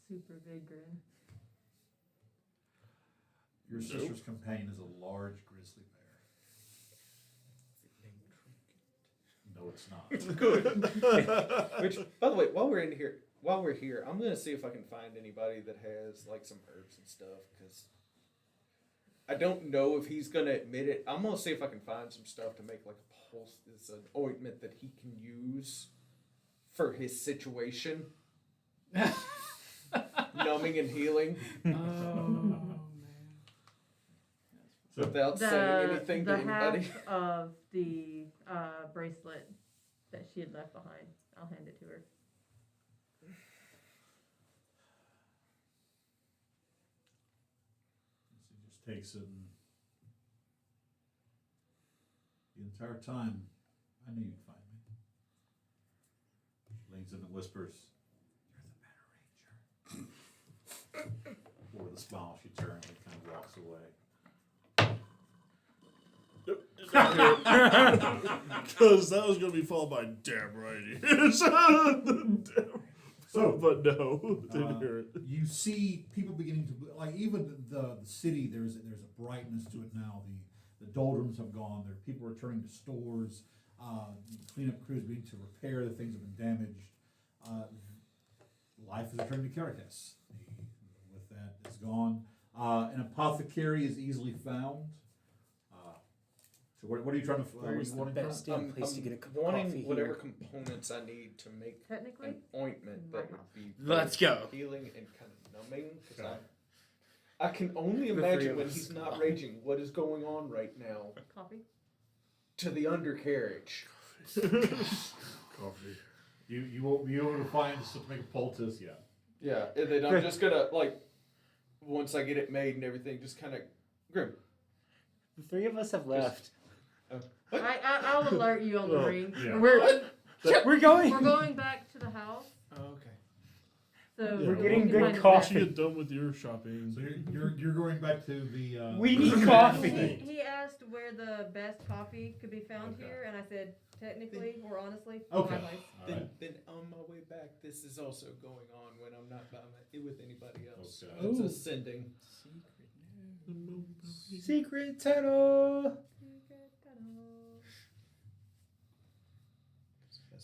Super big grin. Your sister's companion is a large grizzly bear. No, it's not. Good. Which, by the way, while we're here, I'm gonna see if I can find anybody that has like some herbs and stuff, because I don't know if he's gonna admit it. I'm gonna see if I can find some stuff to make like a pulse. It's an ointment that he can use for his situation. Numbing and healing. Oh man. Without saying anything to anybody. Half of the bracelet that she had left behind. I'll hand it to her. She just takes it and the entire time, I knew you'd find me. She leans in and whispers, "You're the better ranger." With a smile, she turns and kind of walks away. Because that was going to be followed by damn right he is. So, but no, didn't hear it. You see people beginning to, like, even the city, there's a brightness to it now. The doldrums have gone. There are people returning to stores. Cleanup crews beginning to repair the things that have been damaged. Life is returning to Caracas. With that, it's gone. An apothecary is easily found. So what are you trying to? Where's the best damn place to get a cup of wanting coffee whatever here? components I need to make Technically, an ointment that would be Let's both go. healing and kind of numbing. Because I can only The three imagine of when us. he's not raging what is going on right now coffee. to the undercarriage. Coffee. You won't be able to find to make a poultice yet. Yeah, and then I'm just gonna like once I get it made and everything, just kind of grim. The three of us have left. I'll alert you on the ring. Yeah. We're going. We're going back to the house. Oh, okay. So We're getting you can good find coffee. Once you get done with your shopping. So you're going back to the. We need the coffee. thing. He asked where the best coffee could be found Okay. here, and I said, technically or honestly, Okay. my place. All right. Then on my way back, this is also going on when I'm not with anybody else. Okay. It's Ooh. ascending. Secret tunnel.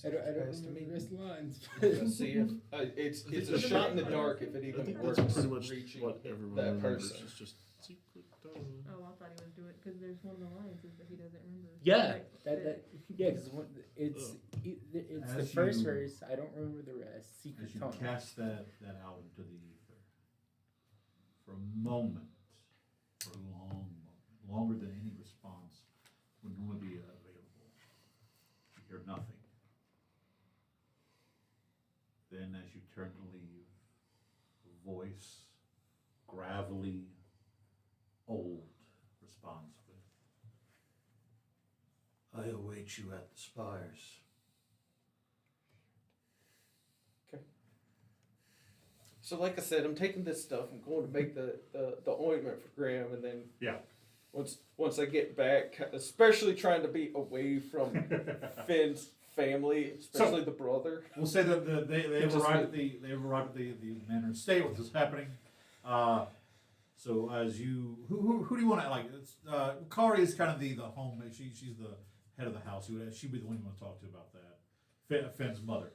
I don't remember this lines. Let's see if it's a shot in the dark if it I even think works. that's pretty much reaching what everyone that remembers. person. It's just secret Oh, I thought he was doing because there's one of the alliances that he doesn't remember. Yeah, Like, because it's it's the As first you- verse. I don't remember the rest. Secret As you tunnel. cast that out into the ether, for a moment, for a long moment, longer than any response would normally be available, you hear nothing. Then, as you turn to leave, a voice, gravelly, old, responds with, "I await you at the spires." So like I said, I'm taking this stuff. I'm going to make the ointment for Graham, and then Yeah. once I get back, especially trying to be away from Finn's family, especially the brother. We'll say that they've arrived at the manor estate. What is happening? So as you who do you want to like? It's, Kari is kind of the home. She's the head of the house. She'd be the one you want to talk to about that. Finn's mother.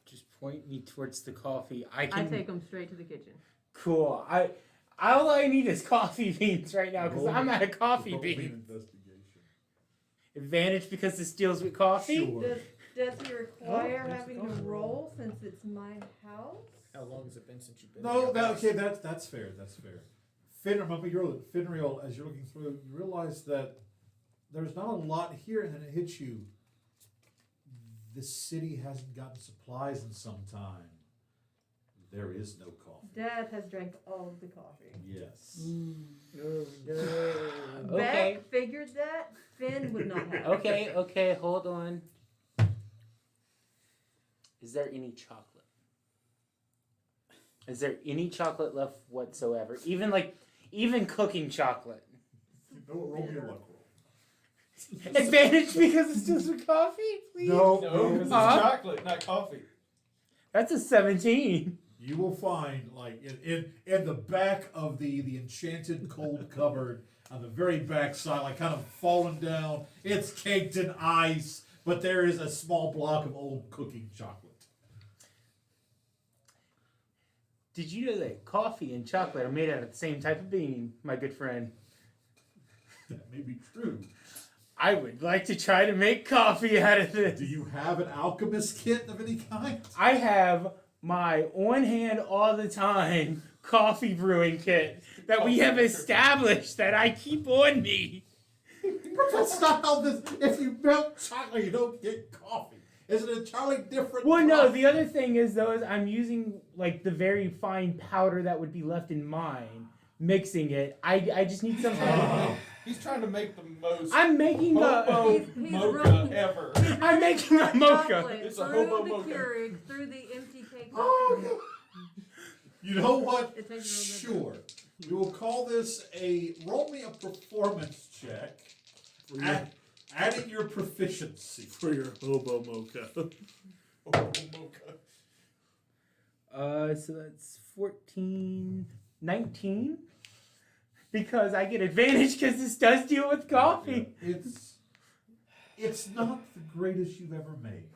Just point me towards the coffee. I I can. take him straight to the kitchen. Cool. All I need is coffee beans right now because Roll- I'm out of coffee roll me an beans. investigation. Advantage because this deals with coffee. Sure. Does he require Oh, having to roll since it's my house? How long has it been since you've been? No, that's fair. That's fair. Finreal, as you're looking through, you realize that there's not a lot here, and then it hits you. This city hasn't gotten supplies in some time. There is no coffee. Dad has drank all of the coffee. Yes. Okay. Beck figured that Finn would not have. Okay, hold on. Is there any chocolate? Is there any chocolate left whatsoever? Even cooking chocolate. Roll me a luck roll. Advantage because it's just with coffee, please. No, because it's Huh? chocolate, not coffee. That's a 17. You will find, like, in the back of the enchanted cold cupboard, on the very back side, like, kind of fallen down. It's caked in ice, but there is a small block of old cooking chocolate. Did you know that coffee and chocolate are made out of the same type of bean, my good friend? That may be true. I would like to try to make coffee out of this. Do you have an alchemist kit of any kind? I have my on hand all the time coffee brewing kit that we have established that I keep on me. But that's not how this. If you melt chocolate, you don't get coffee. Is it entirely different? Well, no, process? the other thing is, though, is I'm using, like, the very fine powder that would be left in mine, mixing it. I just need something. He's trying to make the most I'm making hobo He's mocha running- ever. I'm making a mocha. Chocolate It's a through hobo the mocha. Keurig, through the empty cake. You know what? It tastes real Sure. We will call this a roll me a performance check. Adding your proficiency. For your hobo mocha. Hobo mocha. So that's 14, 19. Because I get advantage because this does deal with coffee. It's not the greatest you've ever made.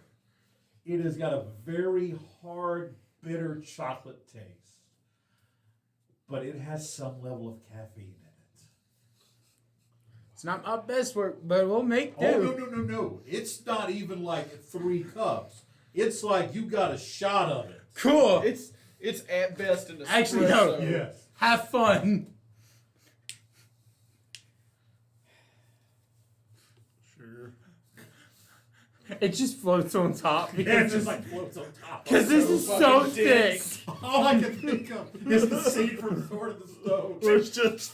It has got a very hard, bitter chocolate taste. But it has some level of caffeine in it. It's not my best work, but we'll make do. Oh, no. It's not even like 3 cups. It's like you got a shot of it. Cool. It's at best an espresso. Actually, no. Yes. Have fun. Sure. It just floats on top Yeah, it because just like floats on top. this is so fucking thick. dense. All I can think of is the scene from Sword of the Stone. Or it's just.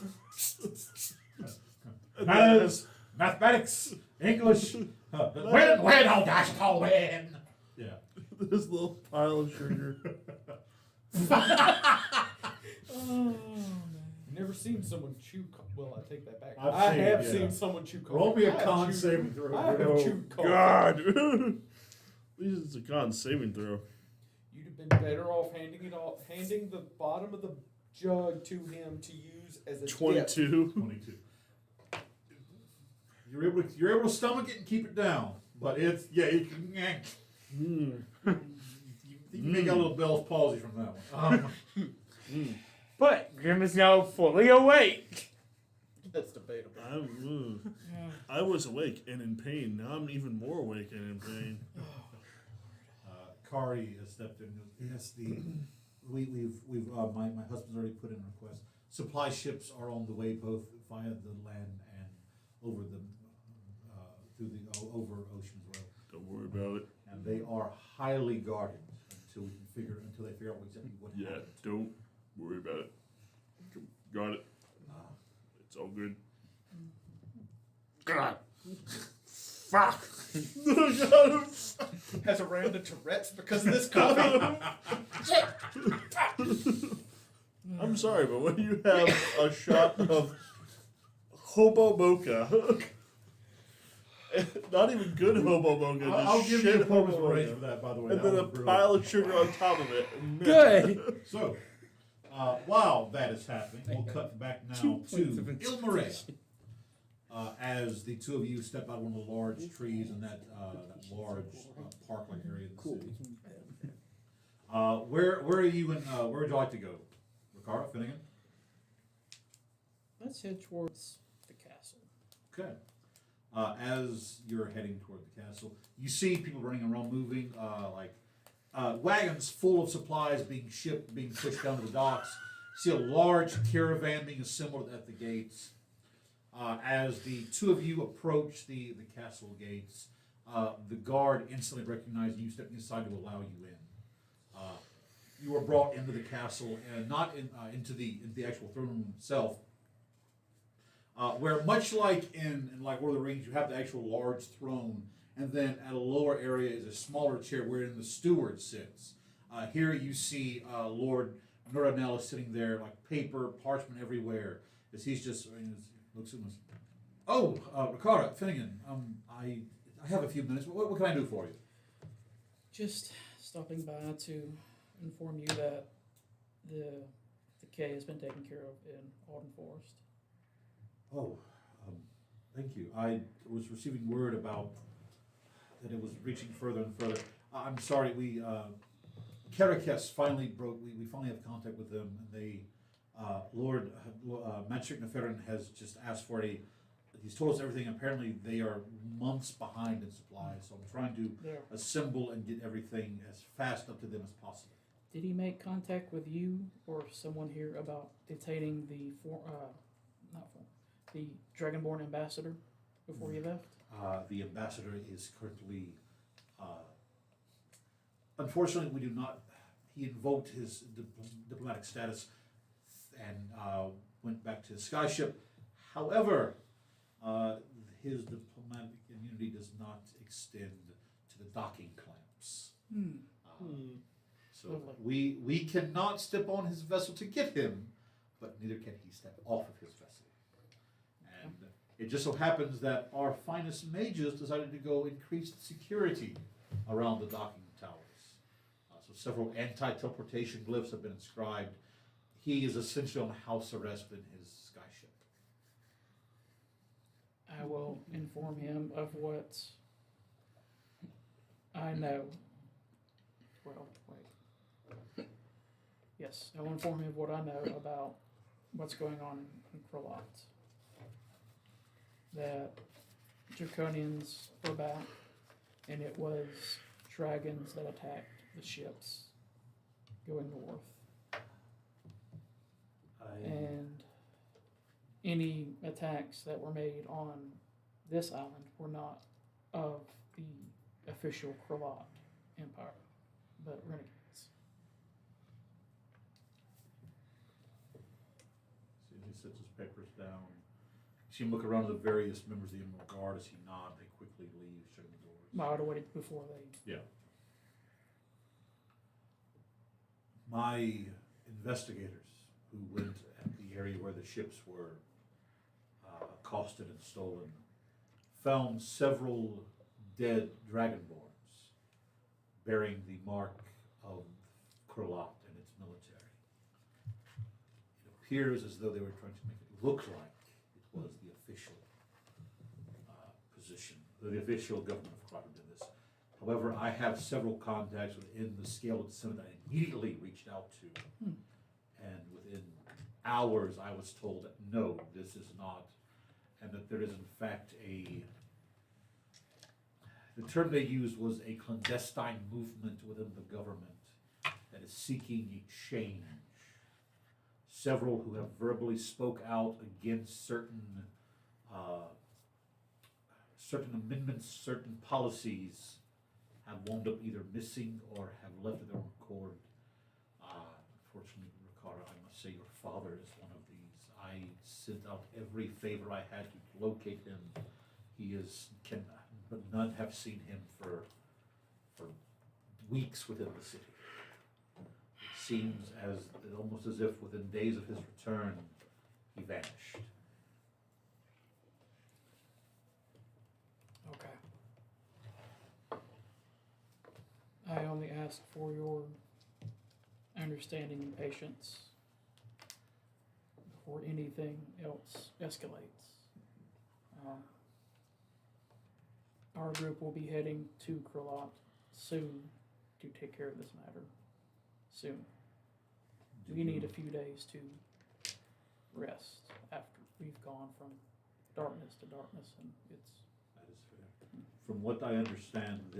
Mathematics, English, win, oh gosh, I'll win. Yeah. This little pile of sugar. Never seen someone chew. Well, I take that back. I've I seen, have yeah. seen someone chew coffee. Roll me a I have con chewed- saving throw. I have Oh, chewed coffee. God. At least it's a con saving throw. You'd have been better off handing the bottom of the jug to him to use as a dip. 22. 22. You're able to stomach it and keep it down, but it's you can. You may got a little Bell's palsy from that one. But Grim is now fully awake. That's debatable. I was awake and in pain. Now I'm even more awake and in pain. Kari has stepped in. And goes, yes, we've my husband's already put in a request. Supply ships are on the way, both via the land and over the over ocean as well. Don't worry about it. And they are highly guarded until they figure out exactly what Yeah, happened. don't worry about it. Got it. It's all good. God. Fuck. Has a round of Tourette's because of this coffee. I'm sorry, but when you have a shot of hobo mocha, not even good hobo mocha, just I'll give shit you a bonus hobo range mocha, for that, by the way. and That then a was brilliant. pile of sugar on top of it. Good. So, while that is happening, we'll cut back now 2 to points of Ilmaria. As the two of you step out of one of the large trees in that large park-like area of the city. Where are you and where would you like to go? Ricardo, Finnegan? Let's head towards the castle. Okay. As you're heading toward the castle, you see people running around, moving, wagons full of supplies being shipped, being pushed down to the docks. You see a large caravan being assembled at the gates. As the two of you approach the castle gates, the guard instantly recognizes you, stepping aside to allow you in. You are brought into the castle, and not into the actual throne room itself. Where much like in Lord of the Rings, you have the actual large throne, and then at a lower area is a smaller chair wherein the steward sits. Here you see Lord Nuranel sitting there, like paper, parchment everywhere, as he's just looks at us. Oh, Ricardo, Finnegan, I have a few minutes. What can I do for you? Just stopping by to inform you that the decay has been taken care of in Alden Forest. Oh, thank you. I was receiving word about that it was reaching further and further. I'm sorry, Karakes finally broke. We finally have contact with them, and they, Lord Magic Neferin has just asked for he's told us everything. Apparently, they are months behind in supplies, so I'm trying to assemble and get everything as fast up to them as possible. Did he make contact with you or someone here about detaining the the Dragonborn ambassador before he left? The ambassador is currently, unfortunately, we do not. He invoked his diplomatic status and went back to his skyship. However, his diplomatic immunity does not extend to the docking clamps. So we cannot step on his vessel to get him, but neither can he step off of his vessel. And it just so happens that our finest mages decided to go increase the security around the docking towers. So several anti-teleportation glyphs have been inscribed. He is essentially on house arrest in his skyship. I will inform him of what I know. Well, wait. Yes, I will inform him of what I know about what's going on in Krolot. That Draconians were back, and it was dragons that attacked the ships going north. And any attacks that were made on this island were not of the official Krolot Empire, but renegades. So he sets his papers down. You see him look around at the various members of the Emerald Guard. As he nods, they quickly leave, shutting the doors. I would have waited before they. Yeah. My investigators who went at the area where the ships were accosted and stolen found several dead dragonborns bearing the mark of Krolot and its military. It appears as though they were trying to make it look like it was the official position, the official government of Krolot did this. However, I have several contacts within the scale of the Senate that I immediately reached out to. And within hours, I was told that no, this is not and that there is in fact the term they used was a clandestine movement within the government that is seeking a change. Several who have verbally spoke out against certain amendments, certain policies, have wound up either missing or have left of their own accord. Unfortunately, Ricardo, I must say your father is one of these. I sent out every favor I had to locate him. He but none have seen him for weeks within the city. It seems almost as if within days of his return, he vanished. Okay. I only ask for your understanding and patience before anything else escalates. Our group will be heading to Kralot soon to take care of this matter. Soon. We need a few days to rest after we've gone from darkness to darkness, and it's... That is fair. From what I understand,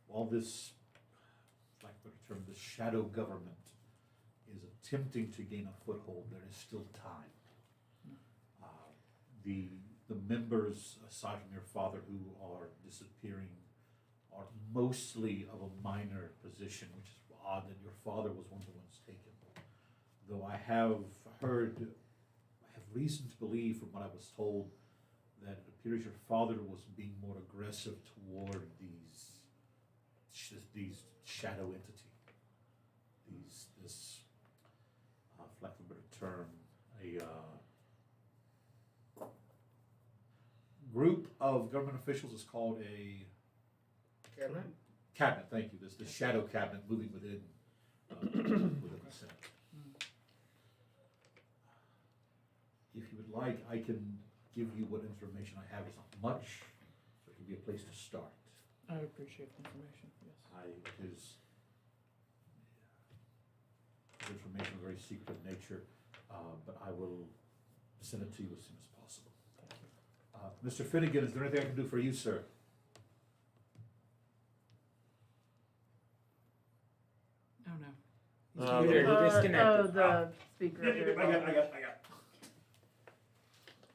while this, like what term, the shadow government is attempting to gain a foothold, there is still time. The members, aside from your father, who are disappearing, are mostly of a minor position, which is odd that your father was one of the ones taken. Though I have reason to believe, from what I was told, that it appears your father was being more aggressive toward these shadow entity. This for lack of a better term, group of government officials is called a cabinet. Thank you. This the shadow cabinet moving within the Senate. If you would like, I can give you what information I have. It's not much, so it can be a place to start. I appreciate the information, yes. It is information of very secret nature, but I will send it to you as soon as possible. Mr. Finnegan, is there anything I can do for you, sir? Oh, no. He disconnected. Oh, the speaker. I got.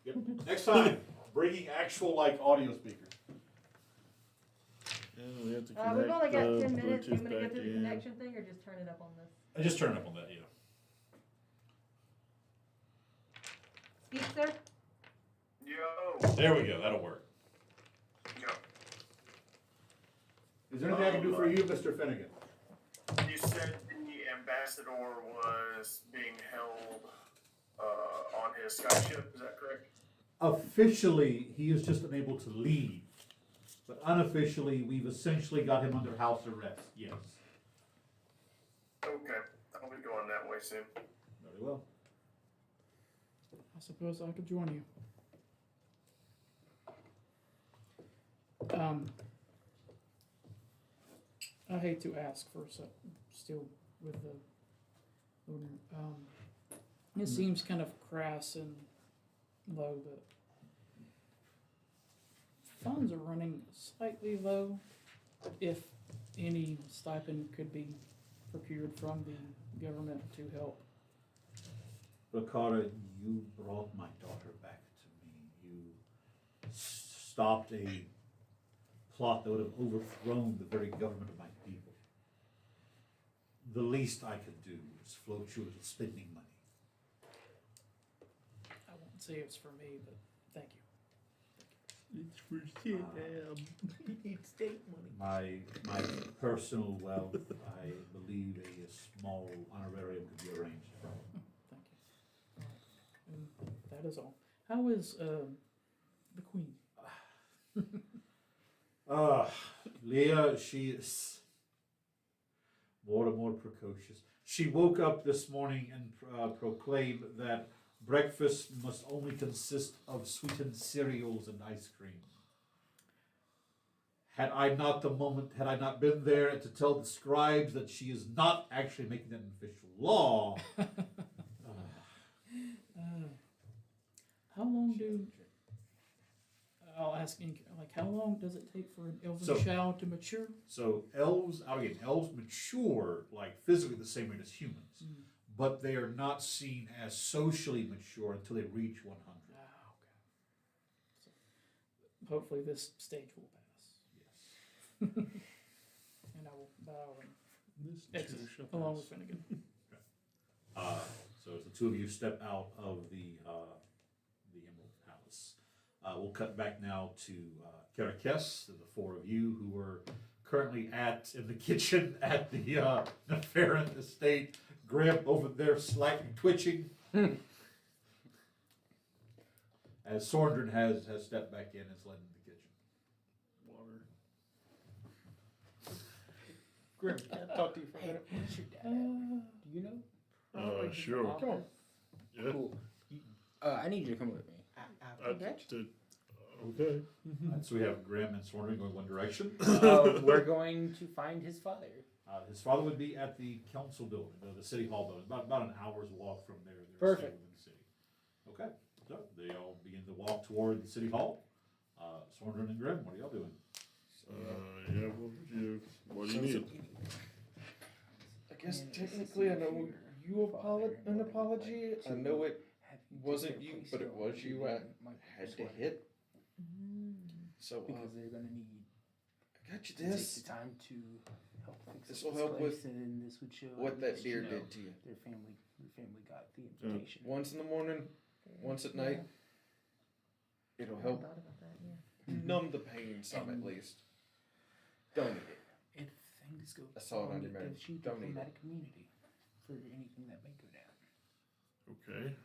Yep. Next time, bringing actual audio speakers. And we have to We've connect only got the 10 minutes. You Bluetooth want me to go back through the in. connection thing or just turn it up on this? I just turn up on that, yeah. Speak, sir? Yo. There we go. That'll work. Yo. Is there anything I can do for you, Mr. Finnegan? You said the ambassador was being held on his skyship, is that correct? Officially, he is just unable to leave. But unofficially, we've essentially got him under house arrest, yes. Okay, I'll be going that way soon. Very well. I suppose I could join you. I hate to ask for still with the it seems kind of crass and low, but funds are running slightly low. If any stipend could be procured from the government to help. Ricardo, you brought my daughter back to me. You stopped a plot that would have overthrown the very government of my people. The least I could do is float you a little spending money. I won't say it's for me, but thank you. It's for shit, it's state money. My personal wealth, I believe a small honorarium could be arranged. Thank you. And that is all. How is the Queen? Leah, she is more and more precocious. She woke up this morning and proclaimed that breakfast must only consist of sweetened cereals and ice cream. Had I not been there to tell the scribes that she is not actually making that an official law. How long do asking, like, how long does it take for an elven So- child to mature? So elves mature like physically the same rate as humans, but they are not seen as socially mature until they reach 100. Ah, okay. So, hopefully this stage will pass. Yes. And I will bow and This exit too shall along pass. with Finnegan. So as the two of you step out of the Emerald Palace, we'll cut back now to Kerakes, the four of you who are currently in the kitchen at the Neferin estate. Grim over there slightly twitching. As Sordrin has stepped back in and is led into the kitchen. Water. Grim, can I talk to you for a minute? What's your dad? Do you know? Sure. Come on. Yeah. Cool. I need you to come with me. Okay. Alright, so we have Grim and Sordrin going one direction. We're going to find his father. His father would be at the council building, the city hall building, about an hour's walk from there. Perfect. Within the city. Okay, so they all begin to walk toward the city hall. Sordrin and Grim, what are y'all doing? Yeah. What do you need? I guess technically I know you an apology. I know it wasn't you, but it was you I had to hit. So Because they're gonna need I got you to take this. the time to help fix This this will help place, with and this would show what that that, deer you know, did to you. Their family got the invitation. Once in the morning, once at night. It'll I help thought about that, yeah. numb the pain some at least. Don't eat it. If things go I saw it on wrong, your it menu. gives you Don't eat it. diplomatic immunity for anything that may go down. Okay.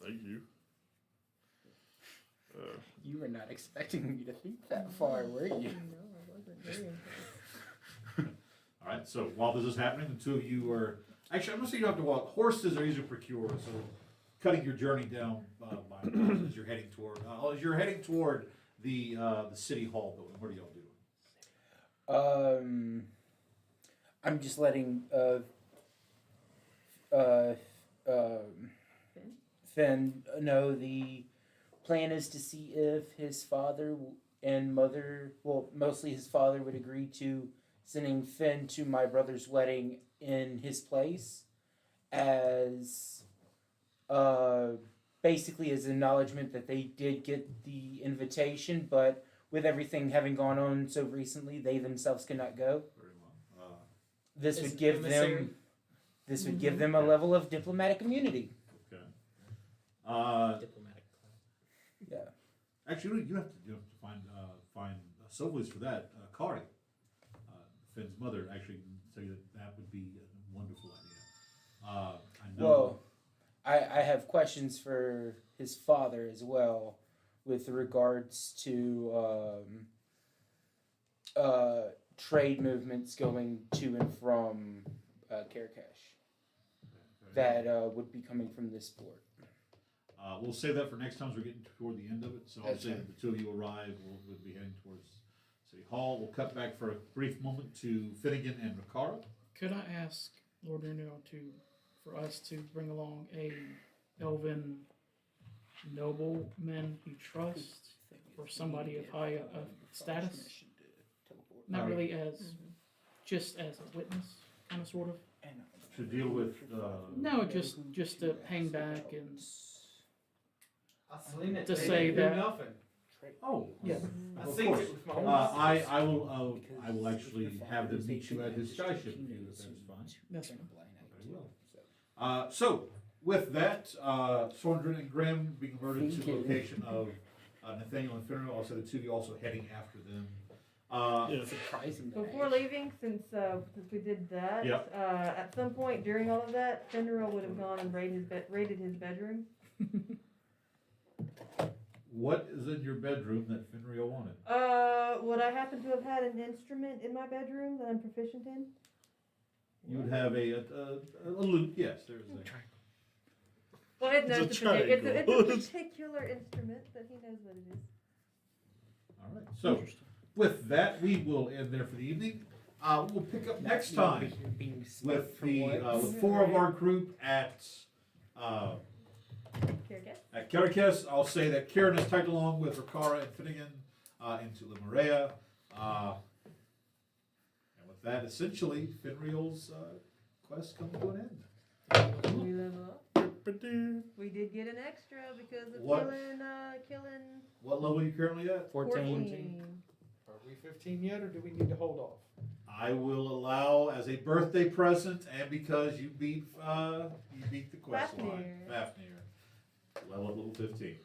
Thank you. You were not expecting me to think that far, were you? No, I wasn't very impressed. Alright, so while this is happening, the two of you are. Actually, I'm gonna say you don't have to walk. Horses are easy to procure, so cutting your journey down by as you're heading toward the city hall building. What are y'all doing? I'm just letting Finn know the plan is to see if his father and mother, well, mostly his father, would agree to sending Finn to my brother's wedding in his place as basically as acknowledgement that they did get the invitation, but with everything having gone on so recently, they themselves cannot go. Very well. This Is would give emissary. them this would give them a level of diplomatic immunity. Okay. Diplomatic. Yeah. Actually, you have to find Sophie's for that. Kari, Finn's mother, actually tell you that would be a wonderful idea. I know. Well, I have questions for his father as well with regards to trade movements going to and from Karakash that would be coming from this port. We'll save that for next time as we're getting toward the end of it. So I'll That's say fine. that the two of you arrive. We'll be heading towards City Hall. We'll cut back for a brief moment to Finnegan and Riccara. Could I ask Lord Nuno for us to bring along a elven nobleman you trust, or somebody of high status? Not really as just as a witness, kind of, sort of. To deal with, No, just to hang back and I seen it. To They say didn't do that- nothing. oh, yeah. I of seen course. it with my own I will actually have them meet you at his skyship if that's fine. That's fine. Very well. So, with that, Sondrin and Grim being alerted to the location of Nathaniel and Finnegan, also the two of you also heading after them. Surprising. Before leaving, since we did that, Yep. at some point during all of that, Fenrir would have gone and raided his bedroom. What is in your bedroom that Finrio wanted? Would I happen to have had an instrument in my bedroom that I'm proficient in? You would have a lute, yes, there's a. Well, it knows It's it's a a triangle. particular instrument that he knows what it is. All right, so with that, we will end there for the evening. We'll pick up next time with the with four of our group at Care guess? At Kerakis, I'll say that Kieran is tagged along with Rikara and Finnegan into Limerea. And with that, essentially, Finreal's quest comes to an end. We level up. We did get an extra because of What? killing What level are you currently at? 14. Are we 15 yet, or do we need to hold off? I will allow as a birthday present, and because you beat the quest line, Fafnir. Level 15.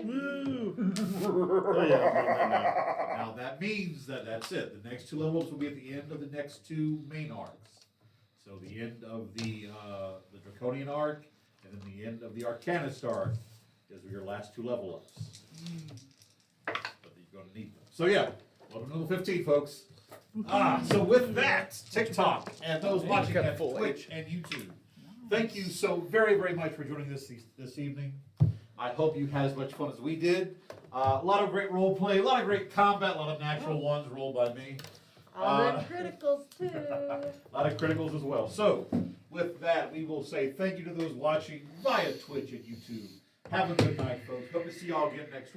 Woo! Oh yeah. Now that means that's it. The next two levels will be at the end of the next two main arcs. So the end of the Draconian arc, and then the end of the Arcanist arc is your last two level ups. But you're gonna need them. So yeah, welcome to level 15, folks. So with that, TikTok and those watching got a at full Twitch and YouTube, thank you so very, very much for joining us this evening. I hope you had as much fun as we did. A lot of great role play, a lot of great combat, a lot of natural ones rolled by me. All them criticals too. A lot of criticals as well. So, with that, we will say thank you to those watching via Twitch and YouTube. Have a good night, folks. Hope to see y'all again next week.